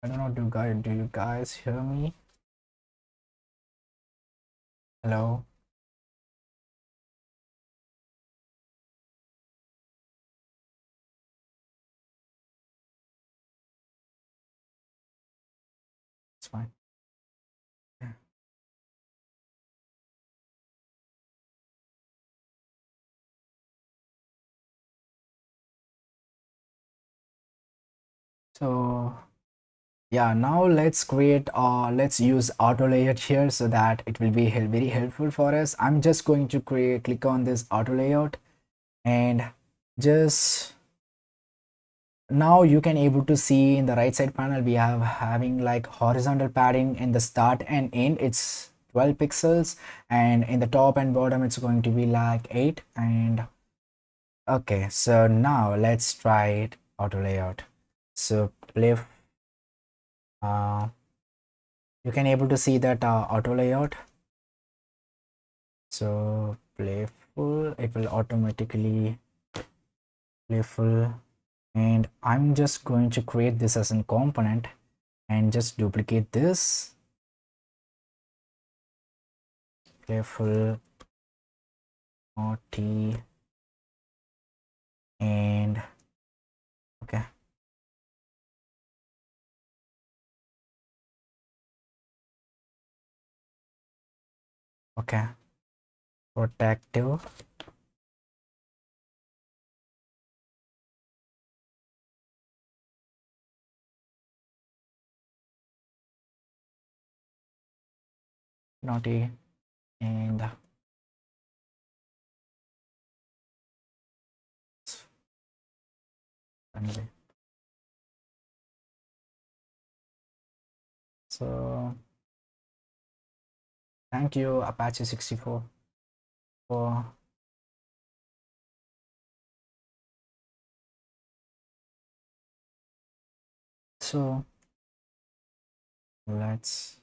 I don't know, do you guys hear me? Hello? It's fine. Yeah. So yeah, now let's use auto layout here so that it will be very helpful for us. I'm just going to click on this auto layout, and just now you can able to see in the right side panel we have having like horizontal padding in the start and end. It's 12 pixels, and in the top and bottom it's going to be like 8. And okay, so now let's try it auto layout. So play, you can able to see that auto layout. So playful, it will automatically playful, and I'm just going to create this as a component and just duplicate this playful t, and okay, okay, protective, naughty, and anyway, so thank you Apache 64 for, so let's,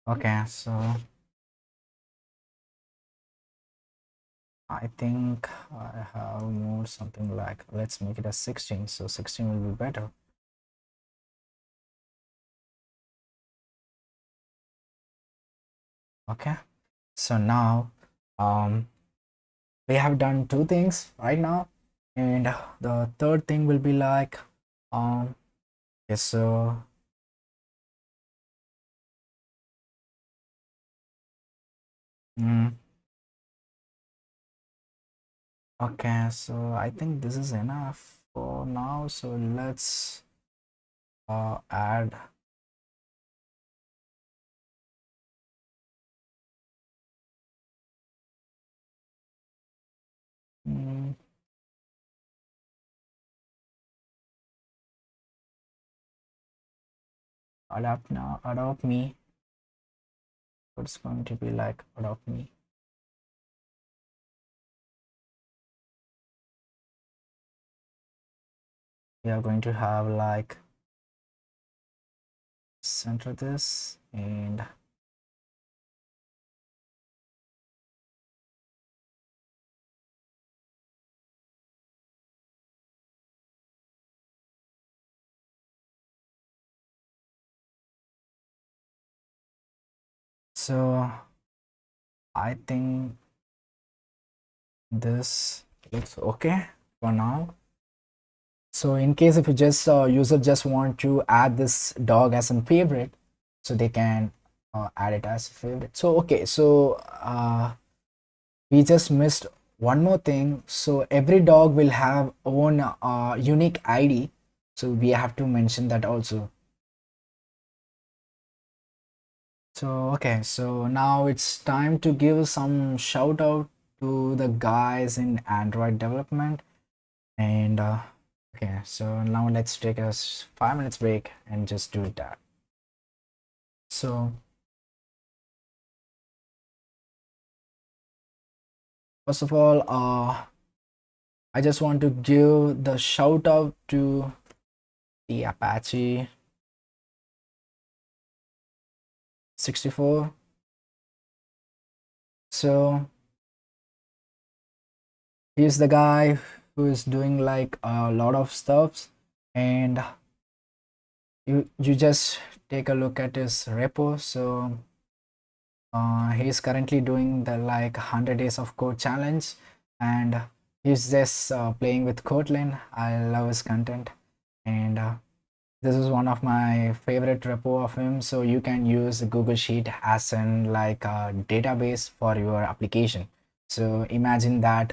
okay, so I think I have more something like, let's make it a 16, so 16 will be better. Okay, so now we have done 2 things right now, and the third thing will be like okay, so mm, okay, so I think this is enough for now, so let's add, mm, adapt now, adopt me. What's going to be like adopt me? We are going to have like center this and so I think this looks okay for now. So in case if you just user just want to add this dog as a favorite, so they can add it as a favorite. So okay, so we just missed one more thing. So every dog will have own unique ID, so we have to mention that also. So okay, so now it's time to give some shout out to the guys in Android development. And okay, so now let's take a 5 minutes break and just do that. So first of all, I just want to give the shout out to the Apache 64. So he's the guy who is doing like a lot of stuffs, and you just take a look at his repo. So he's currently doing the like 100 days of code challenge, and he's just playing with Kotlin. I love his content, and this is one of my favorite repo of him. So you can use Google Sheet as in like a database for your application. So imagine that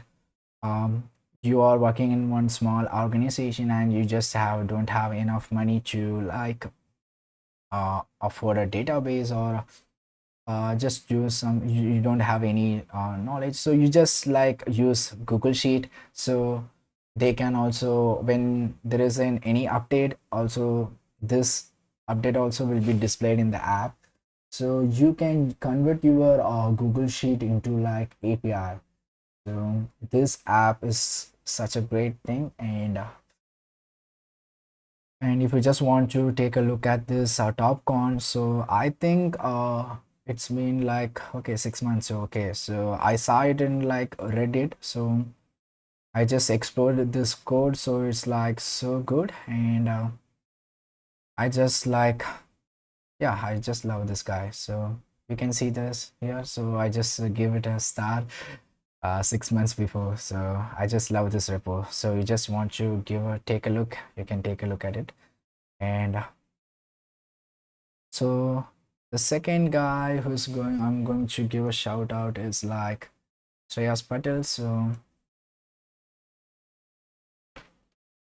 you are working in one small organization and you just don't have enough money to like afford a database, or just use some, you don't have any knowledge, so you just like use Google Sheet. So they can also, when there is any update, also this update also will be displayed in the app, so you can convert your Google Sheet into like API. So this app is such a great thing. And if you just want to take a look at this top con, so I think it's been like okay 6 months. Okay, so I saw it in like Reddit, so I just explored this code, so it's like so good. And I just like, yeah, I just love this guy. So you can see this here, so I just give it a star 6 months before. So I just love this repo, so you just want to take a look, you can take a look at it. And so the second guy who's going, I'm going to give a shout out is like Shreyas Patel. So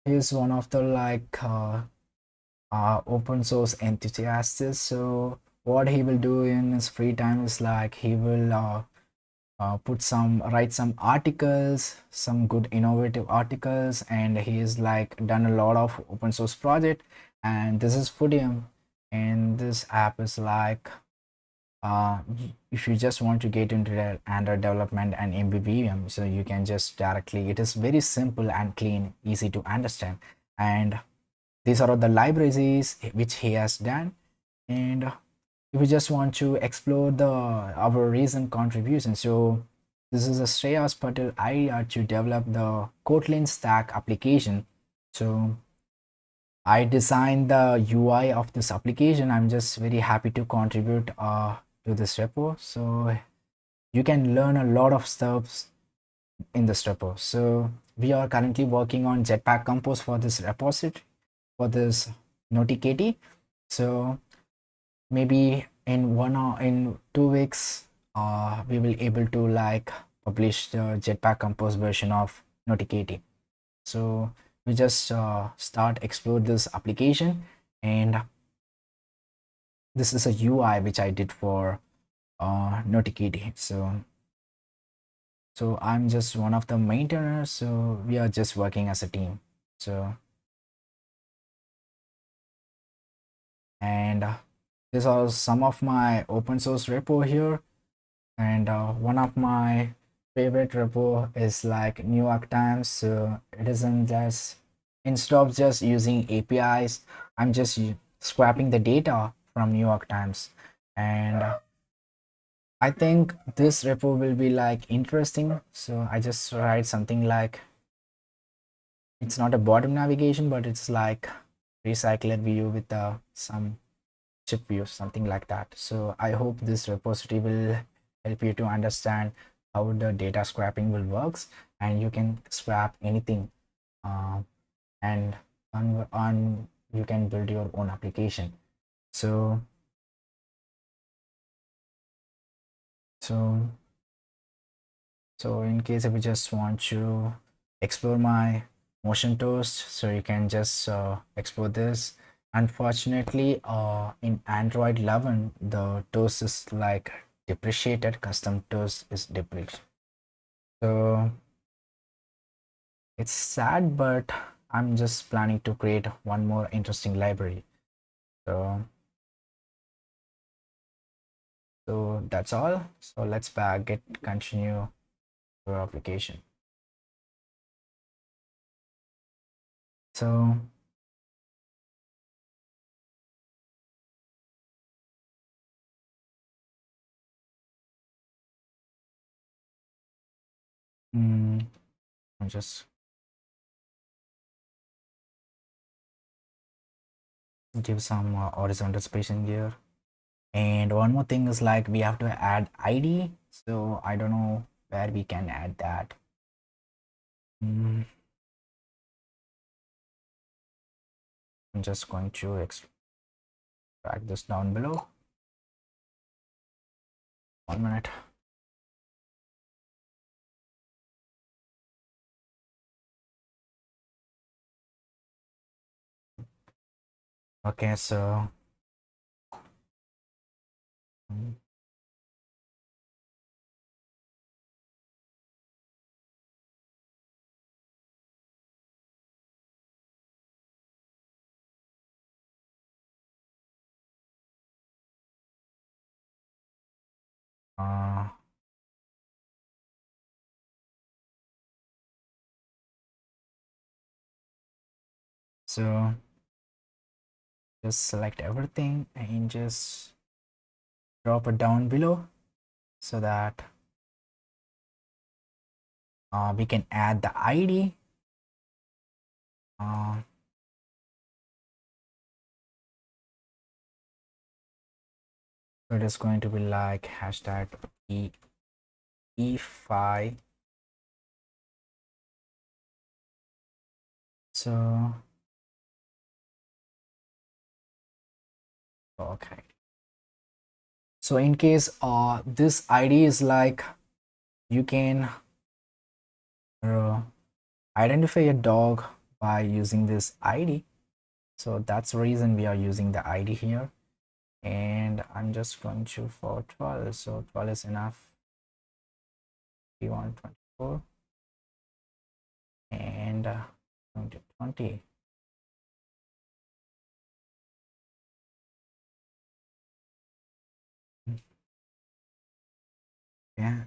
he's one of the like open source enthusiasts. So what he will do in his free time is like he will write some articles, some good innovative articles, and he is like done a lot of open source project. And this is Fudium, and this app is like if you just want to get into the Android development and MVVM, so you can just directly, it is very simple and clean, easy to understand. And these are all the libraries which he has done. And if you just want to explore our recent contribution, so this is a Shreyas Patel idea to develop the Kotlin stack application. So I designed the UI of this application. I'm just very happy to contribute to this repo. So you can learn a lot of stuff in this repo. So we are currently working on Jetpack Compose for this repository, for this Notikitty. So maybe in 2 weeks, we will able to like publish the Jetpack Compose version of Notikitty. So we just start explore this application, and this is a UI which I did for Notikitty. So I'm just one of the maintainers, so we are just working as a team. So and these are some of my open source repo here. And one of my favorite repo is like New York Times. So it isn't just, instead of just using APIs, I'm just scrapping the data from New York Times. And I think this repo will be like interesting. So I just write something like, it's not a bottom navigation, but it's like recycled view with some chip view, something like that. So I hope this repository will help you to understand how the data scrapping will works, and you can scrap anything, uh, and on you can build your own application. So so so in case if you just want to explore my motion toast, so you can just explore this. Unfortunately, in Android 11 the toast is like depreciated, custom toast is depreciated, so it's sad, but I'm just planning to create one more interesting library. So that's all. So let's continue your application. So I'll just give some horizontal spacing here. And one more thing is like we have to add ID. So I don't know where we can add that. I'm just going to extract this down below. 1 minute. Okay, so uh, so just select everything and just drop it down below so that we can add the ID. So it is going to be like hashtag E5. So okay, so in case this ID is like, you can identify a dog by using this ID, so that's the reason we are using the ID here. And I'm just going to for 12, so 12 is enough. We want 24 and 20. Yeah,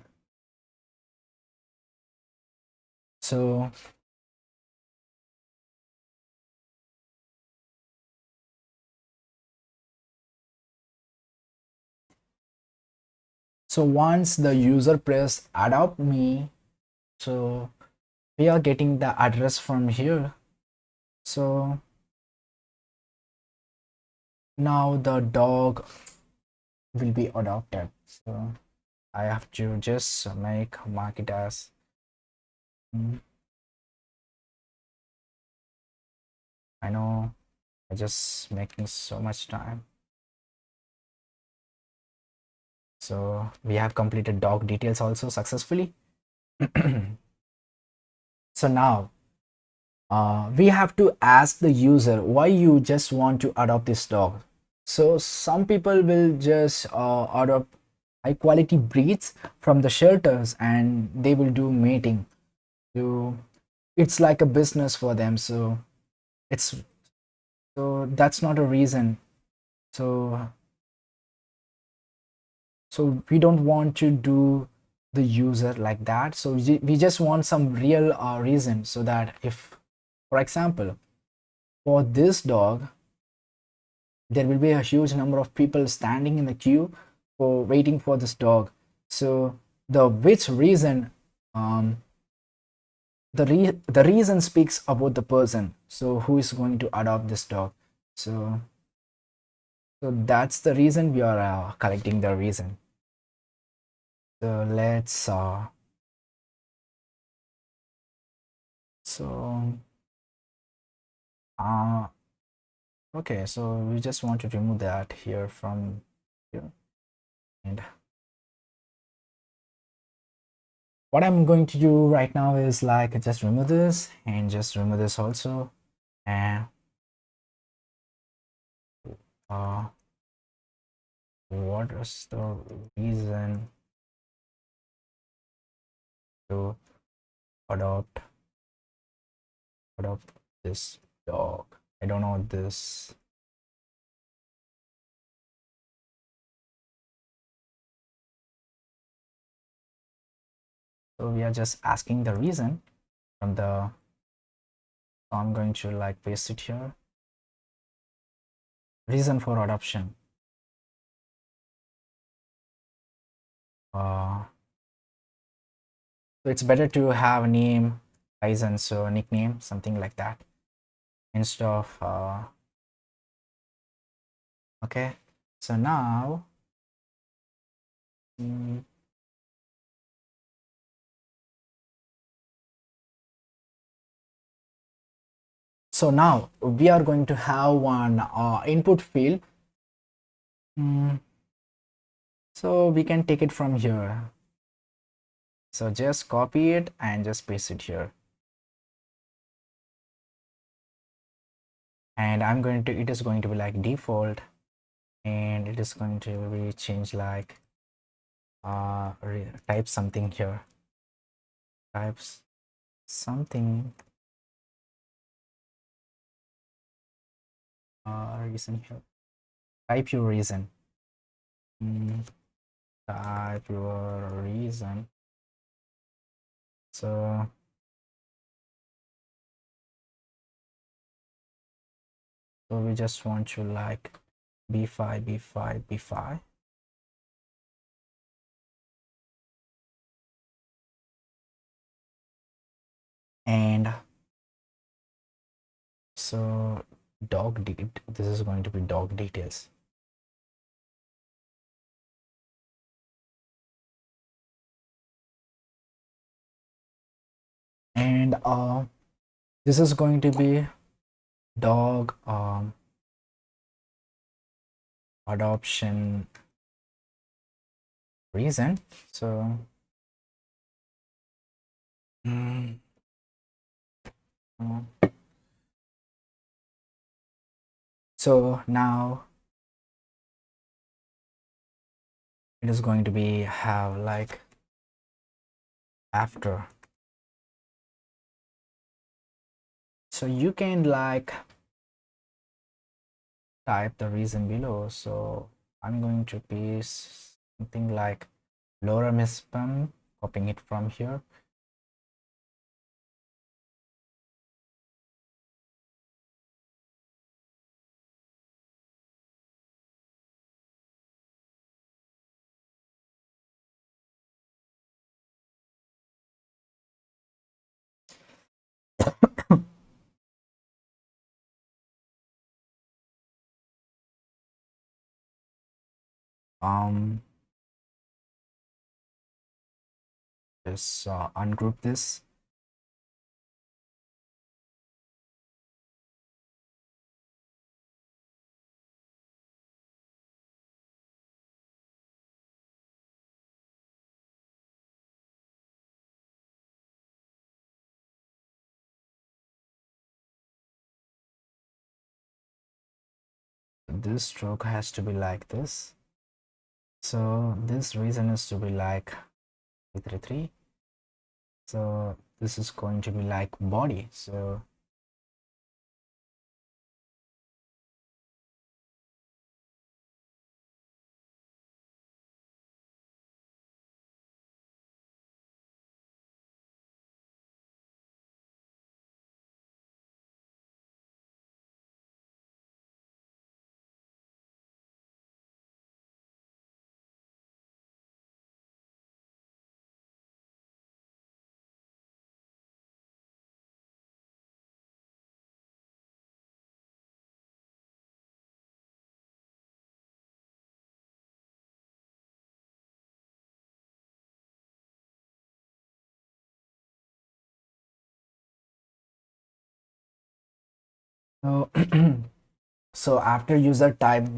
so once the user press adopt me, so we are getting the address from here. So now the dog will be adopted, so I have to just mark it as I know I just making so much time. So we have completed dog details also successfully. So now we have to ask the user why you just want to adopt this dog. So some people will just adopt high quality breeds from the shelters and they will do mating. So it's like a business for them. So it's that's not a reason. So we don't want to do the user like that. So we just want some real reason, so that if, for example, for this dog, there will be a huge number of people standing in the queue for waiting for this dog. So the which reason, the reason speaks about the person, so who is going to adopt this dog. So that's the reason we are collecting the reason. So let's so uh okay, so we just want to remove that here from here. And what I'm going to do right now is like just remove this and just remove this also. And uh what is the reason to adopt adopt this dog? I don't know this. So we are just asking the reason from the, so I'm going to like paste it here. Reason for adoption. So it's better to have a name, license, so nickname, something like that, instead of okay. So now mm, so now we are going to have one input field. So we can take it from here. So just copy it and just paste it here. And I'm going to, it is going to be like default, and it is going to be changed like type something here, types something reason here, type your reason. Type your reason. So we just want to like b5 b5 b5, and so this is going to be dog details. And this is going to be dog adoption reason. So mm, so now it is going to be have like after. So you can like type the reason below. So I'm going to paste something like lorem spam, copying it from here. Just ungroup this. This stroke has to be like this. So this reason is to be like 333. So this is going to be like body. So So, so after user type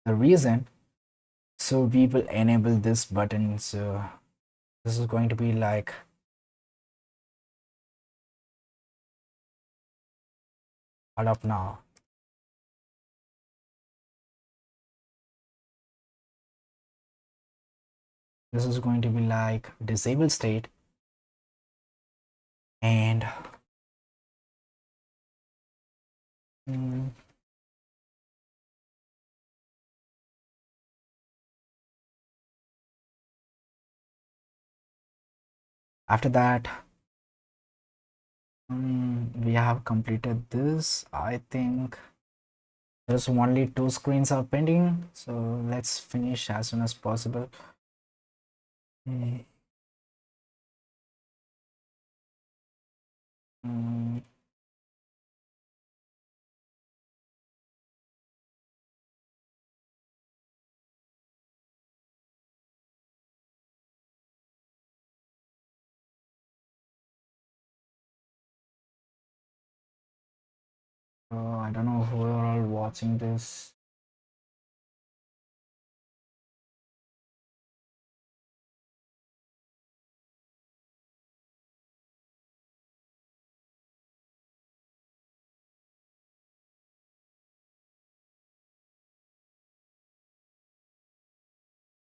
the reason, so we will enable this button. So this is going to be like hold up now. This is going to be like disable state, and mm, after that we have completed this. I think there's only two screens are pending, so let's finish as soon as possible. Mm, mm, I don't know who are all watching this.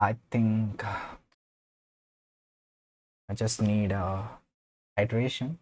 I think I just need a hydration.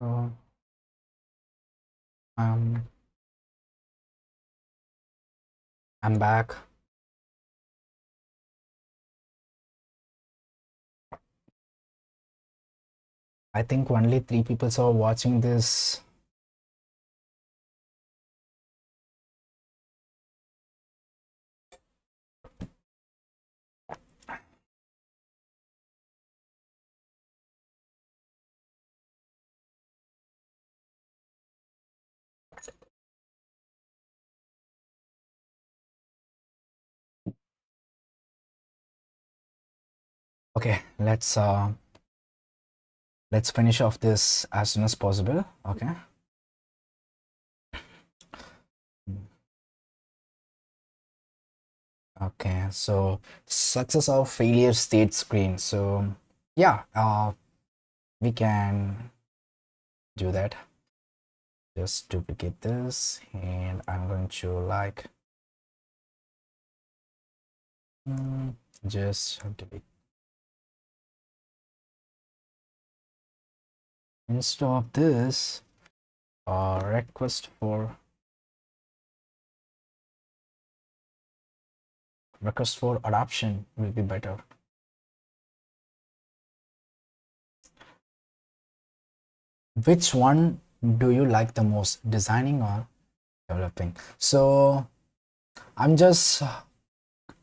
So um I'm back. I think only 3 people are watching this. Okay, let's finish off this as soon as possible. Okay. Okay, so success or failure state screen. So yeah, we can do that. Just duplicate this, and I'm going to like just delete. Instead of this, request for adoption will be better. Which one do you like the most, designing or developing? So I'm just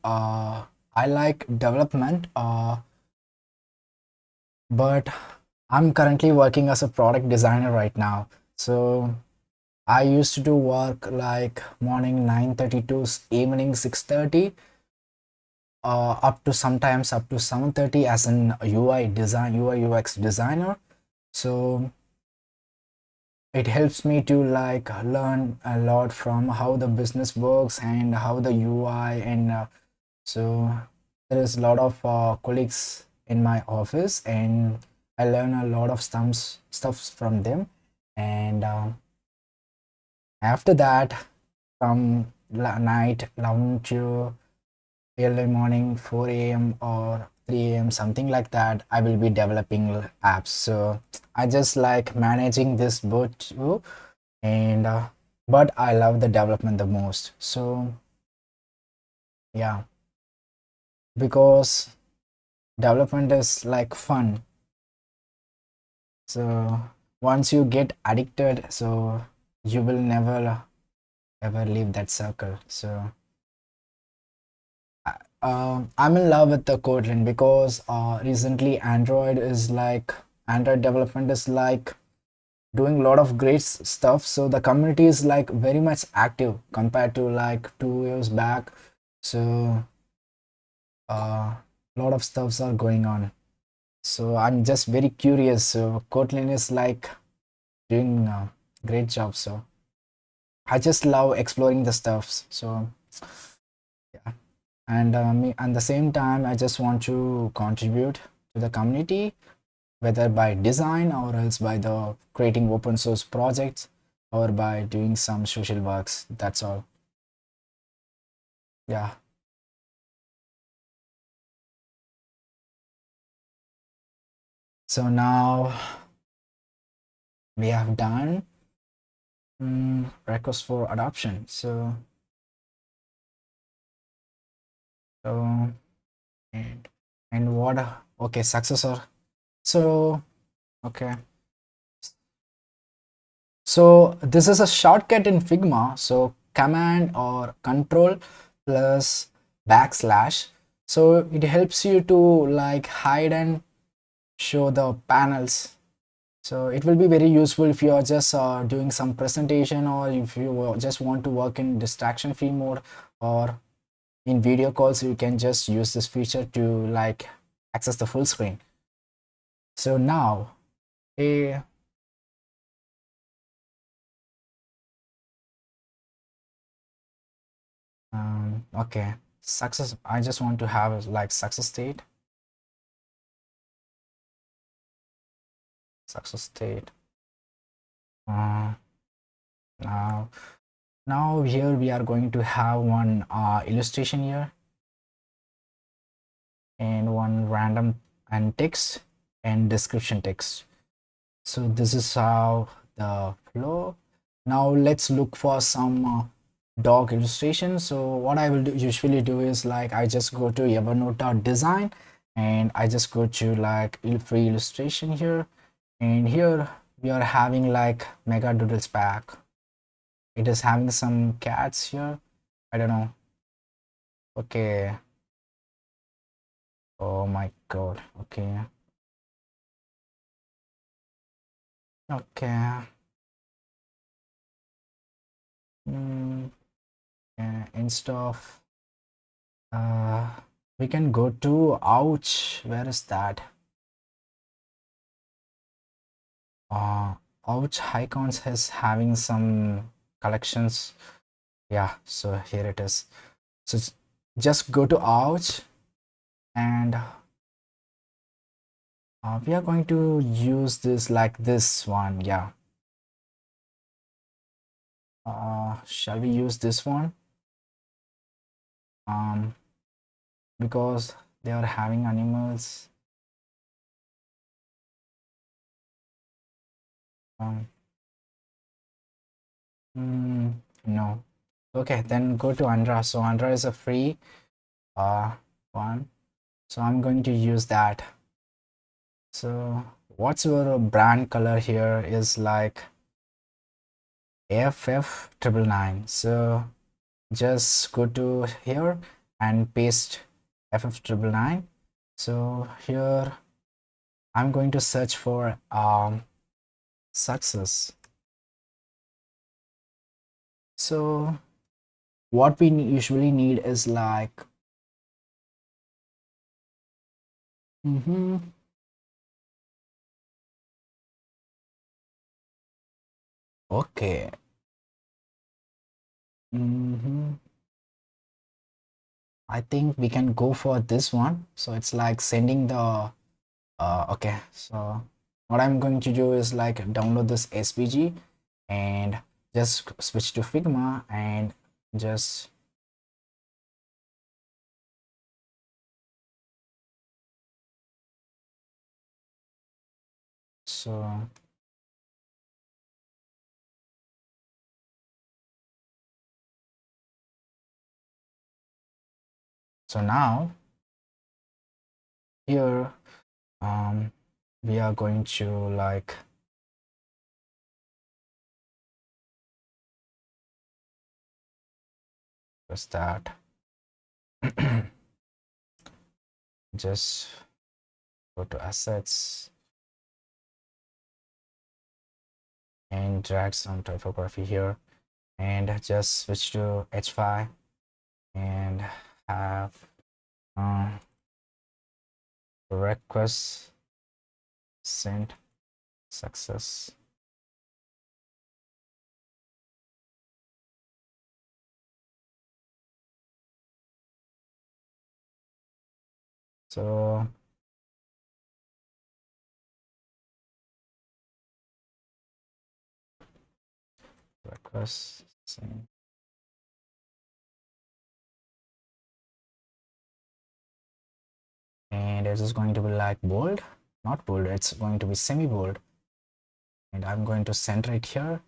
I like development, but I'm currently working as a product designer right now. So I used to do work like morning 9:30 to evening 6:30, up to sometimes up to 7:30 as an UI UX designer. So it helps me to like learn a lot from how the business works and how the UI, and so there is a lot of colleagues in my office, and I learn a lot of stuffs from them. And after that, from night 11 to early morning 4 a.m. or 3 a.m., something like that, I will be developing apps. So I just like managing this both too, and but I love the development the most. So yeah, because development is like fun. So once you get addicted, so you will never ever leave that circle. So I'm in love with the Kotlin because recently Android development is like doing a lot of great stuff. So the community is like very much active compared to like 2 years back. So a lot of stuffs are going on. So I'm just very curious. So Kotlin is like doing a great job. So I just love exploring the stuffs. So yeah, and me at the same time, I just want to contribute to the community, whether by design or else by the creating open source projects or by doing some social works. That's all. Yeah. So now we have done request for adoption. So and what okay, successor. So okay, so this is a shortcut in Figma. So command or control plus backslash. So it helps you to like hide and show the panels. So it will be very useful if you are just doing some presentation, or if you just want to work in distraction free mode, or in video calls, you can just use this feature to like access the full screen. So now a okay, success, I just want to have like success state. uh, now here we are going to have one illustration here, and one random and text and description text. So this is how the flow. Now let's look for some dog illustration. So what I will usually do is like I just go to evernote.design and I just go to like free illustration here, and here we are having like mega doodles pack. It is having some cats here. I don't know. Okay. Oh my god. Okay. Okay. Mm, yeah, instead of uh we can go to ouch. Where is that? Uh ouch icons is having some collections. Yeah, so here it is. So just go to ouch, and we are going to use this like this one. Yeah. Shall we use this one? Um, because they are having animals. Um, no. Okay, then go to Andra. So Andra is a free uh one. So I'm going to use that. So what's your brand color here is like FF999. So just go to here and paste FF999. So here I'm going to search for success. So what we usually need is like okay. I think we can go for this one. So it's like sending the okay. So what I'm going to do is like download this SVG and just switch to Figma and just so now here we are going to like press that just go to assets and drag some typography here and just switch to H5 and have request sent success. So request sent. And it is going to be like bold, not bold, it's going to be semi bold, and I'm going to center it here.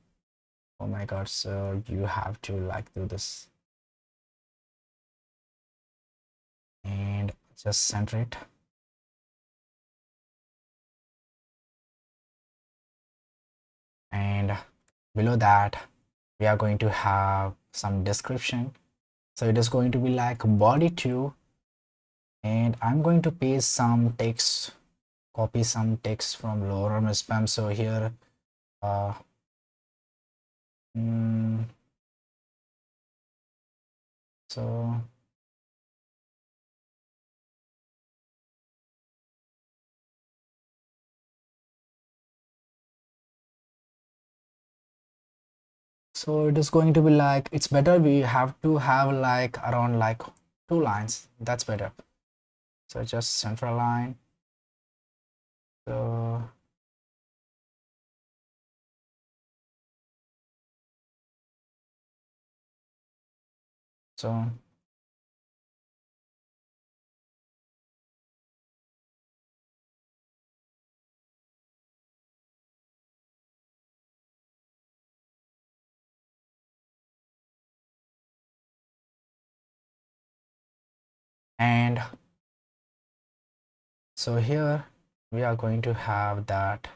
Oh my god, so you have to like do this and just center it. And below that we are going to have some description. So it is going to be like body 2, and I'm going to paste some text, copy some text from lower spam. So here uh mm, so so it is going to be like, it's better we have to have like around like 2 lines, that's better. So just central line. So so And so here we are going to have that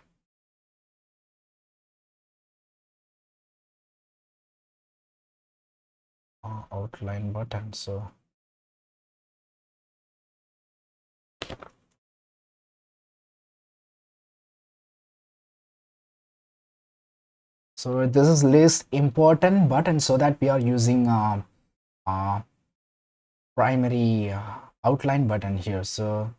outline button. So this is least important button, so that we are using primary outline button here. So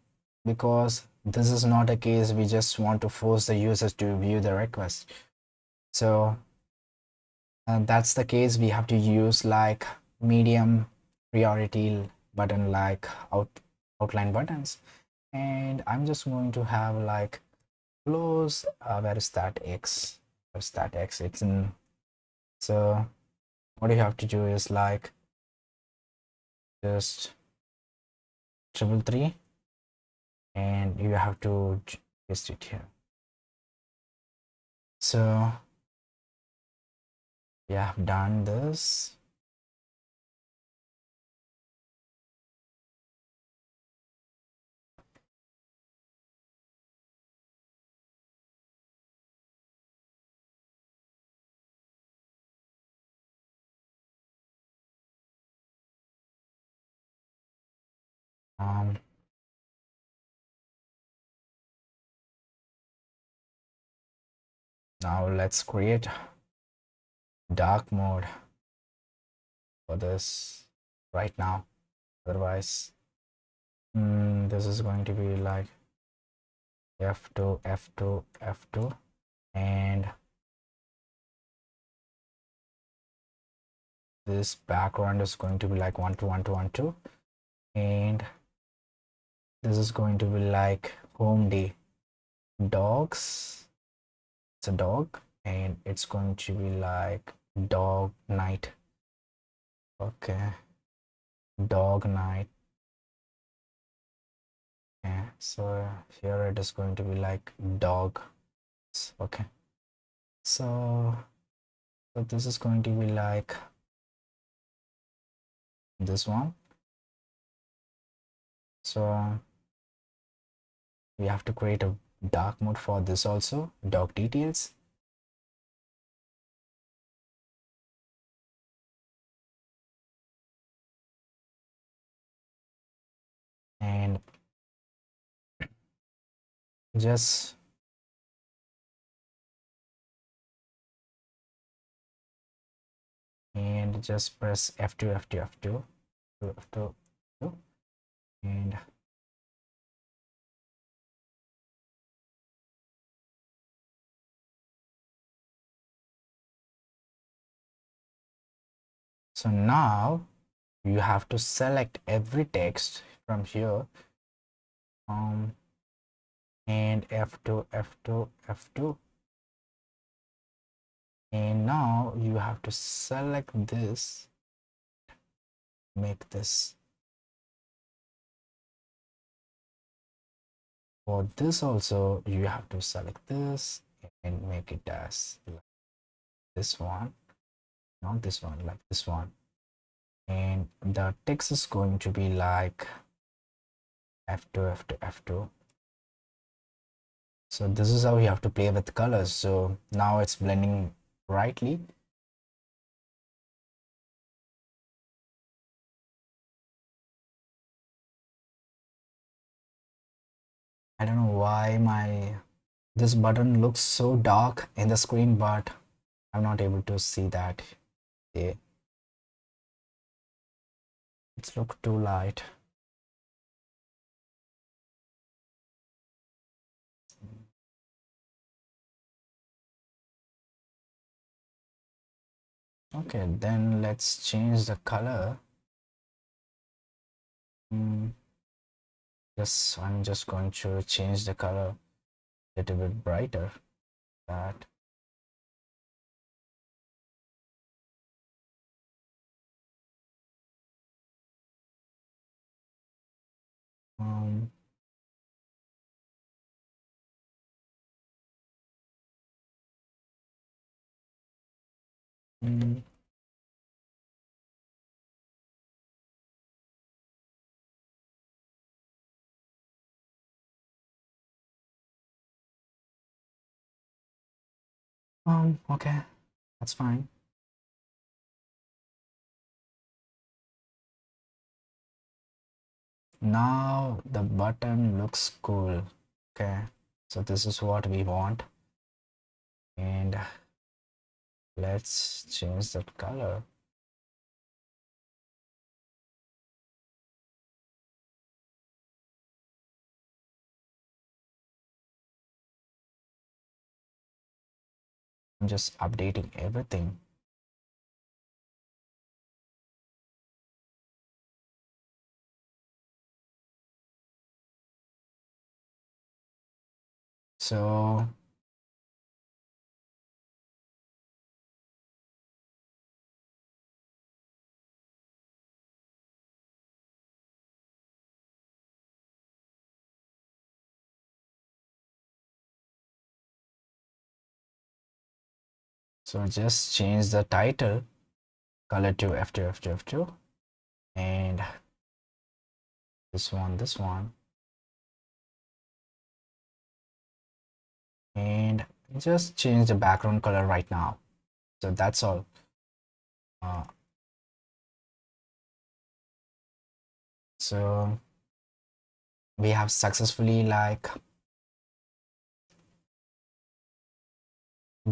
because this is not a case we just want to force the users to view the request, so that's the case we have to use like medium priority button, like outline buttons. And I'm just going to have like close where is that X, where's that X, it's in. So what you have to do is like just 333, and you have to paste it here. So we have done this. um Now let's create dark mode for this right now. Otherwise, this is going to be like F2, F2, F2, and this background is going to be like 1 2 1 2 1 2, and this is going to be like home day dogs. It's a dog, and it's going to be like dog night. Okay, dog night. Yeah, so here it is going to be like dog. Okay, so this is going to be like this one. So we have to create a dark mode for this also, dog details. And just press F2, F2, F2, F2, F2, and so now you have to select every text from here, and F2, F2, F2, and now you have to select this, make this. For this also you have to select this and make it as like this one, not this one, like this one. And the text is going to be like F2, F2, F2. So this is how you have to play with colors. So now it's blending rightly. I don't know why this button looks so dark in the screen, but I'm not able to see that. Yeah, it's look too light. Okay, then let's change the color. I'm just going to change the color a little bit brighter. That um mm, Okay, that's fine. Now the button looks cool. Okay, so this is what we want, and let's change that color. I'm just updating everything. So just change the title color to F2, F2, F2, and this one, and just change the background color right now. So that's all. Uh, so we have successfully like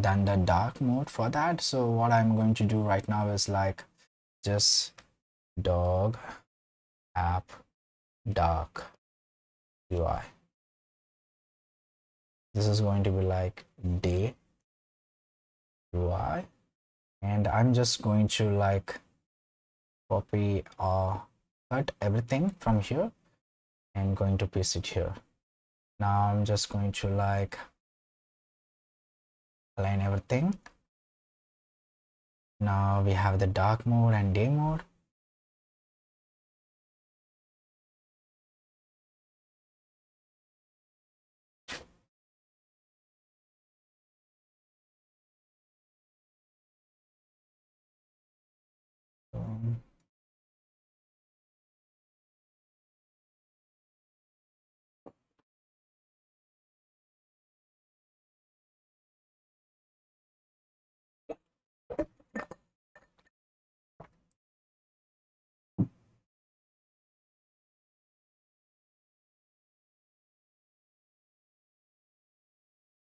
done the dark mode for that. So what I'm going to do right now is like just dog app dark UI. This is going to be like day UI, and I'm just going to like copy or cut everything from here and going to paste it here. Now I'm just going to like align everything. Now we have the dark mode and day mode. Um,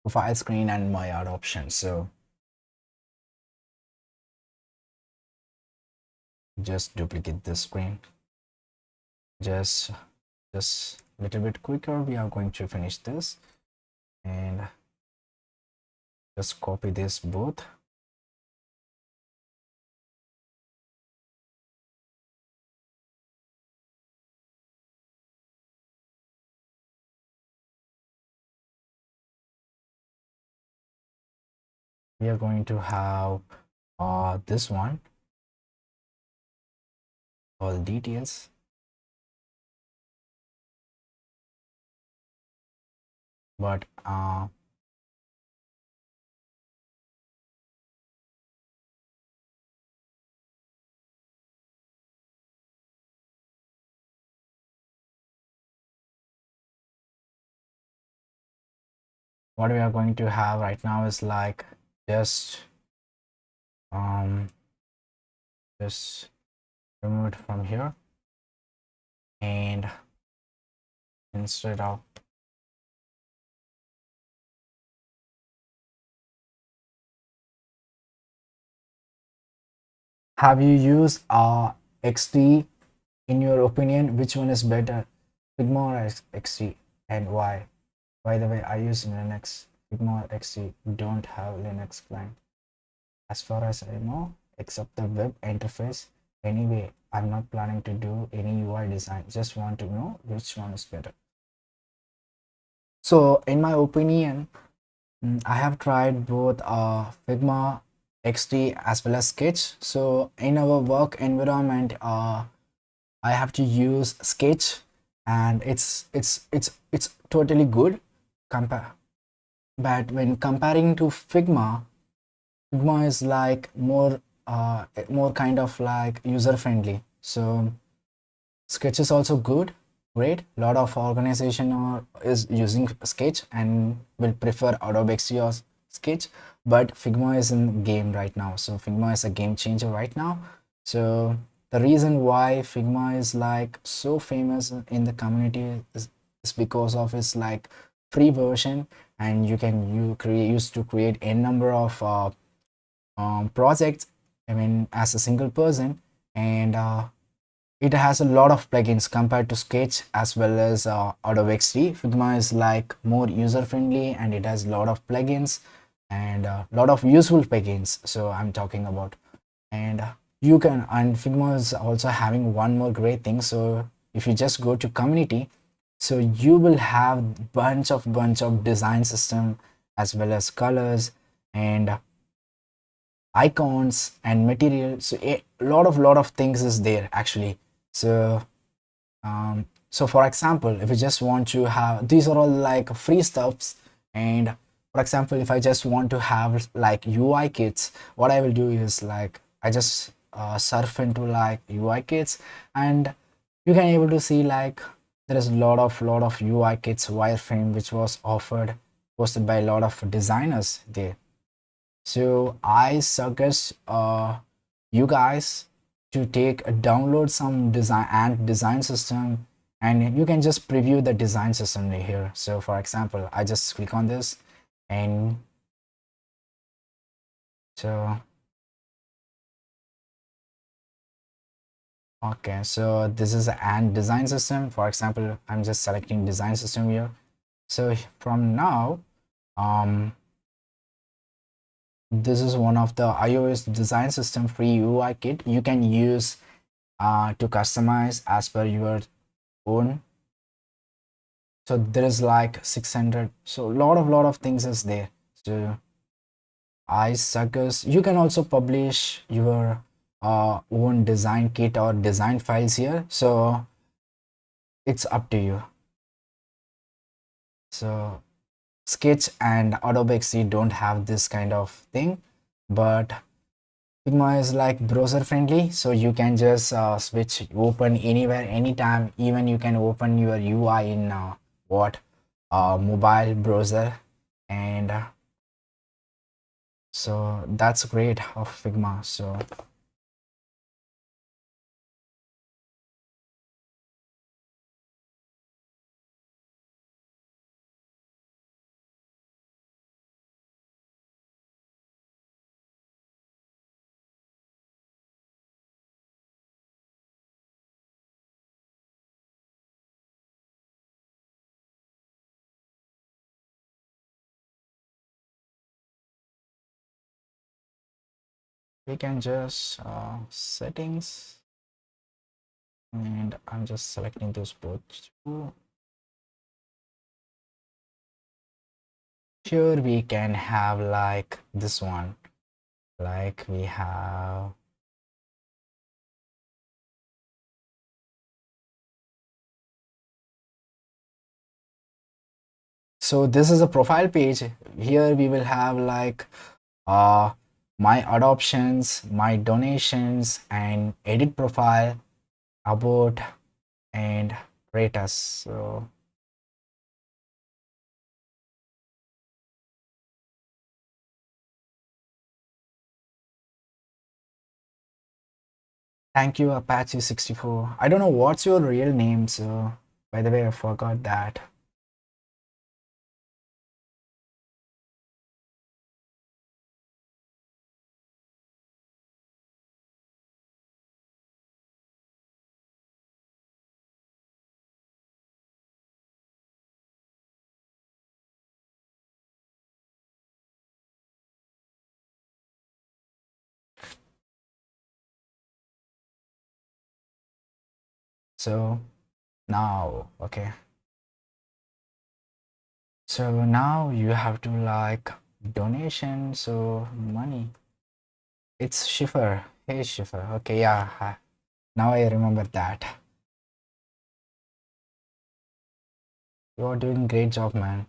Profile screen and my art options. So just duplicate this screen. Just a little bit quicker. We are going to finish this and just copy this both. We are going to have this one, all details. But what we are going to have right now is like just just remove it from here, and instead of have you used XD? In your opinion, which one is better, Figma or XD, and why? By the way, I use Linux. Figma or XD don't have Linux client as far as I know, except the web interface. Anyway, I'm not planning to do any UI design, just want to know which one is better. So in my opinion, I have tried both Figma, XD as well as Sketch. So in our work environment, I have to use Sketch, and it's totally good. Compare, but when comparing to Figma, Figma is like more kind of like user friendly. So Sketch is also good, great. A lot of organization is using Sketch and will prefer Adobe XD or Sketch, but Figma is in game right now. So Figma is a game changer right now. So the reason why Figma is like so famous in the community is because of its like free version, and you create used to create a number of projects, I mean, as a single person, and it has a lot of plugins compared to Sketch as well as Adobe XD. Figma is like more user friendly, and it has a lot of plugins and a lot of useful plugins. So I'm talking about, and and Figma is also having one more great thing. So if you just go to community, so you will have bunch of design system as well as colors and icons and material. So a lot of things is there actually. So so for example, if you just want to have, these are all like free stuffs, and for example, if I just want to have like UI kits, what I will do is like I just surf into like UI kits, and you can able to see like there is a lot of UI kits wireframe which was offered, posted by a lot of designers there. So I suggest you guys to take a download some design system, and you can just preview the design system right here. So for example, I just click on this, and so okay, so this is an design system. For example, I'm just selecting design system here. So from now, this is one of the iOS design system free UI kit you can use to customize as per your own. So there is like 600, so lot of things is there. So I suggest you can also publish your own design kit or design files here, so it's up to you. So Sketch and Adobe XD don't have this kind of thing, but Figma is like browser friendly, so you can just switch open anywhere, anytime. Even you can open your UI in what mobile browser, and so that's great of Figma. So we can just settings, and I'm just selecting those both two. Here we can have like this one, like we have, so this is a profile page. Here we will have like uh my adoptions, my donations, and edit profile, about, and rate us. So thank you, Apache 64. I don't know what's your real name, so by the way, I forgot that. So now, okay, so now you have to like donation, so money. It's Schiffer. Hey Schiffer. Okay, yeah, now I remember that. You're doing great job, man.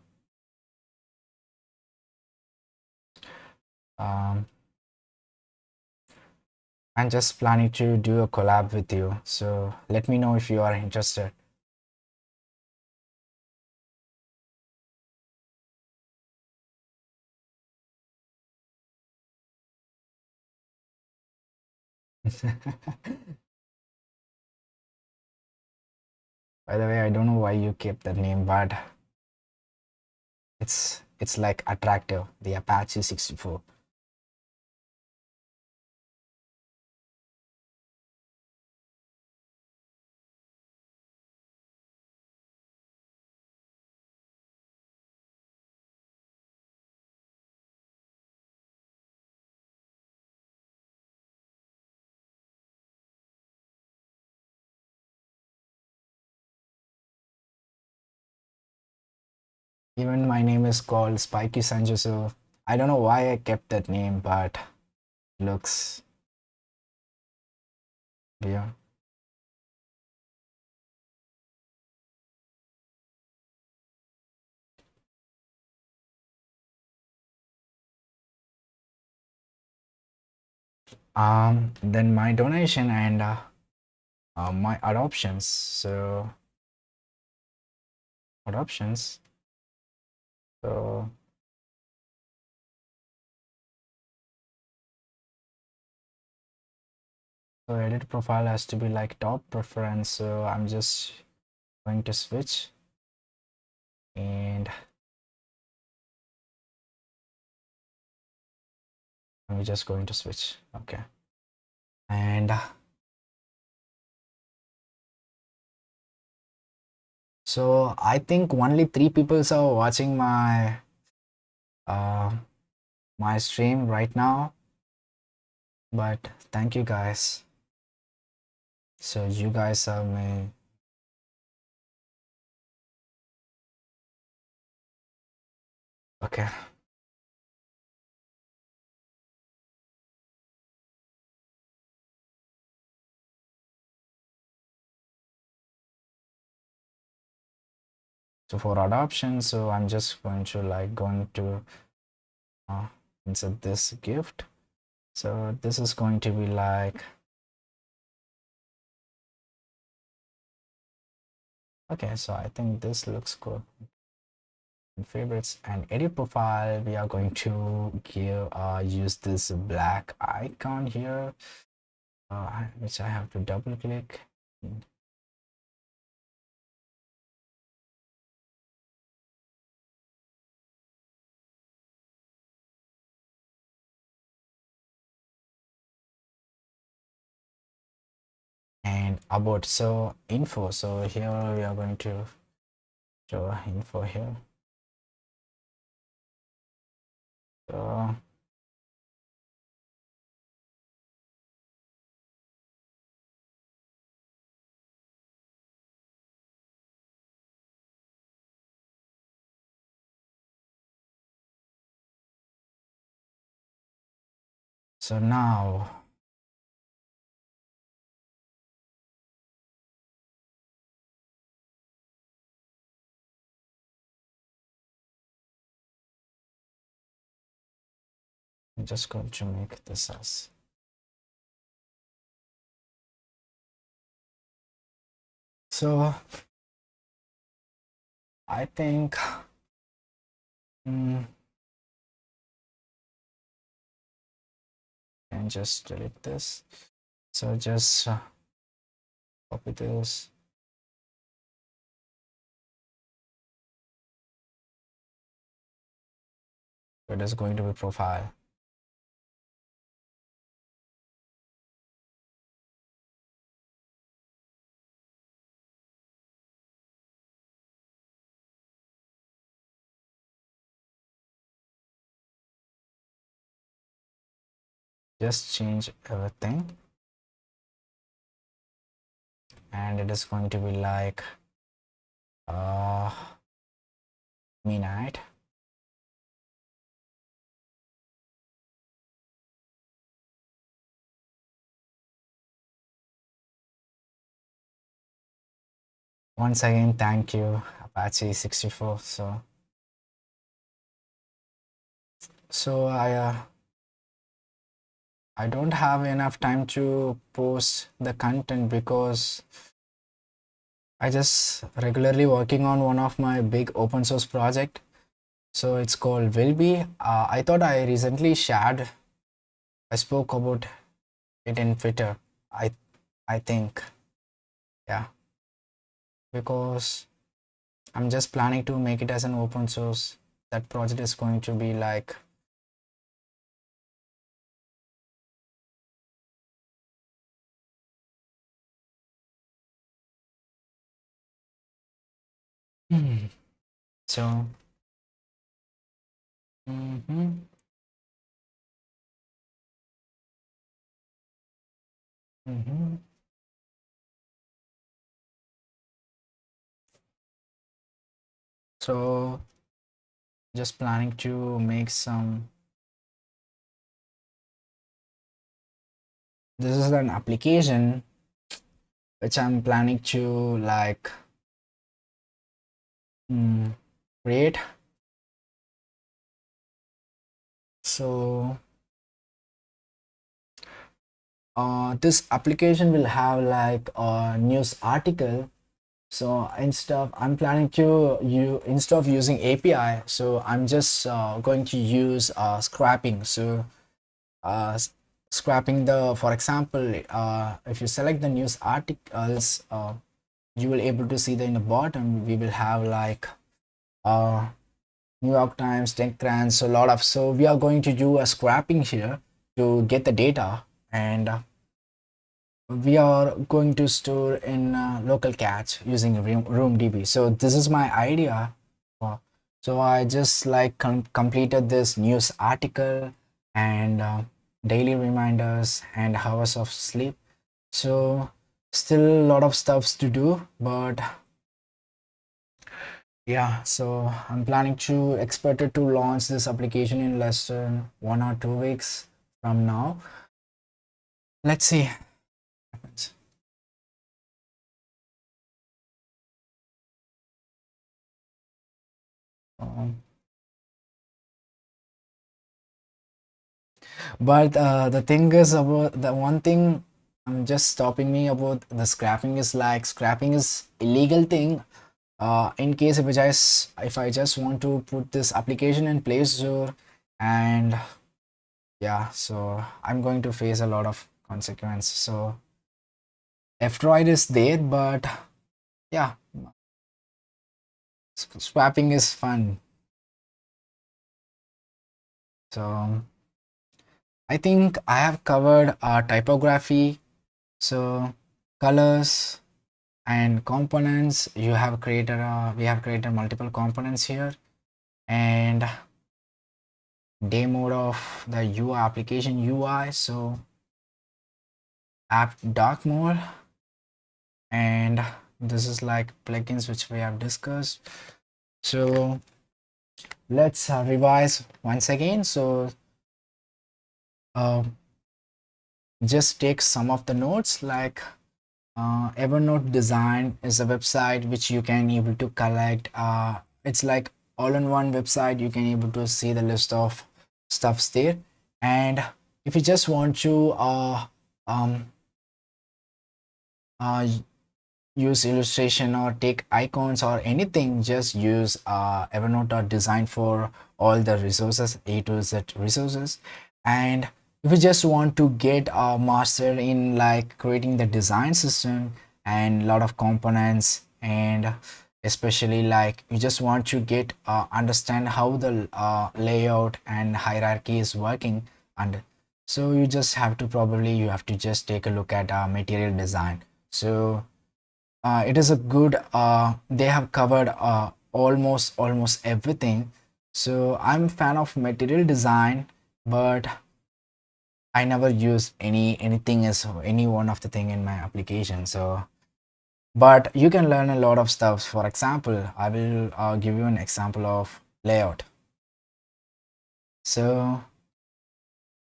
um I'm just planning to do a collab with you, so let me know if you are interested. By the way, I don't know why you kept that name, but it's like attractive, the Apache 64. Even my name is called Spiky Sanju, so I don't know why I kept that name, but it looks weird. Then my donation and my adoptions. So adoptions. So edit profile has to be like top preference. So I'm just going to switch, and I'm just going to switch. Okay. And so I think only 3 people are watching uh my stream right now, but thank you guys. So you guys are my okay. So for adoption, so I'm just going to like going to insert this gift. So this is going to be like, okay, so I think this looks good. In favorites and edit profile, we are going to give use this black icon here, which I have to double click. And about, so info, so here we are going to show info here. So now I'm just going to make this as, so I think and just delete this. So just copy this. It is going to be profile. Just change everything, and it is going to be like midnight. Once again, thank you, Apache 64. So I don't have enough time to post the content because I just regularly working on one of my big open source project. So it's called Will Be. I thought I recently shared, I spoke about it in Twitter. I think, yeah, because I'm just planning to make it as an open source. That project is going to be like so. Mhm, mhm. So just planning to make some. This is an application which I'm planning to like mm, create. So this application will have like a news article. So I'm planning to instead of using API, so I'm just going to use scrapping. So uh, s- scrapping the, for example, if you select the news articles, you will able to see that in the bottom we will have like uh, New York Times, TechCrunch, so a lot of, so we are going to do a scrapping here to get the data, and we are going to store in local cache using roomdb. So this is my idea. So I just like completed this news article and daily reminders and hours of sleep. So still a lot of stuffs to do, but yeah, so I'm planning to expect it to launch this application in less than 1 or 2 weeks from now. Let's see what happens. Um, but the thing is about the one thing I'm just stopping me about the scrapping is like scrapping is illegal thing. In case if I just want to put this application in Play Store, and yeah, so I'm going to face a lot of consequences. So F-Droid is there, but yeah, swapping is fun. So I think I have covered typography, so colors and components. We have created multiple components here, and day mode of the UI application UI. So app dark mode, and this is like plugins which we have discussed. So let's revise once again. So uh, just take some of the notes like Evernote Design is a website which you can able to collect. It's like all-in-one website. You can able to see the list of stuffs there, and if you just want to um, uh, use illustration or take icons or anything, just use Evernote.design for all the resources, A to Z resources. And if you just want to get mastered in like creating the design system and a lot of components, and especially like you just want to get understand how the layout and hierarchy is working, and so you just have to probably you have to just take a look at material design. So it is a good they have covered almost everything. So I'm a fan of material design, but I never use anything as any one of the thing in my application. So but you can learn a lot of stuff. For example, I will give you an example of layout. So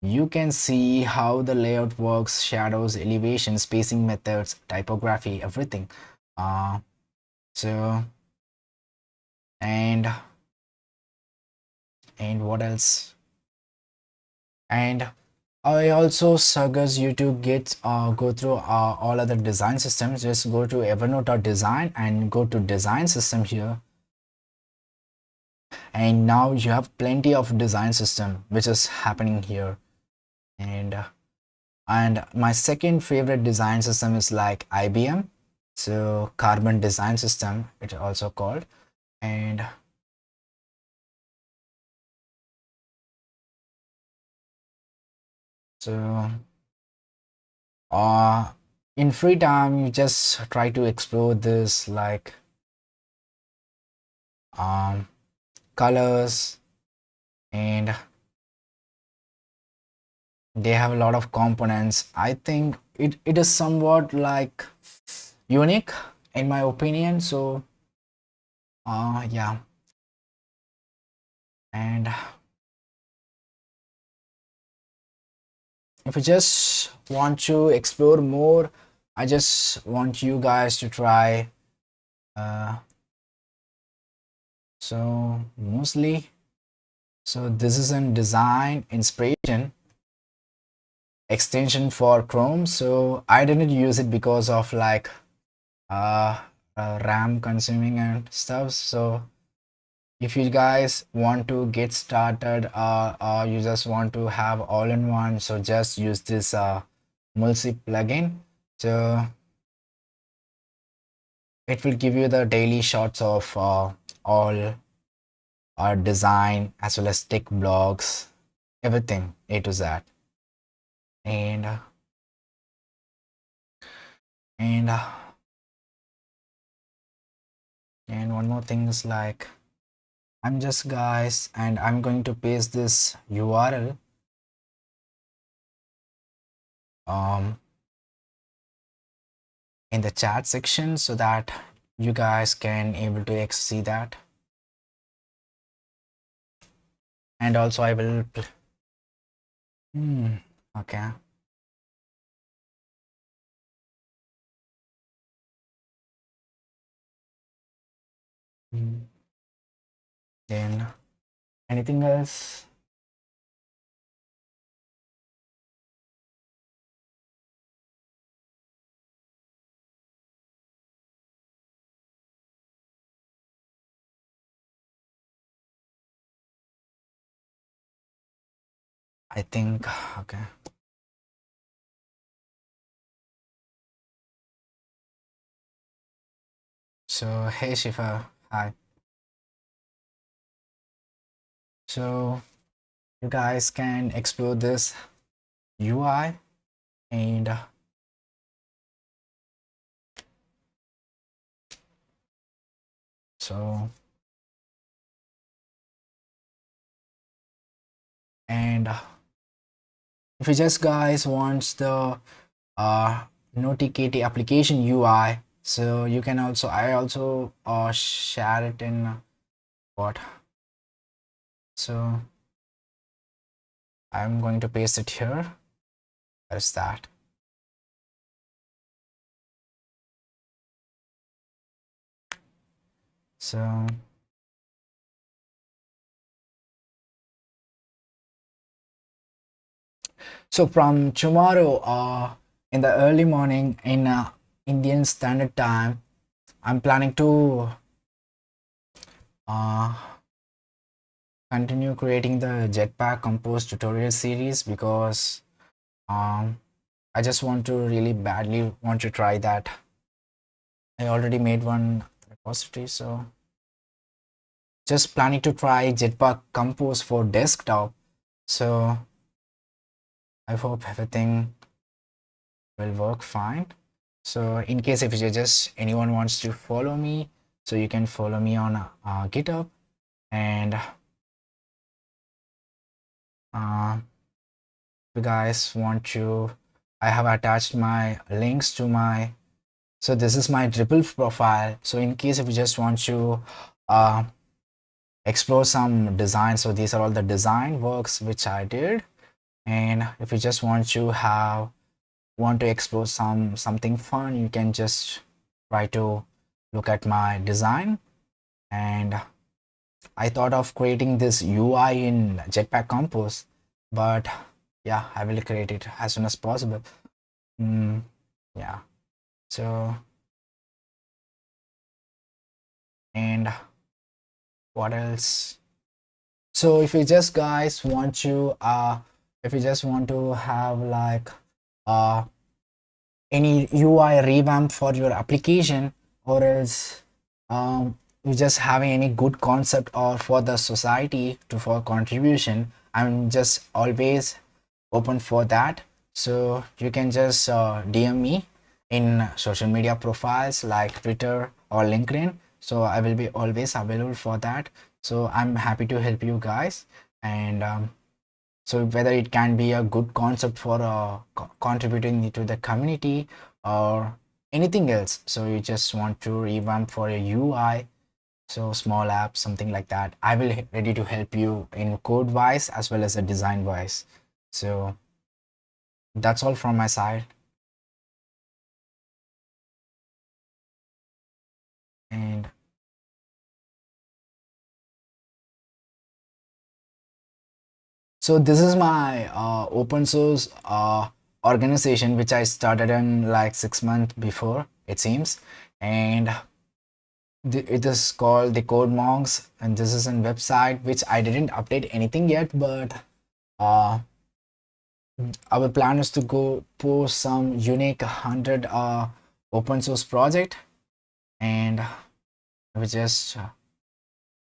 you can see how the layout works: shadows, elevation, spacing methods, typography, everything. uh, so and what else? And I also suggest you to get go through all other design systems. Just go to Evernote.design and go to design system here, and now you have plenty of design system which is happening here. And And my second favorite design system is like IBM, so Carbon Design System it's also called. And so uh in free time you just try to explore this like um colors, and they have a lot of components. I think it is somewhat like unique in my opinion. So yeah. And if you just want to explore more, I just want you guys to try uh so mostly, so this is a design inspiration extension for Chrome. So I didn't use it because of like uh, RAM consuming and stuff. So if you guys want to get started, or you just want to have all-in-one, so just use this Mulsi plugin. So it will give you the daily shots of all our design as well as tech blogs, everything A to Z. And and uh, and one more thing is like I'm just guys, and I'm going to paste this URL in the chat section so that you guys can able to see that. And also I will okay. Then anything else? I think okay. So hey Shifa, hi. So you guys can explore this UI, and so and if you just guys wants the Notikati application UI, so you can also I also share it in what, so I'm going to paste it here. There's that. So from tomorrow in the early morning in Indian Standard Time, I'm planning to uh, continue creating the Jetpack Compose tutorial series, because I just want to really badly want to try that. I already made one repository, so just planning to try Jetpack Compose for desktop. So I hope everything will work fine. So in case if you just anyone wants to follow me, so you can follow me on GitHub. And if you guys want to, I have attached my links to my, so this is my Dribble profile. So in case if you just want to explore some design, so these are all the design works which I did. And if you just want to explore something fun, you can just try to look at my design. And I thought of creating this UI in Jetpack Compose, but yeah, I will create it as soon as possible. Yeah. So and what else? So if you just guys want to if you just want to have like any UI revamp for your application, or else you just having any good concept or for the society to for contribution, I'm just always open for that. So you can just DM me in social media profiles like Twitter or LinkedIn. So I will be always available for that. So I'm happy to help you guys. And so whether it can be a good concept for contributing to the community or anything else, so you just want to revamp for a UI, so small app, something like that, I will ready to help you in code wise as well as a design wise. So that's all from my side. And so this is my open source organization which I started in like 6 months before, it seems. And it is called the Code Monks, and this is a website which I didn't update anything yet, but uh, our plan is to go post some unique 100 open source project, and we just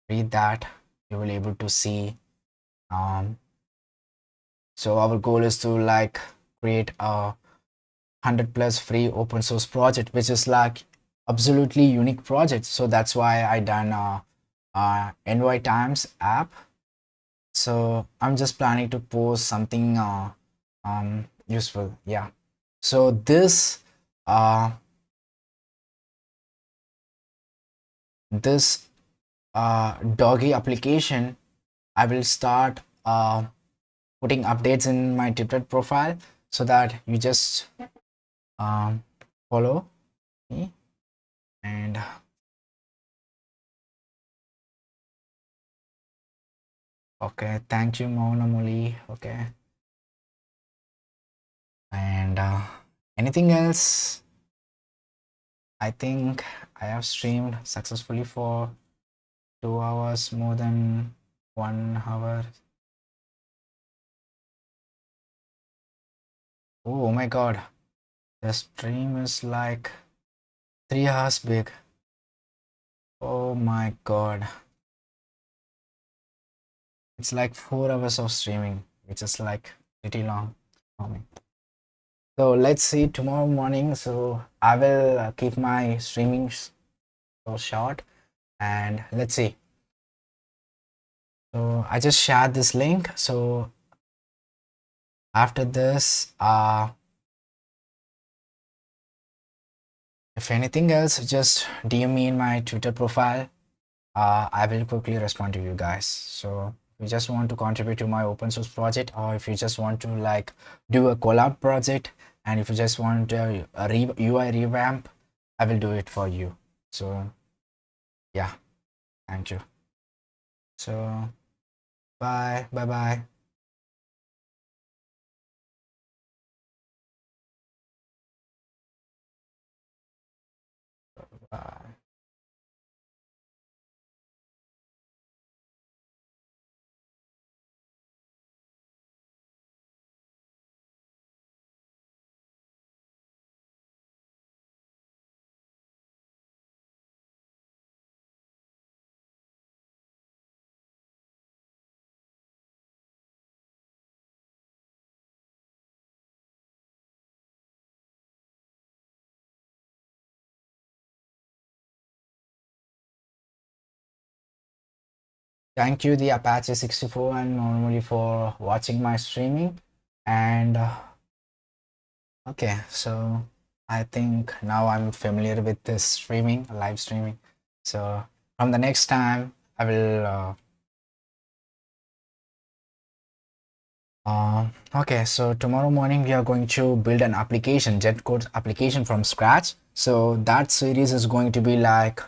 read that, you will able to see. So our goal is to like create a 100+ free open source project which is like absolutely unique project. So that's why I done envoy times app. So I'm just planning to post something useful. Yeah, so this this doggy application, I will start putting updates in my Twitter profile, so that you just follow me. And okay, thank you Maunamuli. Okay, and anything else? I think I have streamed successfully for 2 hours, more than 1 hour. Oh my god, the stream is like 3 hours big. Oh my god, it's like 4 hours of streaming, which is like pretty long for me. So let's see tomorrow morning. So I will keep my streaming so short, and let's see. So I just shared this link. So after this, if anything else, just DM me in my Twitter profile. I will quickly respond to you guys. So if you just want to contribute to my open source project, or if you just want to like do a collab project, and if you just want a UI revamp, I will do it for you. So yeah, thank you. So bye bye bye. Bye. Thank you, the Apache 64 and normally for watching my streaming. And okay, so I think now I'm familiar with this streaming, live streaming. So from the next time, I will. Okay, so tomorrow morning we are going to build an application, Jet Code application from scratch. So that series is going to be like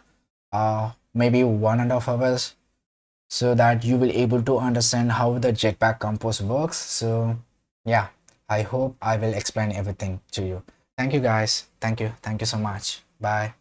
maybe 1.5 hours, so that you will able to understand how the Jetpack Compose works. So yeah, I hope I will explain everything to you. Thank you guys. Thank you so much. Bye.